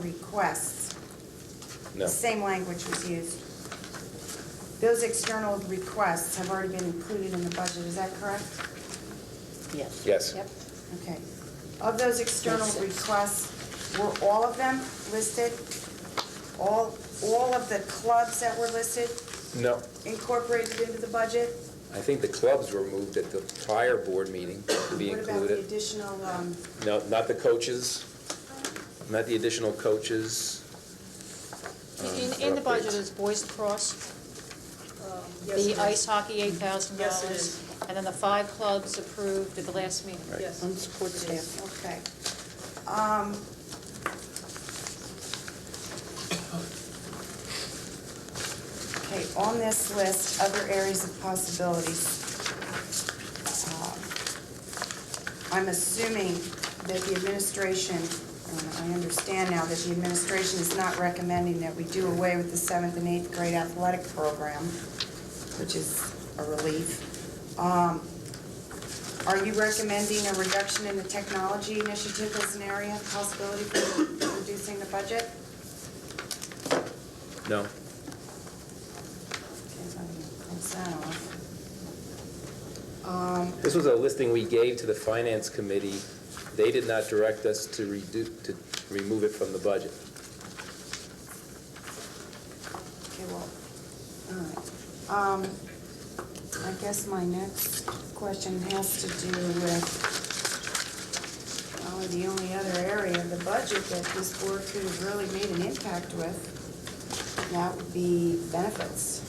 requests. no. The same language was used. Those external requests have already been included in the budget, is that correct? Yes. Yes. Yep. Okay. Of those external requests, were all of them listed? All of the clubs that were listed No. incorporated into the budget? I think the clubs were moved at the prior board meeting to be What about the included. additional, No, not the coaches, not the additional coaches. In the budget is boys lacrosse, the ice hockey, $8,000. Yes, it is. And then the 5 clubs approved at the last meeting. Yes. On support staff. okay. Okay, on this list, other areas of possibilities. I'm assuming that the administration, I understand now that the administration is not recommending that we do away with the 7th and 8th grade athletic program, which is a relief. Are you recommending a reduction in the technology initiative as an area of possibility for reducing the budget? No. Okay, so I'm gonna close that off. This was a listing we gave to the finance committee. They did not direct us to remove it from the budget. Okay, well, all right. I guess my next question has to do with probably the only other area of the budget that this board could have really made an impact with. And that would be benefits.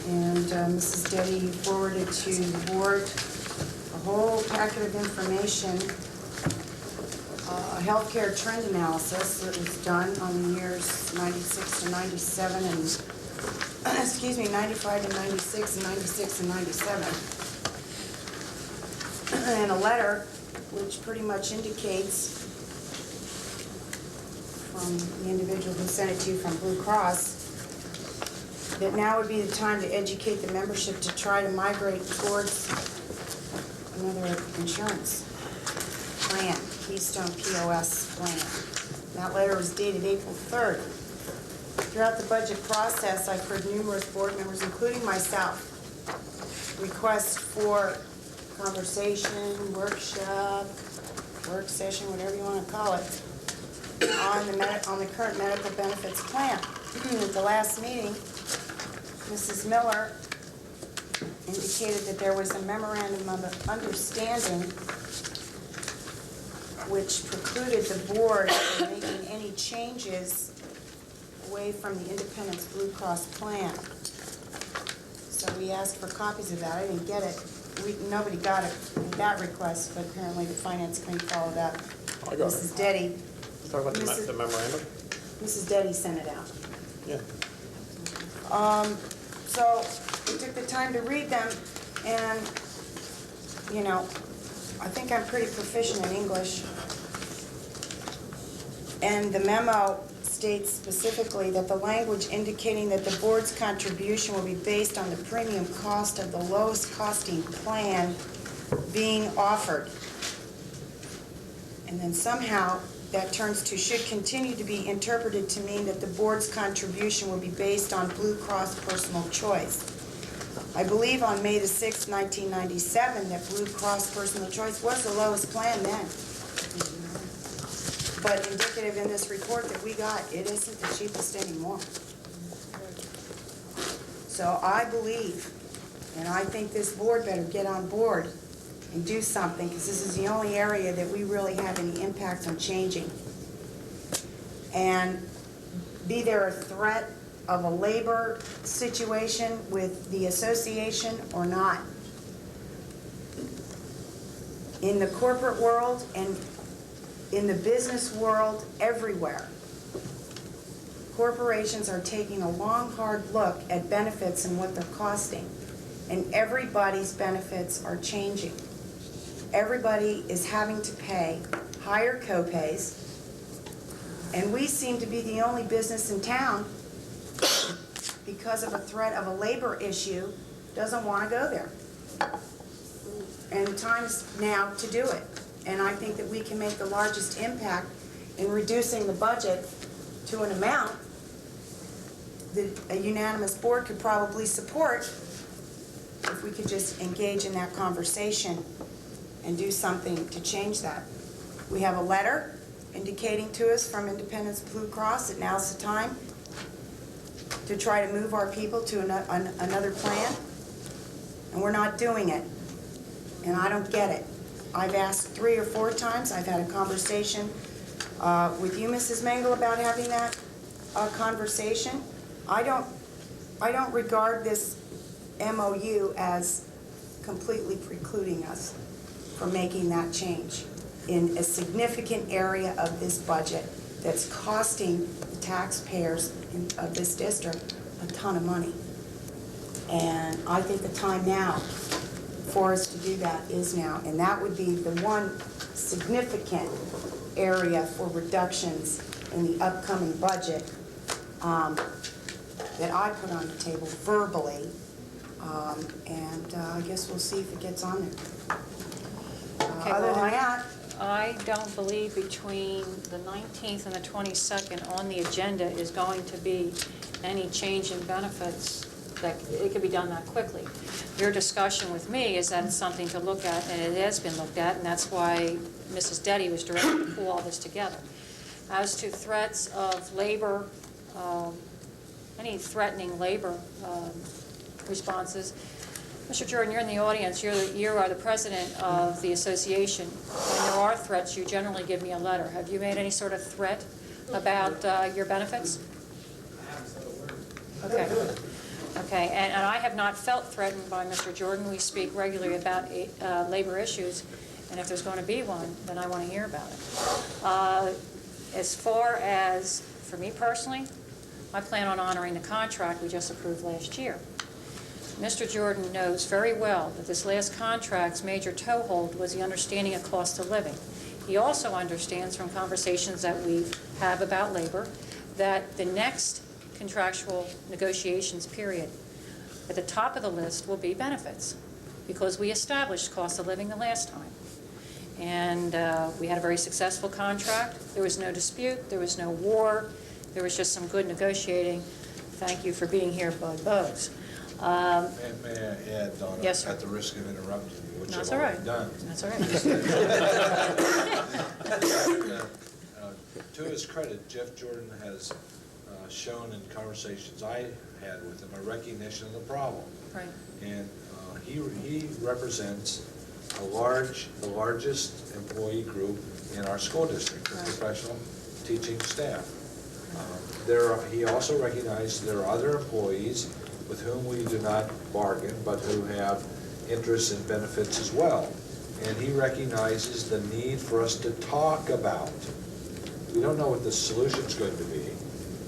And Mrs. Deddy forwarded to the board a whole packet of information, a healthcare trend analysis that was done on the years 96 to 97 and, excuse me, 95 to 96 and 96 and 97. And a letter which pretty much indicates from the individual who sent it to you from Blue Cross that now would be the time to educate the membership to try to migrate towards another insurance plan, Keystone POS plan. That letter was dated April 3rd. Throughout the budget process, I've heard numerous board members, including myself, request for conversation, workshop, work session, whatever you want to call it, on the current medical benefits plan. At the last meeting, Mrs. Miller indicated that there was a memorandum of understanding which precluded the board from making any changes away from the Independence Blue Cross plan. So we asked for copies of that. I didn't get it. Nobody got it, that request, but apparently the finance committee followed up. I got it. Mrs. Deddy. Talk about the Mrs. memorandum? Mrs. Deddy sent it out. Yeah. So we took the time to read them, and, you know, I think I'm pretty proficient in English. And the memo states specifically that the language indicating that the board's contribution will be based on the premium cost of the lowest costing plan being offered. And then somehow that turns to should continue to be interpreted to mean that the board's contribution will be based on Blue Cross personal choice. I believe on May the 6th, 1997, that Blue Cross personal choice was the lowest plan then. But indicative in this report that we got, it isn't the cheapest anymore. So I believe, and I think this board better get on board and do something, because this is the only area that we really have any impact on changing. And be there a threat of a labor situation with the association or not. In the corporate world and in the business world, everywhere, corporations are taking a long, hard look at benefits and what they're costing. And everybody's benefits are changing. Everybody is having to pay higher copays, and we seem to be the only business in town, because of a threat of a labor issue, doesn't want to go there. And time's now to do it. And I think that we can make the largest impact in reducing the budget to an amount that a unanimous board could probably support if we could just engage in that conversation and do something to change that. We have a letter indicating to us from Independence Blue Cross that now's the time to try to move our people to another plan, and we're not doing it. And I don't get it. I've asked 3 or 4 times. I've had a conversation with you, Mrs. Mengel, about having that conversation. I don't regard this MOU as completely precluding us from making that change in a significant area of this budget that's costing the taxpayers of this district a ton of money. And I think the time now for us to do that is now. And that would be the one significant area for reductions in the upcoming budget that I put on the table verbally. I guess we'll see if it gets on there. Okay, Other well, than that, I don't believe between the 19th and the 22nd on the agenda is going to be any change in benefits, that it could be done that quickly. Your discussion with me is that it's something to look at, and it has been looked at, and that's why Mrs. Deddy was directed to pull all this together. As to threats of labor, any threatening labor responses, Mr. Jordan, you're in the audience. You are the president of the association. When there are threats, you generally give me a letter. Have you made any sort of threat about your benefits? I haven't said a word. Okay. Okay, and I have not felt threatened by Mr. Jordan. We speak regularly about labor issues, and if there's going to be one, then I want to hear about it. As far as, for me personally, I plan on honoring the contract we just approved last year. Mr. Jordan knows very well that this last contract's major toehold was the understanding of cost of living. He also understands from conversations that we have about labor that the next contractual negotiations period, at the top of the list will be benefits, because we established cost of living the last time. And we had a very successful contract. There was no dispute. There was no war. There was just some good negotiating. Thank you for being here, Bud Bose. May I add, Donna, yes, sir. at the risk of interrupting you, which That's I've all already right. done. That's all right. To his credit, Jeff Jordan has shown in conversations I had with him a recognition of the problem. Right. And he represents the largest employee group in our school district, the professional teaching staff. He also recognized there are other employees with whom we do not bargain, but who have interests and benefits as well. And he recognizes the need for us to talk about. We don't know what the solution's going to be,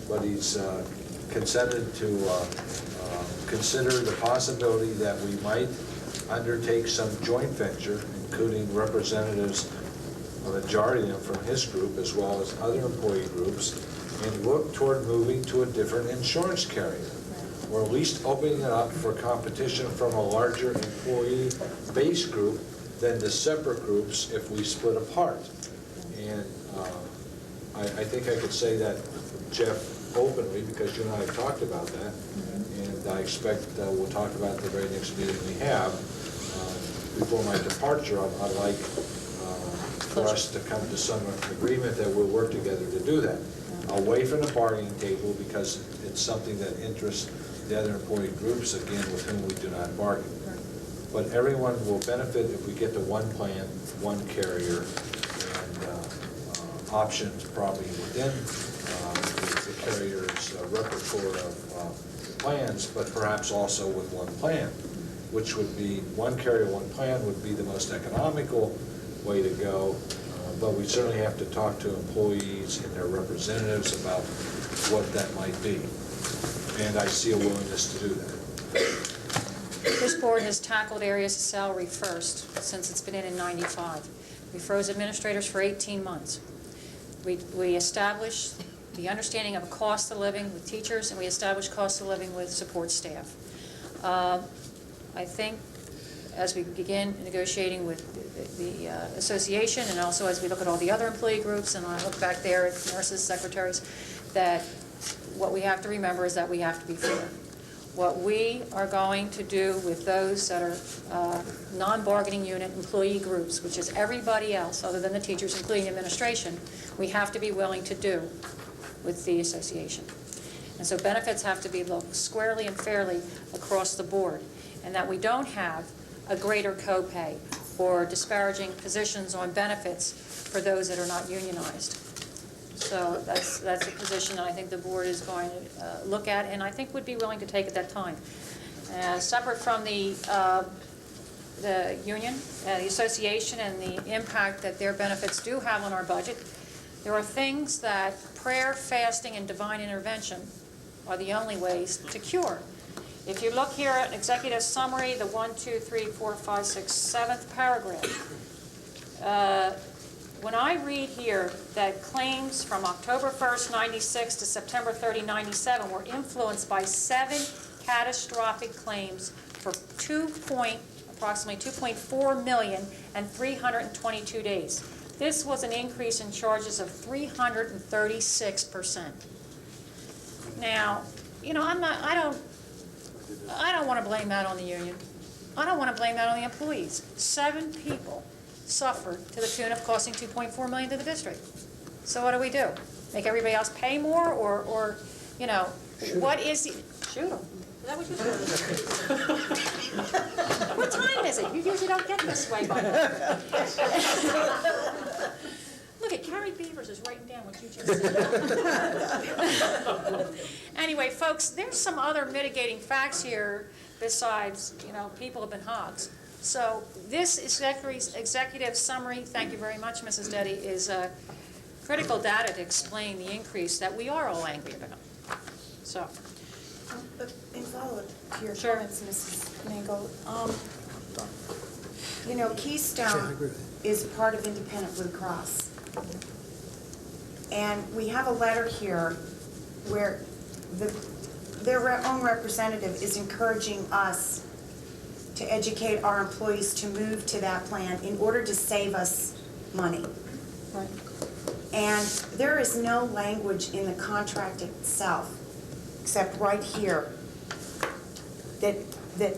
but he's consented to consider the possibility that we might undertake some joint venture, including representatives, a majority of them from his group, as well as other employee groups, and look toward moving to a different insurance carrier, or at least opening it up for competition from a larger employee base group than the separate groups if we split apart. And I think I could say that, Jeff, openly, because you and I have talked about that, and I expect we'll talk about it the very next meeting we have. Before my departure, I'd like for us to come to some agreement that we'll work together to do that. Away from the bargaining table, because it's something that interests the other employee groups, again, with whom we do not bargain. But everyone will benefit if we get to one plan, one carrier, and options probably within the carrier's repertoire of plans, but perhaps also with one plan, which would be one carrier, one plan would be the most economical way to go, but we certainly have to talk to employees and their representatives about what that might be. And I see a willingness to do that. This board has tackled areas of salary first since it's been in '95. We froze administrators for 18 months. We established the understanding of a cost of living with teachers, and we established cost of living with support staff. I think as we begin negotiating with the association, and also as we look at all the other employee groups, and I look back there at nurses, secretaries, that what we have to remember is that we have to be fair. What we are going to do with those that are non-bargaining unit employee groups, which is everybody else other than the teachers, including administration, we have to be willing to do with the association. And so benefits have to be looked squarely and fairly across the board, and that we don't have a greater copay or disparaging positions on benefits for those that are not unionized. So that's a position that I think the board is going to look at, and I think would be willing to take at that time. Separate from the union, the association, and the impact that their benefits do have on our budget, there are things that prayer, fasting, and divine intervention are the only ways to cure. If you look here at executive summary, the 1, 2, 3, 4, 5, 6, 7th paragraph, when I read here that claims from October 1st, 96 to September 30, 97 were influenced by 7 catastrophic claims for approximately 2.4 million and 322 days. This was an increase in charges of 336%. Now, you know, I don't want to blame that on the union. I don't want to blame that on the employees. 7 people suffered to the tune of costing $2.4 million to the district. So what do we do? Make everybody else pay more, or you know, what is the... Shoot them. Is that what you're doing? What time is it? You usually don't get this way by now. Look at Carrie Beavers is writing down what you just said. Anyway, folks, there's some other mitigating facts here besides, you know, people have been hogs. So this executive summary, thank you very much, Mrs. Deddy, is critical data to explain the increase that we are all angry about. So. In follow-up to your comments, Mrs. Mingle, you know, Keystone is part of Independent Blue Cross. And we have a letter here where their own representative is encouraging us to educate our employees to move to that plan in order to save us money. Right. And there is no language in the contract itself, except right here, that the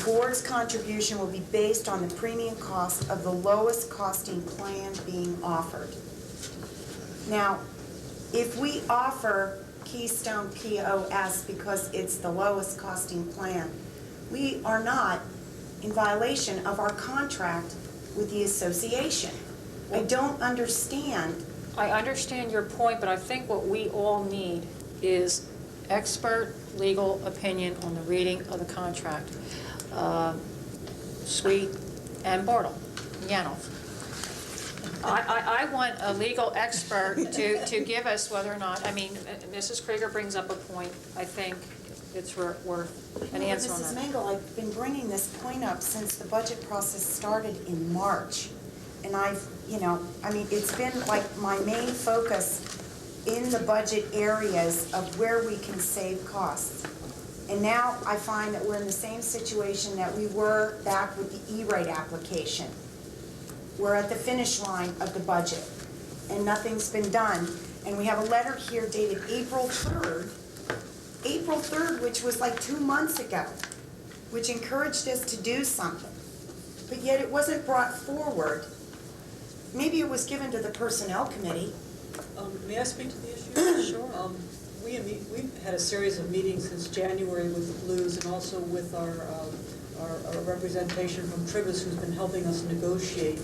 board's contribution will be based on the premium cost of the lowest costing plan being offered. Now, if we offer Keystone POS because it's the lowest costing plan, we are not in violation of our contract with the association. I don't understand. I understand your point, but I think what we all need is expert legal opinion on the reading of the contract. Sweet and Bartle, Yanoff. I want a legal expert to give us whether or not, I mean, Mrs. Krieger brings up a point, I think it's worth an answer on Mrs. that. Mangle, I've been bringing this point up since the budget process started in March. And it's been like my main focus in the budget areas of where we can save costs. And now I find that we're in the same situation that we were back with the E-rate application. We're at the finish line of the budget, and nothing's been done. And we have a letter here dated April 3rd, which was like 2 months ago, which encouraged us to do something. But yet it wasn't brought forward. Maybe it was given to the Personnel Committee. May I speak to the issue? Sure. We've had a series of meetings since January with the Blues and also with our representation from Tribus, who's been helping us negotiate.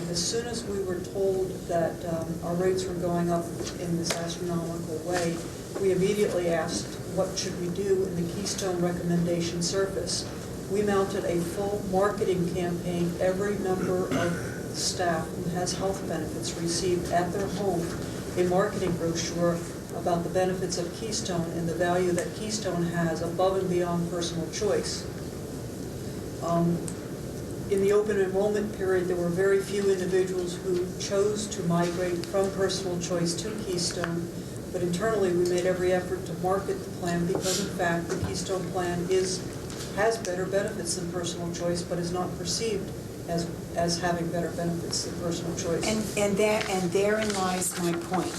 As soon as we were told that our rates were going up in this astronomical way, we immediately asked, what should we do in the Keystone recommendation surface? We mounted a full marketing campaign. Every member of staff who has health benefits received at their home a marketing brochure about the benefits of Keystone and the value that Keystone has above and beyond personal choice. In the open enrollment period, there were very few individuals who chose to migrate from personal choice to Keystone, but internally we made every effort to market the plan because, in fact, the Keystone plan has better benefits than personal choice, but is not perceived as having better benefits than personal choice. And therein lies my point.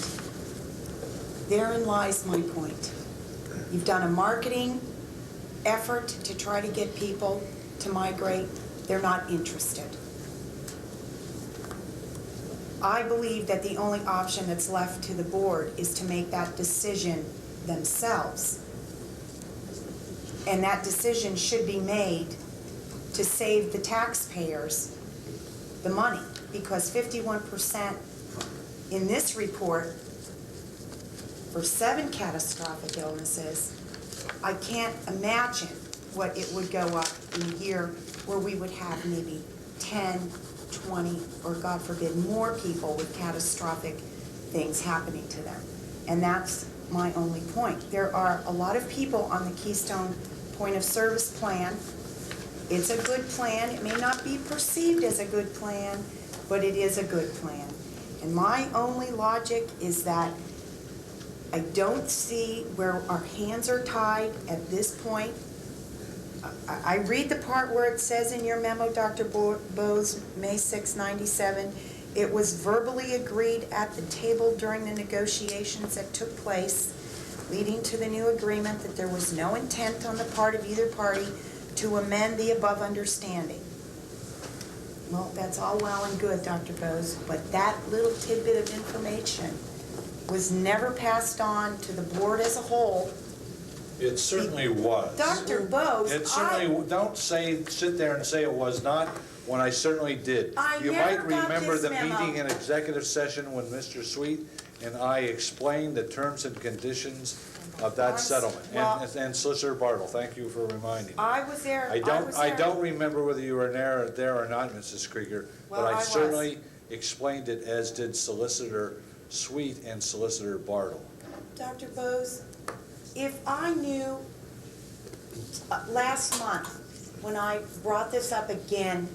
Therein lies my point. You've done a marketing effort to try to get people to migrate. They're not interested. I believe that the only option that's left to the board is to make that decision themselves. And that decision should be made to save the taxpayers the money, because 51% in this report for 7 catastrophic illnesses, I can't imagine what it would go up in a year where we would have maybe 10, 20, or God forbid, more people with catastrophic things happening to them. And that's my only point. There are a lot of people on the Keystone Point of Service plan. It's a good plan. It may not be perceived as a good plan, but it is a good plan. And my only logic is that I don't see where our hands are tied at this point. I read the part where it says in your memo, Dr. Bose, May 6, 97, it was verbally agreed at the table during the negotiations that took place, leading to the new agreement that there was no intent on the part of either party to amend the above understanding. Well, that's all well and good, Dr. Bose, but that little tidbit of information was never passed on to the board as a whole. It certainly was. Dr. Bose, It certainly, don't sit there and say it was not, when I certainly did. You might remember the meeting in executive session when Mr. Sweet and I explained the terms and conditions of that settlement. And Solicitor Bartle, thank you for reminding me. I was there. I don't remember whether you were there or not, Mrs. Krieger, but I certainly explained it, as did Solicitor Sweet and Solicitor Bartle. Dr. Bose, if I knew last month when I brought this up again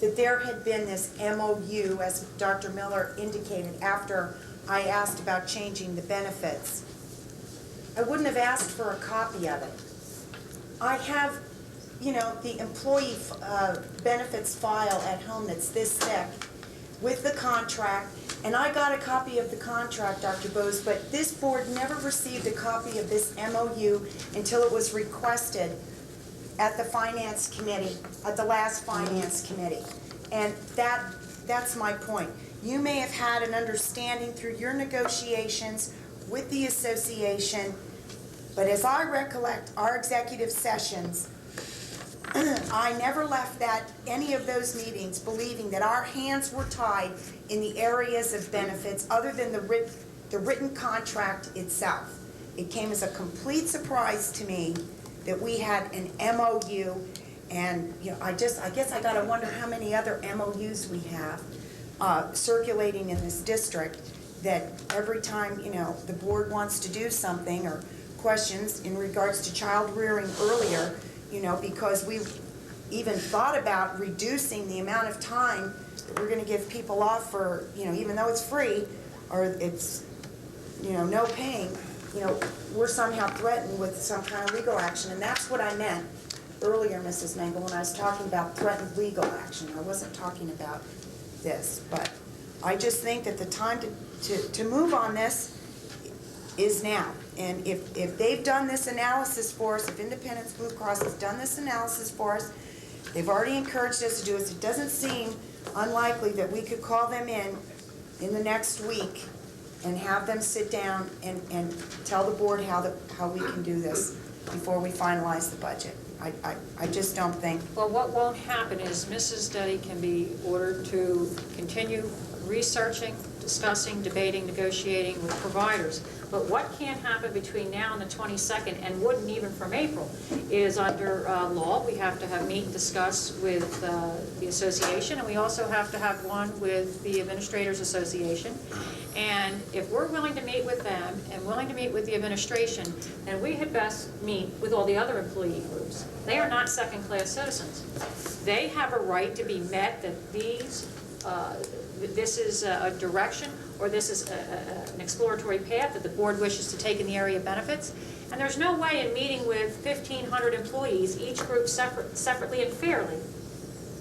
that there had been this MOU, as Dr. Miller indicated, after I asked about changing the benefits, I wouldn't have asked for a copy of it. I have, the employee benefits file at home that's this thick with the contract, and I got a copy of the contract, Dr. Bose, but this board never received a copy of this MOU until it was requested at the Finance Committee, at the last Finance Committee. And that's my point. You may have had an understanding through your negotiations with the association, but as I recollect our executive sessions, I never left any of those meetings believing that our hands were tied in the areas of benefits other than the written contract itself. It came as a complete surprise to me that we had an MOU, and I guess I gotta wonder how many other MOUs we have. circulating in this district, that every time, the board wants to do something or questions in regards to child rearing earlier, because we even thought about reducing the amount of time that we're gonna give people off for, even though it's free, or it's, no paying, we're somehow threatened with some kind of legal action, and that's what I meant earlier, Mrs. Mangle, when I was talking about threatened legal action. I wasn't talking about this, but I just think that the time to move on this is now. And if they've done this analysis for us, if Independence Blue Cross has done this analysis for us, they've already encouraged us to do it. It doesn't seem unlikely that we could call them in the next week and have them sit down and tell the board how we can do this before we finalize the budget. I just don't think. Well, what won't happen is Mrs. Duddy can be ordered to continue researching, discussing, debating, negotiating with providers. But what can't happen between now and the 22nd, and wouldn't even from April, is under law, we have to have meet and discuss with the association, and we also have to have one with the Administrators Association. And if we're willing to meet with them and willing to meet with the administration, then we had best meet with all the other employee groups. They are not second-class citizens. They have a right to be met that this is a direction, or this is an exploratory path that the board wishes to take in the area of benefits. And there's no way in meeting with 1,500 employees, each group separately and fairly,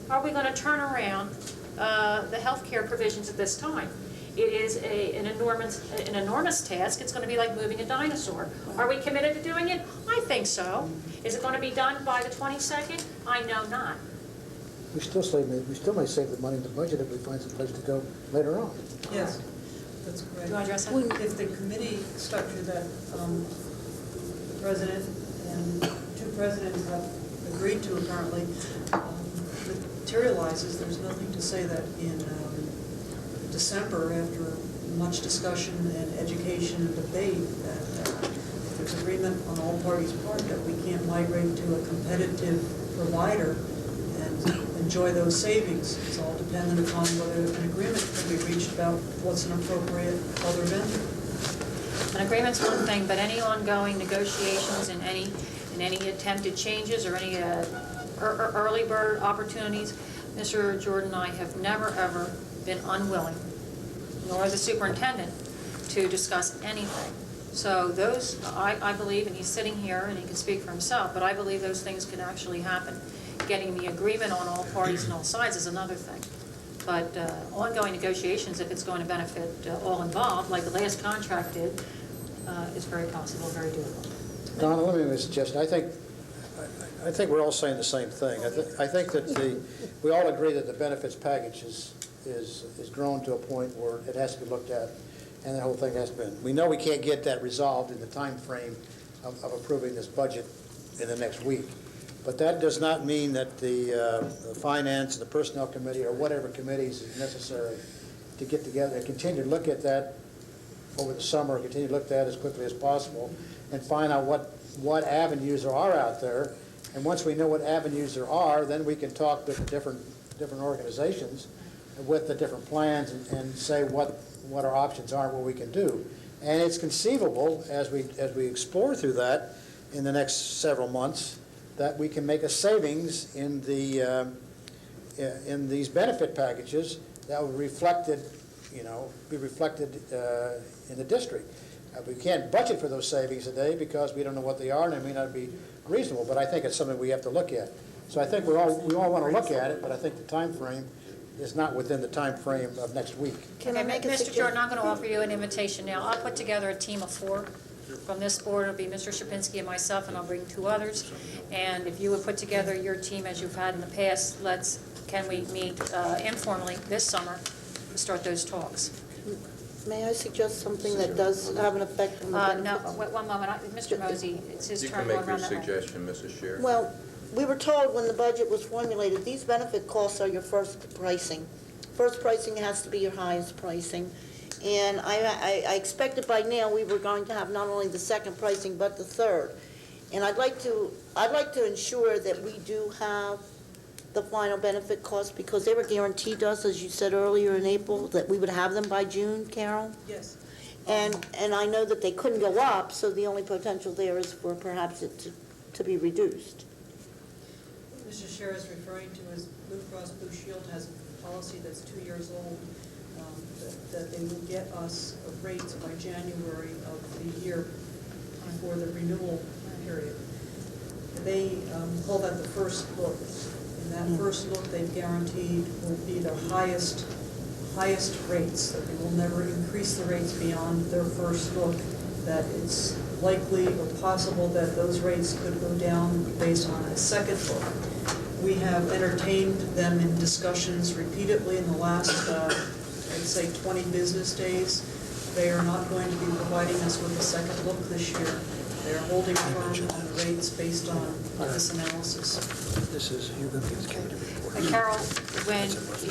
are we going to turn around the health care provisions at this time. It is an enormous task. It's going to be like moving a dinosaur. Are we committed to doing it? I think so. Is it going to be done by the 22nd? I know not. We still may save the money in the budget if we find some place to go later on. Yes, that's correct. Do you want to address that? If the committee structure that the president and two presidents have agreed to apparently materializes, there's nothing to say that in December, after much discussion and education and debate, that there's agreement on all parties' part that we can't migrate to a competitive provider and enjoy those savings. It's all dependent upon whether an agreement can be reached about what's an appropriate other vendor. An agreement's one thing, but any ongoing negotiations and any attempted changes or any early bird opportunities, Mr. Jordan and I have never, ever been unwilling, nor the superintendent, to discuss anything. So those, I believe, and he's sitting here and he can speak for himself, but I believe those things can actually happen. Getting the agreement on all parties and all sides is another thing. But ongoing negotiations, if it's going to benefit all involved, like the last contract did, is very possible, very doable. Donna, let me make a suggestion. I think we're all saying the same thing. I think that we all agree that the benefits package is grown to a point where it has to be looked at, and the whole thing has been. We know we can't get that resolved in the time frame of approving this budget in the next week, but that does not mean that the finance, the personnel committee, or whatever committees is necessary to get together and continue to look at that over the summer, continue to look at that as quickly as possible, and find out what avenues there are out there. And once we know what avenues there are, then we can talk with the different organizations with the different plans and say what our options are and what we can do. And it's conceivable, as we explore through that in the next several months, that we can make a savings in these benefit packages that will be reflected in the district. We can't budget for those savings today because we don't know what they are, and it may not be reasonable, but I think it's something we have to look at. So I think we all want to look at it, but I think the time frame is not within the time frame of next week. Can I make a Mr. Jordan, I'm going to offer you an invitation now. I'll put together a team of 4 from this board. It'll be Mr. Shapinsky and myself, and I'll bring 2 others. And if you would put together your team as you've had in the past, can we meet informally this summer to start those talks? May I suggest something that does have an effect on the No, benefits? one moment. Mr. Mosey, it's his You turn. can make We'll your run that way. suggestion, Mrs. Scheer. Well, we were told when the budget was formulated, these benefit costs are your first pricing. First pricing has to be your highest pricing. And I expected by now we were going to have not only the second pricing, but the third. And I'd like to ensure that we do have the final benefit costs? Because they were guaranteed to us, as you said earlier in April, that we would have them by June, Carol? Yes. And I know that they couldn't go up, so the only potential there is for perhaps it to be reduced. What Mr. Scher is referring to is Blue Cross Blue Shield has a policy that's 2 years old, that they will get us rates by January of the year before the renewal period. They call that the first look. And that first look they've guaranteed will be the highest rates, that they will never increase the rates beyond their first look, that it's likely or possible that those rates could go down based on a second look. We have entertained them in discussions repeatedly in the last, I'd say 20 business days. They are not going to be providing us with a second look this year. They are holding firm on the rates based on this analysis. This is, you're going to get the committee report. And Carol,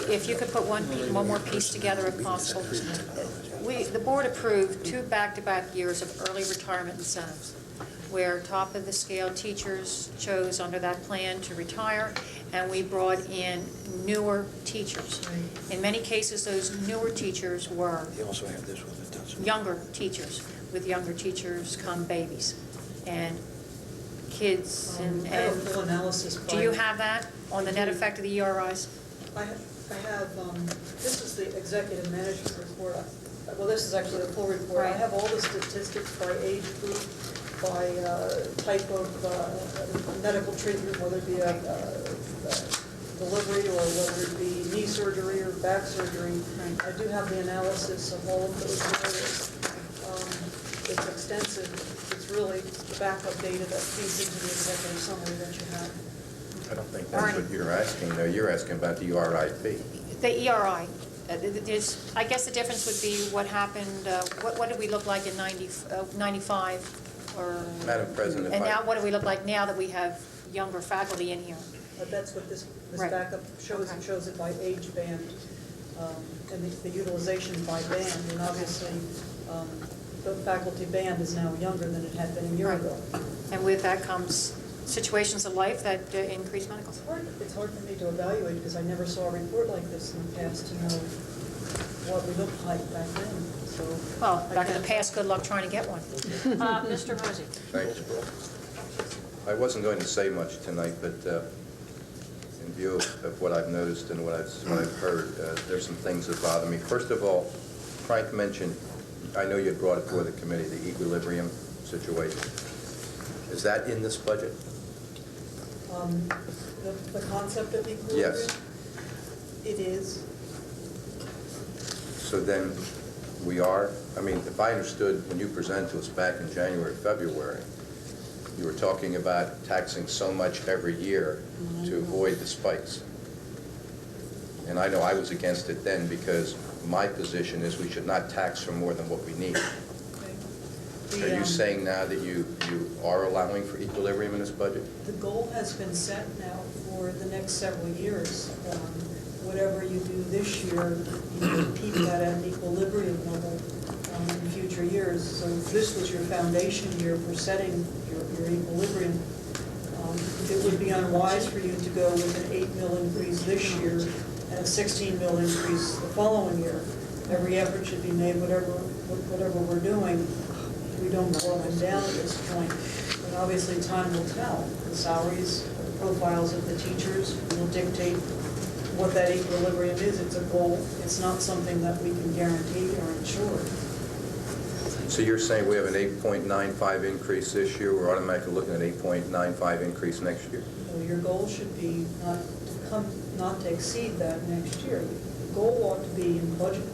if you could put one more piece together if possible. The board approved 2 back-to-back years of early retirement incentives, where top-of-the-scale teachers chose under that plan to retire, and we brought in newer teachers. In many cases, those newer teachers were They also have this with it, doesn't it? younger teachers. With younger teachers come babies and kids. I have a full analysis. Do you have that on the net effect of the ERIs? I have, this is the executive management report. Well, this is actually a full report. I have all the statistics by age group, by type of medical treatment, whether it be a delivery or whether it be knee surgery or back surgery. I do have the analysis of all of those areas. It's extensive. It's really the backup data that feeds into the executive summary that you have. I don't think that's what you're asking, though. You're asking about the RIP. The ERI. I guess the difference would be what happened, what did we look like in 95? Or, Madam President, and now what do we look like now that we have younger faculty in here? But that's what this Right. backup shows. Okay. It shows it by age band and the utilization by band. And obviously, the faculty band is now younger than it had been a year ago. And with that comes situations of life that increase medical. It's hard for me to evaluate because I never saw a report like this in the past to know what we looked like back then. So Well, back in the past, good luck trying to get one. Mr. Rosie. Thank you. I wasn't going to say much tonight, but in view of what I've noticed and what I've heard, there's some things that bother me. First of all, Frank mentioned, I know you brought it before the committee, the equilibrium situation. Is that in this budget? the concept of equilibrium? Yes. It is. So then we are, I mean, if I understood when you presented to us back in January, February, you were talking about taxing so much every year to avoid the spikes. And I know I was against it then because my position is we should not tax for more than what we need. Are you saying now that you are allowing for equilibrium in this budget? The goal has been set now for the next several years. Whatever you do this year, you keep that at an equilibrium level in future years. So if this was your foundation year for setting your equilibrium, it would be unwise for you to go with an 8 mil increase this year and a 16 mil increase the following year. Every effort should be made, whatever we're doing, we don't go up and down at this point. But obviously, time will tell. The salaries, the profiles of the teachers will dictate what that equilibrium is. It's a goal. It's not something that we can guarantee or ensure. So you're saying we have an 8.95 increase this year, we're automatically looking at an 8.95 increase next year? So your goal should be not to exceed that next year. The goal ought to be in budget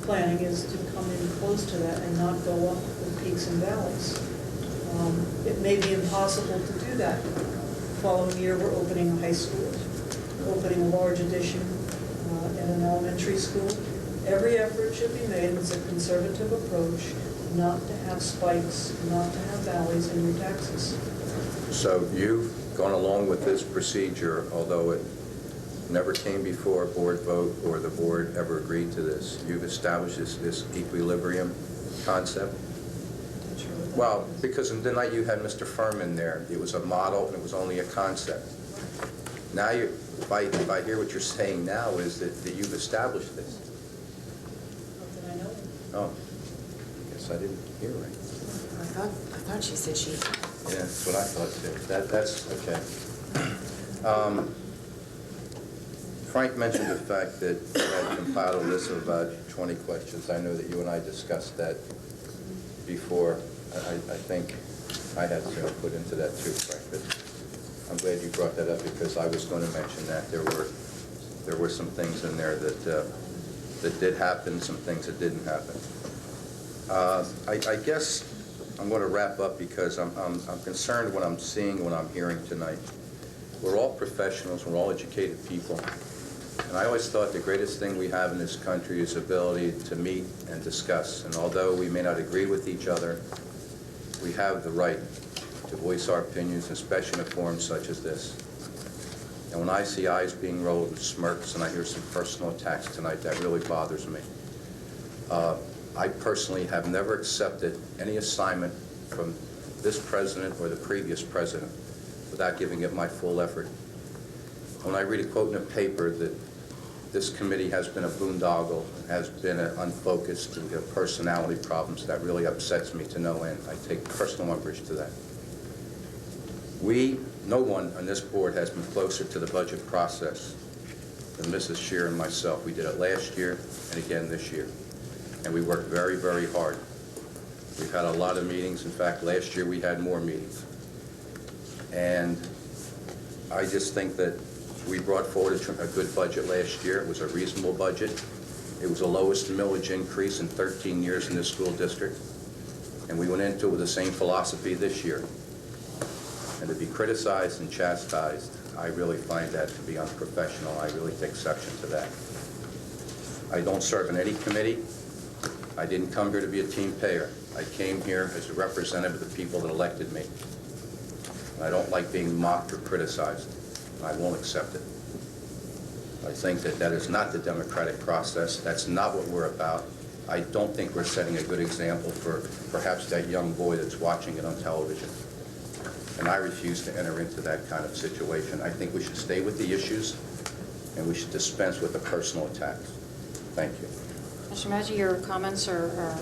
planning is to come in close to that and not go up with peaks and valleys. It may be impossible to do that. The following year, we're opening a high school, opening a large addition in an elementary school. Every effort should be made, it's a conservative approach, not to have spikes, not to have valleys in your taxes. So you've gone along with this procedure, although it never came before a board vote or the board ever agreed to this. You've established this equilibrium concept? Well, because the night you had Mr. Furman there, it was a model and it was only a concept. Now, if I hear what you're saying now is that you've established this. Did I know? Oh, guess I didn't hear right. I thought she said she. Yeah, that's what I thought too. That's okay. Frank mentioned the fact that you had compiled a list of about 20 questions. I know that you and I discussed that before. I think I had to put into that too, Frank, but I'm glad you brought that up because I was going to mention that there were some things in there that did happen, some things that didn't happen. I guess I'm going to wrap up because I'm concerned what I'm seeing, what I'm hearing tonight. We're all professionals, we're all educated people, and I always thought the greatest thing we have in this country is the ability to meet and discuss. And although we may not agree with each other, we have the right to voice our opinions, especially in a forum such as this. And when I see eyes being rolled and smirks and I hear some personal attacks tonight, that really bothers me. I personally have never accepted any assignment from this president or the previous president without giving it my full effort. When I read a quote in a paper that this committee has been a boondoggle, has been unfocused, and have personality problems, that really upsets me to no end. I take personal umbrage to that. No one on this board has been closer to the budget process than Mrs. Scheer and myself. We did it last year and again this year. And we worked very, very hard. We've had a lot of meetings. In fact, last year we had more meetings. And I just think that we brought forward a good budget last year. It was a reasonable budget. It was the lowest millage increase in 13 years in this school district. And we went into it with the same philosophy this year. And to be criticized and chastised, I really find that to be unprofessional. I really take exception to that. I don't serve in any committee. I didn't come here to be a team payer. I came here as a representative of the people that elected me. And I don't like being mocked or criticized. I won't accept it. I think that is not the democratic process. That's not what we're about. I don't think we're setting a good example for perhaps that young boy that's watching it on television. And I refuse to enter into that kind of situation. I think we should stay with the issues, and we should dispense with the personal attacks. Thank you. Mr. Maggi, your comments were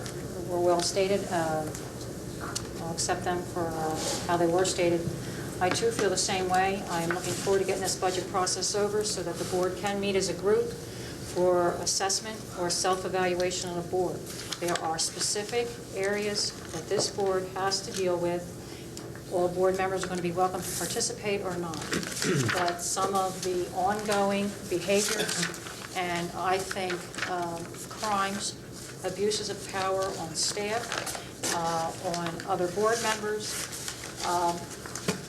well stated. I'll accept them for how they were stated. I too feel the same way. I'm looking forward to getting this budget process over so that the board can meet as a group for assessment or self-evaluation on the board. There are specific areas that this board has to deal with. All board members are going to be welcome to participate or not. But some of the ongoing behaviors and I think crimes, abuses of power on staff, on other board members,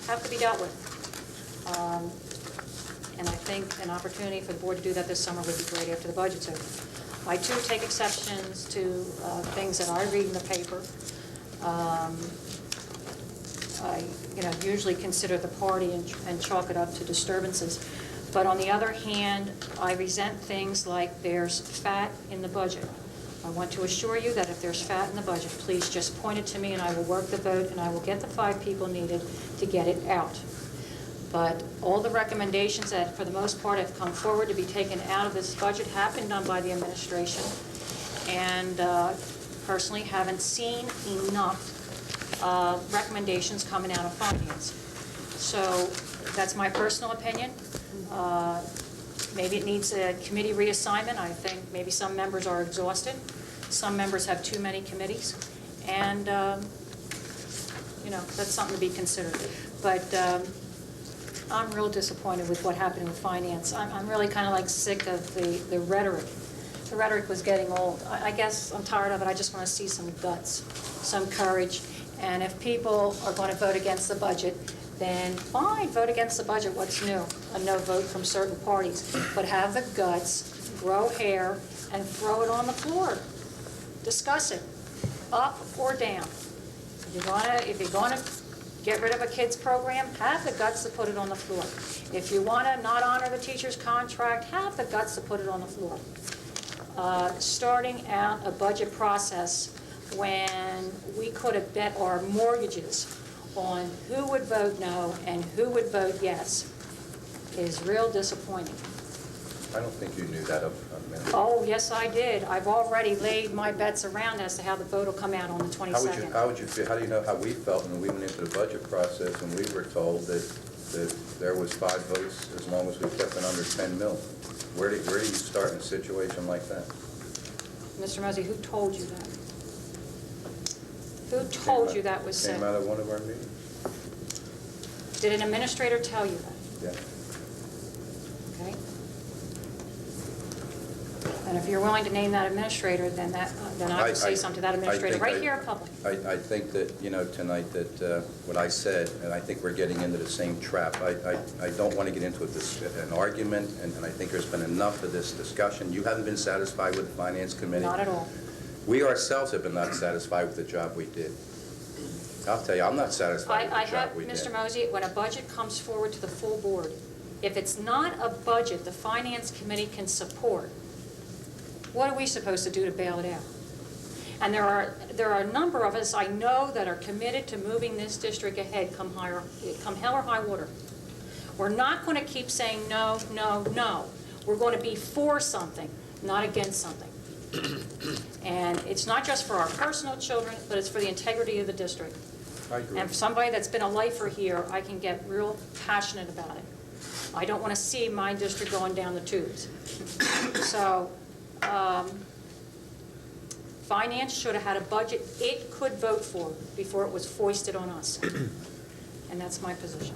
have to be dealt with. And I think an opportunity for the board to do that this summer would be great after the budget's over. I too take exceptions to things that I read in the paper. I usually consider the party and chalk it up to disturbances. But on the other hand, I resent things like there's fat in the budget. I want to assure you that if there's fat in the budget, please just point it to me and I will work the vote and I will get the 5 people needed to get it out. But all the recommendations that for the most part have come forward to be taken out of this budget have been done by the administration, and personally haven't seen enough recommendations coming out of finance. So that's my personal opinion. Maybe it needs a committee reassignment. I think maybe some members are exhausted. Some members have too many committees. And, that's something to be considered. But I'm real disappointed with what happened with finance. I'm really kind of like sick of the rhetoric. The rhetoric was getting old. I guess I'm tired of it. I just want to see some guts, some courage. And if people are going to vote against the budget, then fine, vote against the budget. What's new? A no vote from certain parties. But have the guts, grow hair, and throw it on the floor. Discuss it, up or down. If you're going to get rid of a kids program, have the guts to put it on the floor. If you want to not honor the teacher's contract, have the guts to put it on the floor. Starting out a budget process when we could have bet our mortgages on who would vote no and who would vote yes is real disappointing. I don't think you knew that of a minute. Oh, yes, I did. I've already laid my bets around as to how the vote will come out on the 22nd. How would you feel, how do you know how we felt when we went into the budget process and we were told that there was 5 votes as long as we kept it under 10 mil? Where do you start in a situation like that? Mr. Mosey, who told you that? Who told you that was said? Came out of one of our meetings. Did an administrator tell you that? Yeah. Okay. And if you're willing to name that administrator, then I can say something to that administrator right here in public. I think that, tonight that what I said, and I think we're getting into the same trap. I don't want to get into an argument, and I think there's been enough of this discussion. You haven't been satisfied with the Finance Committee. Not at all. We ourselves have been not satisfied with the job we did. I'll tell you, I'm not satisfied with the job we did. Mr. Mosey, when a budget comes forward to the full board, if it's not a budget the Finance Committee can support, what are we supposed to do to bail it out? And there are a number of us I know that are committed to moving this district ahead come hell or high water. We're not going to keep saying no, no, no. We're going to be for something, not against something. And it's not just for our personal children, but it's for the integrity of the district. I agree. And for somebody that's been a lifer here, I can get real passionate about it. I don't want to see my district going down the tubes. So, Finance should have had a budget it could vote for before it was foisted on us. And that's my position.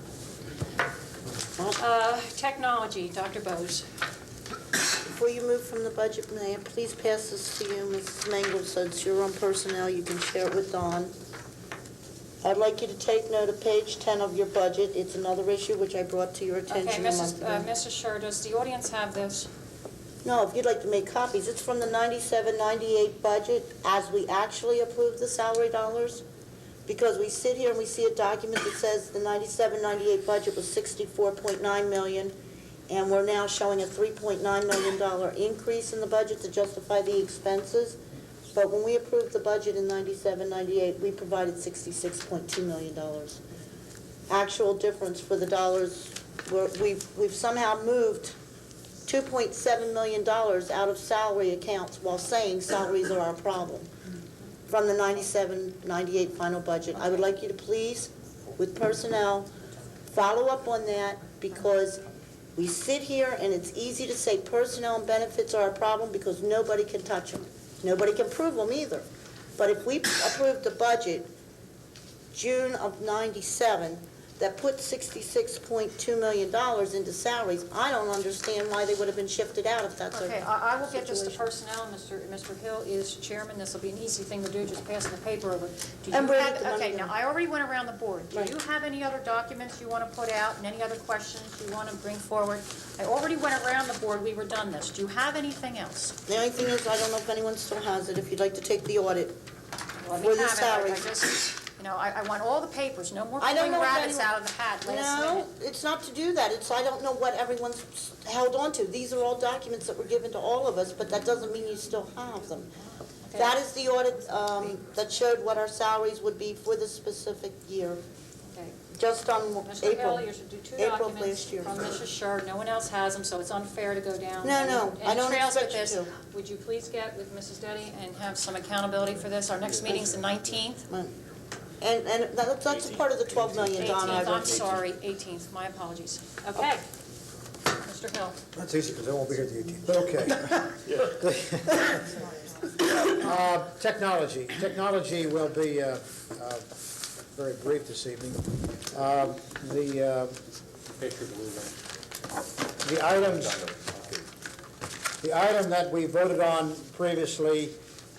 Technology, Dr. Bose. Before you move from the budget, may I please pass this to you, Mrs. Mengel, so it's your own personnel, you can share it with Dawn. I'd like you to take note of page 10 of your budget. It's another issue which I brought to your attention Okay, a month ago. Mrs. Scher, does the audience have this? No, if you'd like to make copies, it's from the 97-98 budget as we actually approved the salary dollars. Because we sit here and we see a document that says the 97-98 budget was $64.9 million, and we're now showing a $3.9 million increase in the budget to justify the expenses. But when we approved the budget in 97-98, we provided $66.2 million. Actual difference for the dollars, we've somehow moved $2.7 million out of salary accounts while saying salaries are our problem from the 97-98 final budget. I would like you to please, with personnel, follow up on that, because we sit here and it's easy to say personnel and benefits are a problem because nobody can touch them. Nobody can prove them either. But if we approved the budget June of 97 that put $66.2 million into salaries, I don't understand why they would have been shifted out if that's Okay, I will get this to personnel. Mr. Hill is chairman. This will be an easy thing to do, just passing the paper over. Okay, now, I already went around the board. Do you have any other documents you want to put out and any other questions you want to bring forward? I already went around the board. We were done this. Do you have anything else? The only thing is, I don't know if anyone still has it, if you'd like to take the audit Let for me the have it. salaries. I want all the papers, no more I don't pulling know if rabbits anyone- out of the hat last No, minute. it's not to do that. I don't know what everyone's held on to. These are all documents that were given to all of us, but that doesn't mean you still have them. Okay. That is the audit that showed what our salaries would be for the specific year, Okay. just on Mr. April. Hill, you should do 2 April of documents last year. from Mrs. Scher. No one else has them, so it's unfair to go down. No, I don't trails with expect you this. Would you please get with Mrs. Deddy and have some accountability for this? Our next meeting's the 19th. And that's a part of the 12 million, Donna. 18th, I'm sorry, 18th, my apologies. Okay. Mr. Hill. That's easy, because I won't be here the 18th, but okay. Technology. Technology will be very brief this evening. The item that we voted on previously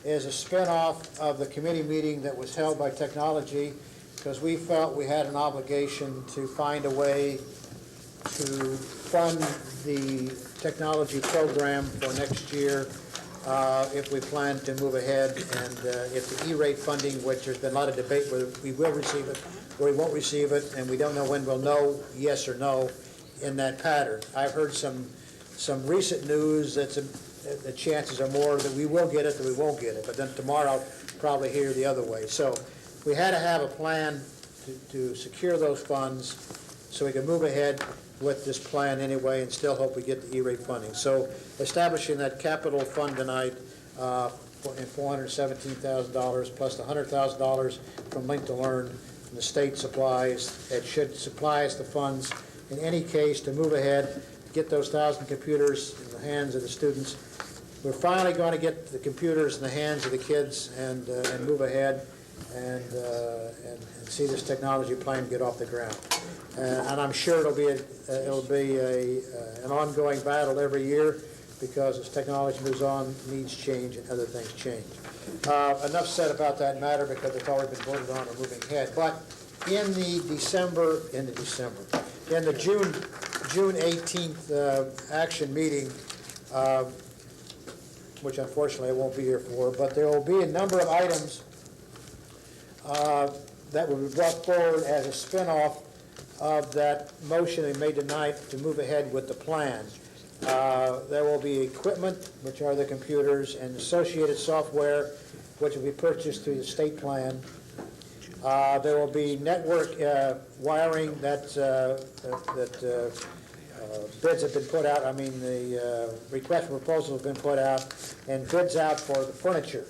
is a spin-off of the committee meeting that was held by Technology, because we felt we had an obligation to find a way to fund the technology program for next year if we plan to move ahead, and if the E-rate funding, which there's been a lot of debate whether we will receive it or we won't receive it, and we don't know when we'll know yes or no in that pattern. I've heard some recent news that the chances are more that we will get it than we won't get it, but then tomorrow I'll probably hear the other way. So we had to have a plan to secure those funds, so we can move ahead with this plan anyway and still hope we get the E-rate funding. So establishing that capital fund tonight in $417,000 plus the $100,000 from Link to Learn from the state supplies. It should supply us the funds in any case to move ahead, get those 1,000 computers in the hands of the students. We're finally going to get the computers in the hands of the kids and move ahead and see this technology plan get off the ground. And I'm sure it'll be an ongoing battle every year, because as technology moves on, needs change and other things change. Enough said about that matter, because it's already been voted on and moving ahead. But in the June 18th action meeting, which unfortunately I won't be here for, but there will be a number of items that will be brought forward as a spinoff of that motion we made tonight to move ahead with the plan. There will be equipment, which are the computers, and associated software, which will be purchased through the state plan. There will be network wiring that bids have been put out. I mean, the request for proposals have been put out, and bids out for the furniture.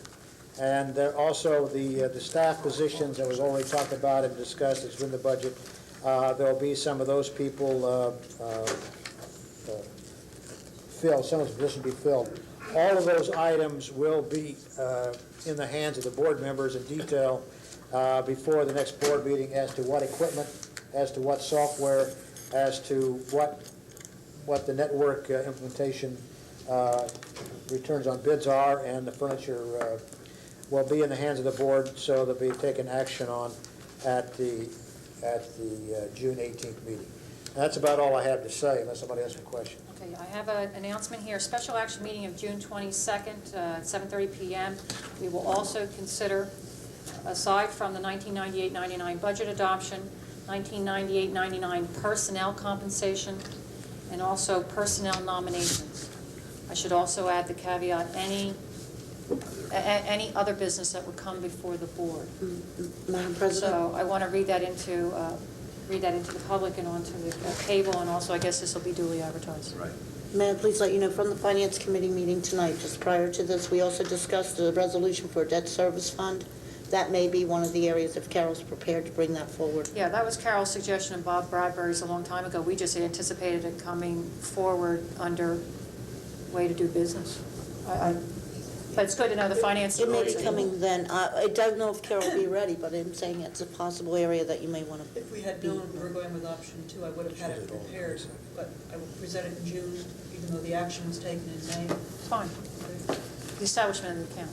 And also the staff positions that was already talked about and discussed, it's in the budget. There will be some of those people filled, some of those positions will be filled. All of those items will be in the hands of the board members in detail before the next board meeting, as to what equipment, as to what software, as to what the network implementation returns on bids are, and the furniture will be in the hands of the board, so they'll be taken action on at the June 18th meeting. And that's about all I have to say, unless somebody has a question. Okay, I have an announcement here. Special action meeting of June 22nd at 7:30 p.m. We will also consider, aside from the 1998-99 budget adoption, 1998-99 personnel compensation, and also personnel nominations. I should also add the caveat, any other business that would come before the board. Madam President? So I want to read that into the public and onto the cable, and also I guess this will be duly advertised. Right. May I please let you know, from the Finance Committee meeting tonight, just prior to this, we also discussed the resolution for a debt service fund. That may be one of the areas, if Carol's prepared to bring that forward. Yeah, that was Carol's suggestion and Bob Bradbury's a long time ago. We just anticipated it coming forward under way to do business. But it's good to know the finance. It may be coming then. I don't know if Carol will be ready, but I'm saying it's a possible area that you may want to. If we had known we were going with option 2, I would have had it prepared, but I will present it in June, even though the action was taken in May. Fine. The establishment of the account.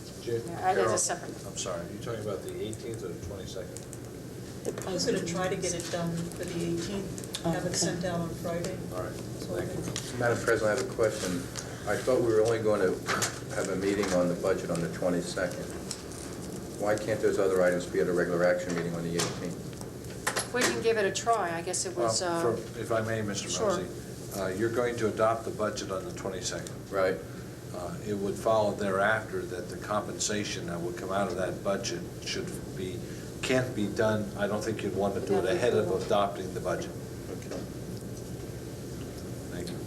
That's a separate. I'm sorry, are you talking about the 18th or the 22nd? I was going to try to get it done for the 18th, have it sent out on Friday. All right, thank you. Madam President, I have a question. I thought we were only going to have a meeting on the budget on the 22nd. Why can't those other items be at a regular action meeting on the 18th? We can give it a try. I guess it was. If I may, Mr. Sure. Mosey, you're going to adopt the budget on the 22nd. Right. It would follow thereafter that the compensation that would come out of that budget can't be done. I don't think you'd want to do it ahead of adopting the budget. Okay. Thank you.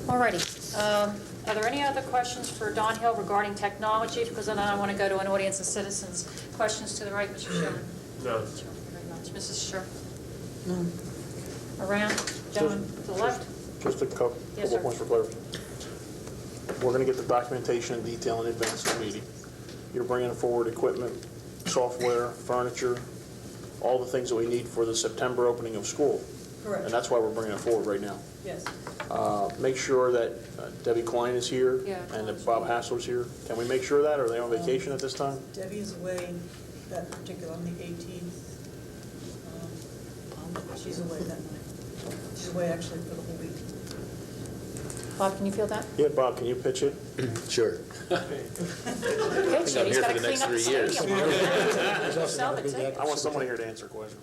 All righty. Are there any other questions for Don Hill regarding technology? Because then I want to go to an audience of citizens. Questions to the right, Mr. Sherman? No. Thank you very much. Mrs. Sher? No. Around? Gentleman to the left? Just a couple Yes, sir. points for clarification. We're going to get the documentation and detail in advance of the meeting. You're bringing forward equipment, software, furniture, all the things that we need for the September opening of school. Correct. And that's why we're bringing it forward right now. Yes. Make sure that Debbie Klein is here Yeah. and that Bob Hassler's here. Can we make sure of that, or are they on vacation at this time? Debbie is away that particular, on the 18th. She's away that night. She's away actually for the whole week. Bob, can you feel that? Yeah, Bob, can you pitch it? Sure. Okay, I'm he's here got for to the clean next up the 3 years. stadium. Sell the tickets. I want someone here to answer a question.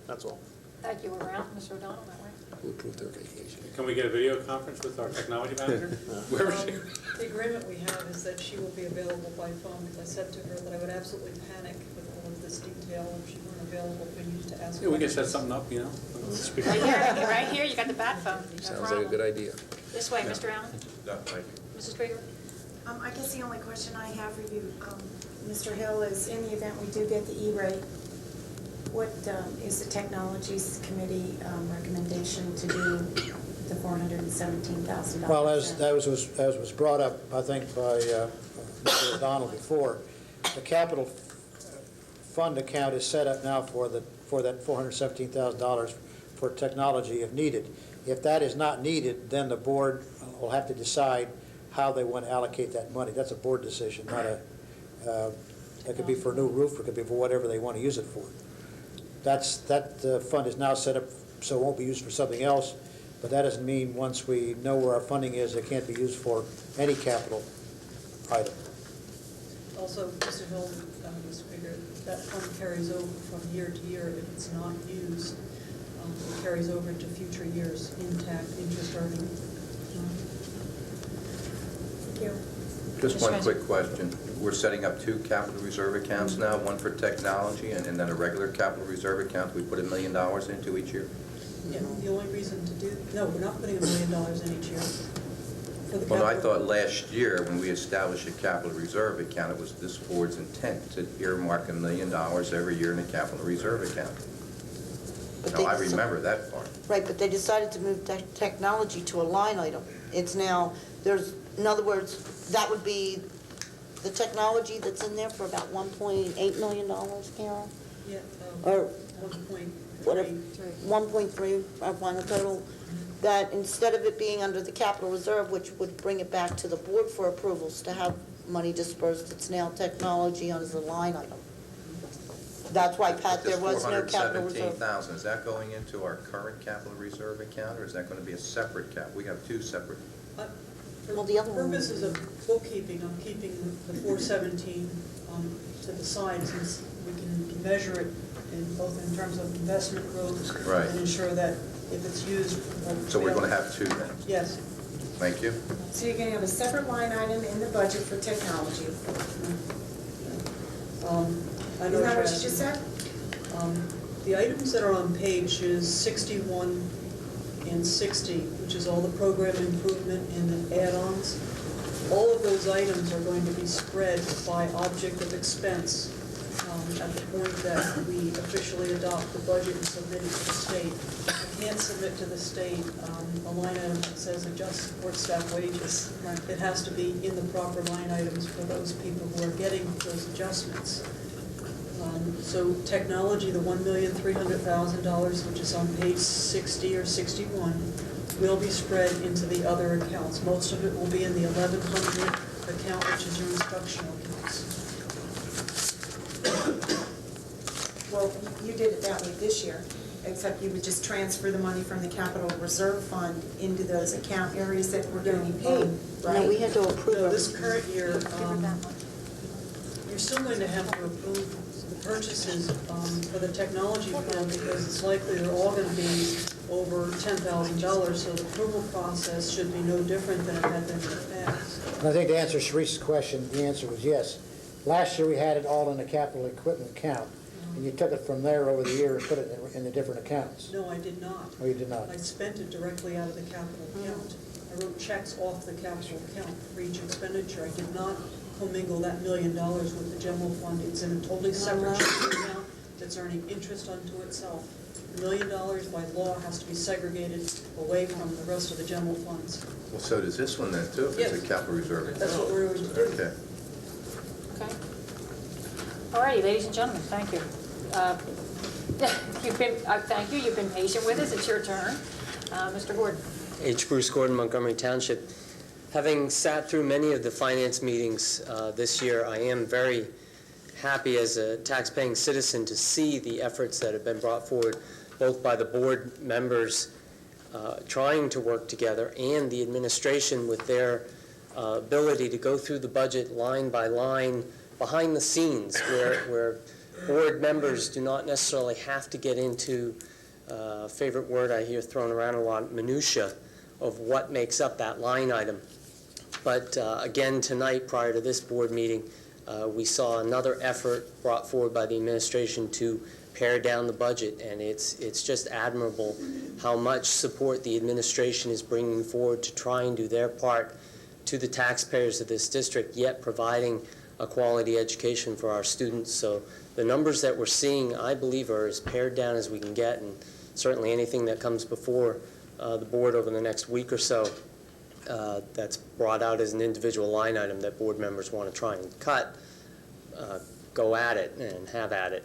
That's all. Thank you. Around, Mr. O'Donnell, that way. Who approved their vacation? Can we get a video conference with our technology manager? Where is she? The agreement we have is that she will be available by phone, because I said to her that I would absolutely panic with all of this detail. available, if she weren't available for you to ask. Yeah, we could set questions. something up, you know. Right here, you got the bat phone. No Sounds like a problem. good idea. This way, Mr. Allen. No, thank you. Mrs. Krieger? I guess the only question I have for you, Mr. Hill, is in the event we do get the E-rate, what is the Technologies Committee recommendation to do the $417,000? Well, as was brought up, I think, by Mr. O'Donnell before, the capital fund account is set up now for that $417,000 for technology if needed. If that is not needed, then the board will have to decide how they want to allocate that money. That's a board decision, not a, it could be for a new roof, or it could be for whatever they want to use it for. That fund is now set up so it won't be used for something else, but that doesn't mean once we know where our funding is, it can't be used for any capital item. Also, Mr. Hill, Mr. Krieger, that fund carries over from year to year. If it's not used, it carries over into future years, intact, interest earning. Thank you. Just one quick question. We're setting up two capital reserve accounts now, one for technology and then a regular capital reserve account we put $1 million into each year? Yeah, the only reason to do, no, we're not putting $1 million in each year. For the Well, I capital- thought last year, when we established a capital reserve account, it was this board's intent to earmark $1 million every year in a capital reserve account. But Now, I remember that part. Right, but they decided to move technology to a line item. It's now, in other words, that would be the technology that's in there for about $1.8 million, Carol? Yeah, Or 1.3. whatever, 1.3 on the total, that instead of it being under the capital reserve, which would bring it back to the board for approvals to have money dispersed, it's now technology as a line item. That's why, Pat, there was no capital reserve. $417,000, is that going into our current capital reserve account, or is that going to be a separate cap? We have two separate. Well, the other For one- purposes of bookkeeping, I'm keeping the 417 to the side, since we can measure it both in terms of investment growth. Right. And ensure that if it's used. So we're going to have two then? Yes. Thank you. So you're going to have a separate line item in the budget for technology. I know Isn't that what you're you just said? The items that are on pages 61 and 60, which is all the program improvement and the add-ons, all of those items are going to be spread by object of expense at the point that we officially adopt the budget and submit it to the state. I can't submit to the state a line item that says adjust support staff wages. It has to be in the proper line items for those people who are getting those adjustments. So technology, the $1,300,000, which is on page 60 or 61, will be spread into the other accounts. Most of it will be in the 1100 account, which is your instructional accounts. Well, you did it that way this year, except you would just transfer the money from the capital reserve fund into those account areas that were going to be paid, right? No, we had to approve No, it. this current year, you're still going to have to approve the purchases for the technology fund, because it's likely they're all going to be over $10,000, so the approval process should be no different than it had been in the past. And I think to answer Sharice's question, the answer was yes. Last year, we had it all in the capital equipment account, and you took it from there over the year and put it in the different accounts. No, I did not. Oh, you did not? I spent it directly out of the capital account. I wrote checks off the capital account for each expenditure. I did not commingle that $1 million with the general fund. It's in a totally separate checking account that's earning interest unto itself. $1 million by law has to be segregated away from the rest of the general funds. Well, so does this one then, too, if it's a capital reserve account? That's what we're going to do. Okay. Okay. All righty, ladies and gentlemen, thank you. Thank you. You've been patient with us. It's your turn. Mr. Gordon. H. Bruce Gordon, Montgomery Township. Having sat through many of the finance meetings this year, I am very happy as a tax-paying citizen to see the efforts that have been brought forward, both by the board members trying to work together and the administration with their ability to go through the budget line by line behind the scenes, where board members do not necessarily have to get into a favorite word I hear thrown around a lot, minutia of what makes up that line item. But again, tonight, prior to this board meeting, We saw another effort brought forward by the administration to pare down the budget, and it's just admirable how much support the administration is bringing forward to try and do their part to the taxpayers of this district, yet providing a quality education for our students. So the numbers that we're seeing, I believe, are as pared down as we can get, and certainly anything that comes before the board over the next week or so that's brought out as an individual line item that board members want to try and cut, go at it and have at it.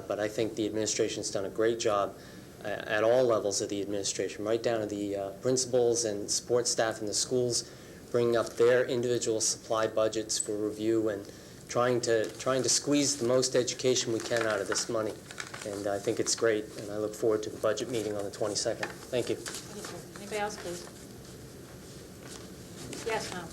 But I think the administration's done a great job at all levels of the administration, right down to the principals and support staff in the schools, bringing up their individual supply budgets for review and trying to squeeze the most education we can out of this money. And I think it's great, and I look forward to the budget meeting on the 22nd. Thank you. Anybody else, please? Yes, ma'am.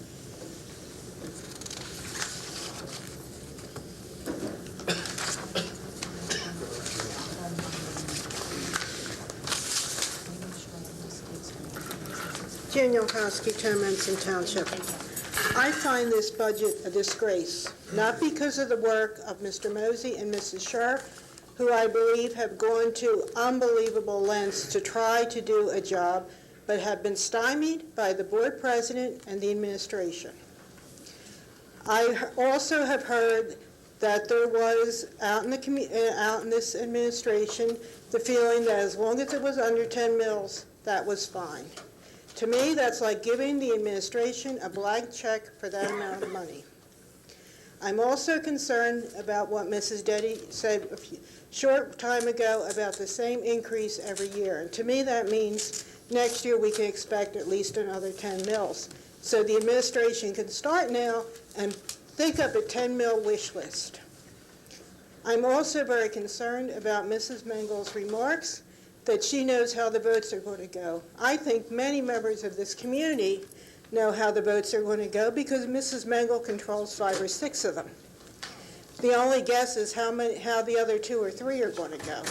Jan Yolkowski, 10 Renton Township. I find this budget a disgrace, not because of the work of Mr. Mosey and Mrs. Scherr, who I believe have gone to unbelievable lengths to try to do a job, but have been stymied by the board president and the administration. I also have heard that there was out in this administration the feeling that as long as it was under 10 mils, that was fine. To me, that's like giving the administration a blank check for that amount of money. I'm also concerned about what Mrs. Deddy said a short time ago about the same increase every year. And to me, that means next year we can expect at least another 10 mils. So the administration can start now and think up a 10 mil wish list. I'm also very concerned about Mrs. Mengel's remarks that she knows how the votes are going to go. I think many members of this community know how the votes are going to go because Mrs. Mengel controls 5 or 6 of them. The only guess is how the other 2 or 3 are going to go.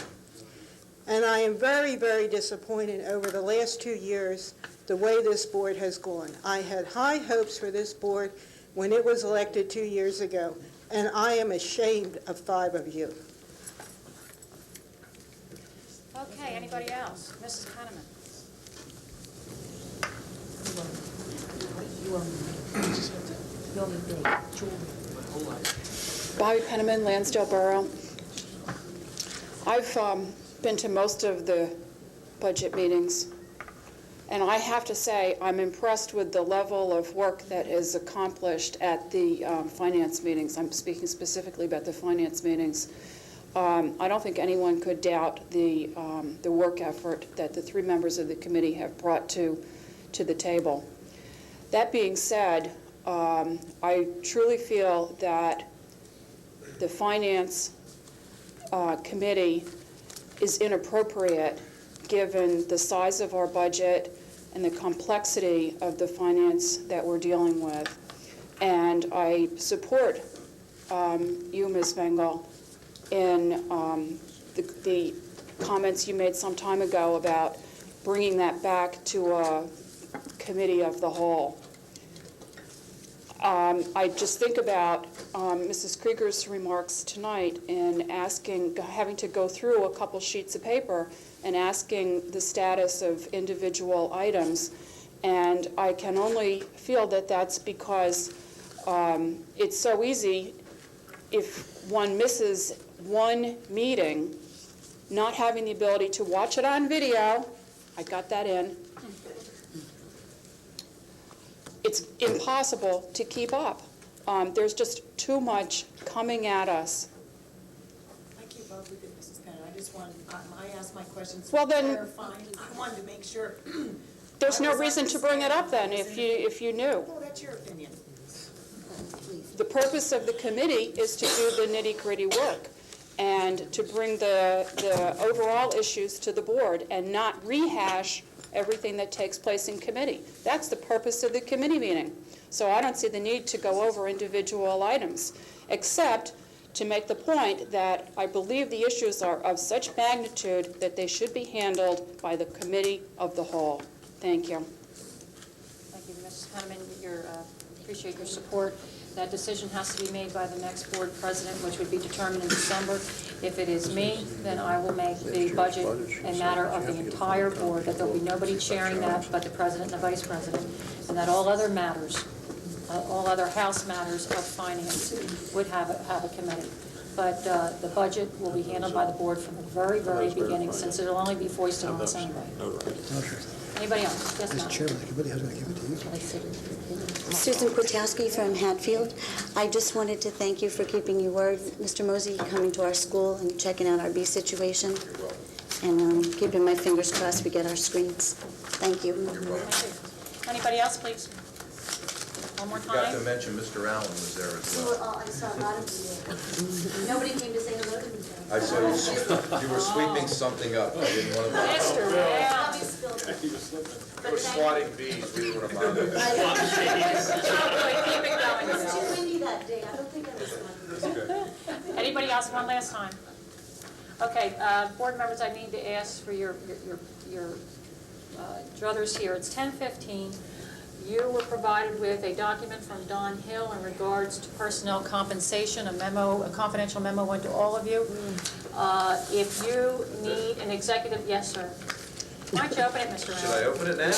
And I am very, very disappointed over the last 2 years the way this board has gone. I had high hopes for this board when it was elected 2 years ago, and I am ashamed of 5 of you. Okay, anybody else? Mrs. Penniman. Bobby Penniman, Lansdale Borough. I've been to most of the budget meetings, and I have to say I'm impressed with the level of work that is accomplished at the finance meetings. I'm speaking specifically about the finance meetings. I don't think anyone could doubt the work effort that the 3 members of the committee have brought to the table. That being said, I truly feel that the finance committee is inappropriate given the size of our budget and the complexity of the finance that we're dealing with. And I support you, Ms. Mengel, in the comments you made some time ago about bringing that back to a committee of the whole. I just think about Mrs. Krieger's remarks tonight in having to go through a couple sheets of paper and asking the status of individual items. And I can only feel that that's because it's so easy if one misses one meeting, not having the ability to watch it on video. I got that in. It's impossible to keep up. There's just too much coming at us. I keep up with it, Mrs. Penner. I just want, I asked my questions. Well, then, clarifying. I wanted to make sure. There's no reason to bring it up then if you knew. Well, that's your opinion. The purpose of the committee is to do the nitty-gritty work and to bring the overall issues to the board and not rehash everything that takes place in committee. That's the purpose of the committee meeting. So I don't see the need to go over individual items, except to make the point that I believe the issues are of such magnitude that they should be handled by the committee of the whole. Thank you. Thank you, Mrs. Penniman. Appreciate your support. That decision has to be made by the next board president, which would be determined in December. If it is me, then I will make the budget a matter of the entire board, that there'll be nobody chairing that but the president and the vice president, and that all other matters, all other House matters of finance would have a committee. But the budget will be handled by the board from the very, very beginning, since it'll only be foisted on us anyway. Anybody else? Yes, ma'am. Mr. Chairman, the committee has going to give it to you. Susan Kwiatkowski from Hatfield. I just wanted to thank you for keeping your word, Mr. Mosey, coming to our school and checking out our bee situation, and keeping my fingers crossed we get our screens. Thank you. Anybody else, please? One more Forgot to time. mention Mr. Allen was there as well. I saw a lot of you. Nobody came to say hello to me. I saw you were sweeping something up. I didn't want to. Mr. Allen. You were swatting bees. We were among them. Keep it going. It was too windy that day. I don't think I was one. Anybody else, one last time? Okay, board members, I need to ask for your druthers here. It's 10:15. You were provided with a document from Don Hill in regards to personnel compensation, a confidential memo went to all of you. If you need an executive, yes, sir. Why don't you open it, Mr. Allen? Should I open it now?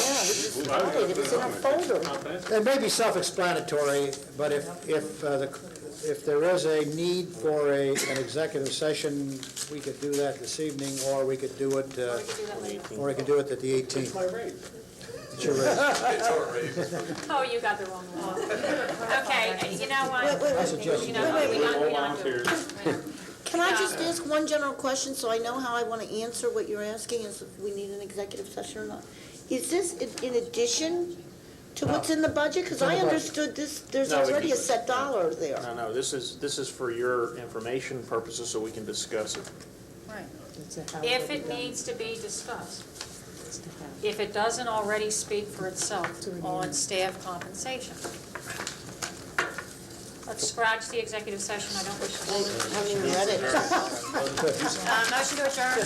It was in a folder. It may be self-explanatory, but if there is a need for an executive session, we could do that this evening, or we could do it, or we could do it at the 18th. It's my raise. It's your raise. Oh, you got the wrong one. Okay, you know what? I suggest You know what, we don't do it. Can I just ask one general question, so I know how I want to answer what you're asking, is if we need an executive session or not? Is this in addition to what's in the budget? Because I understood this, there's No, already a set dollar there. No, this is for your information purposes, so we can discuss it. Right. If it needs to be discussed. If it doesn't already speak for itself on staff compensation. Let's scratch the executive session. I don't wish to hold it. I haven't even read it. Motion to adjourn.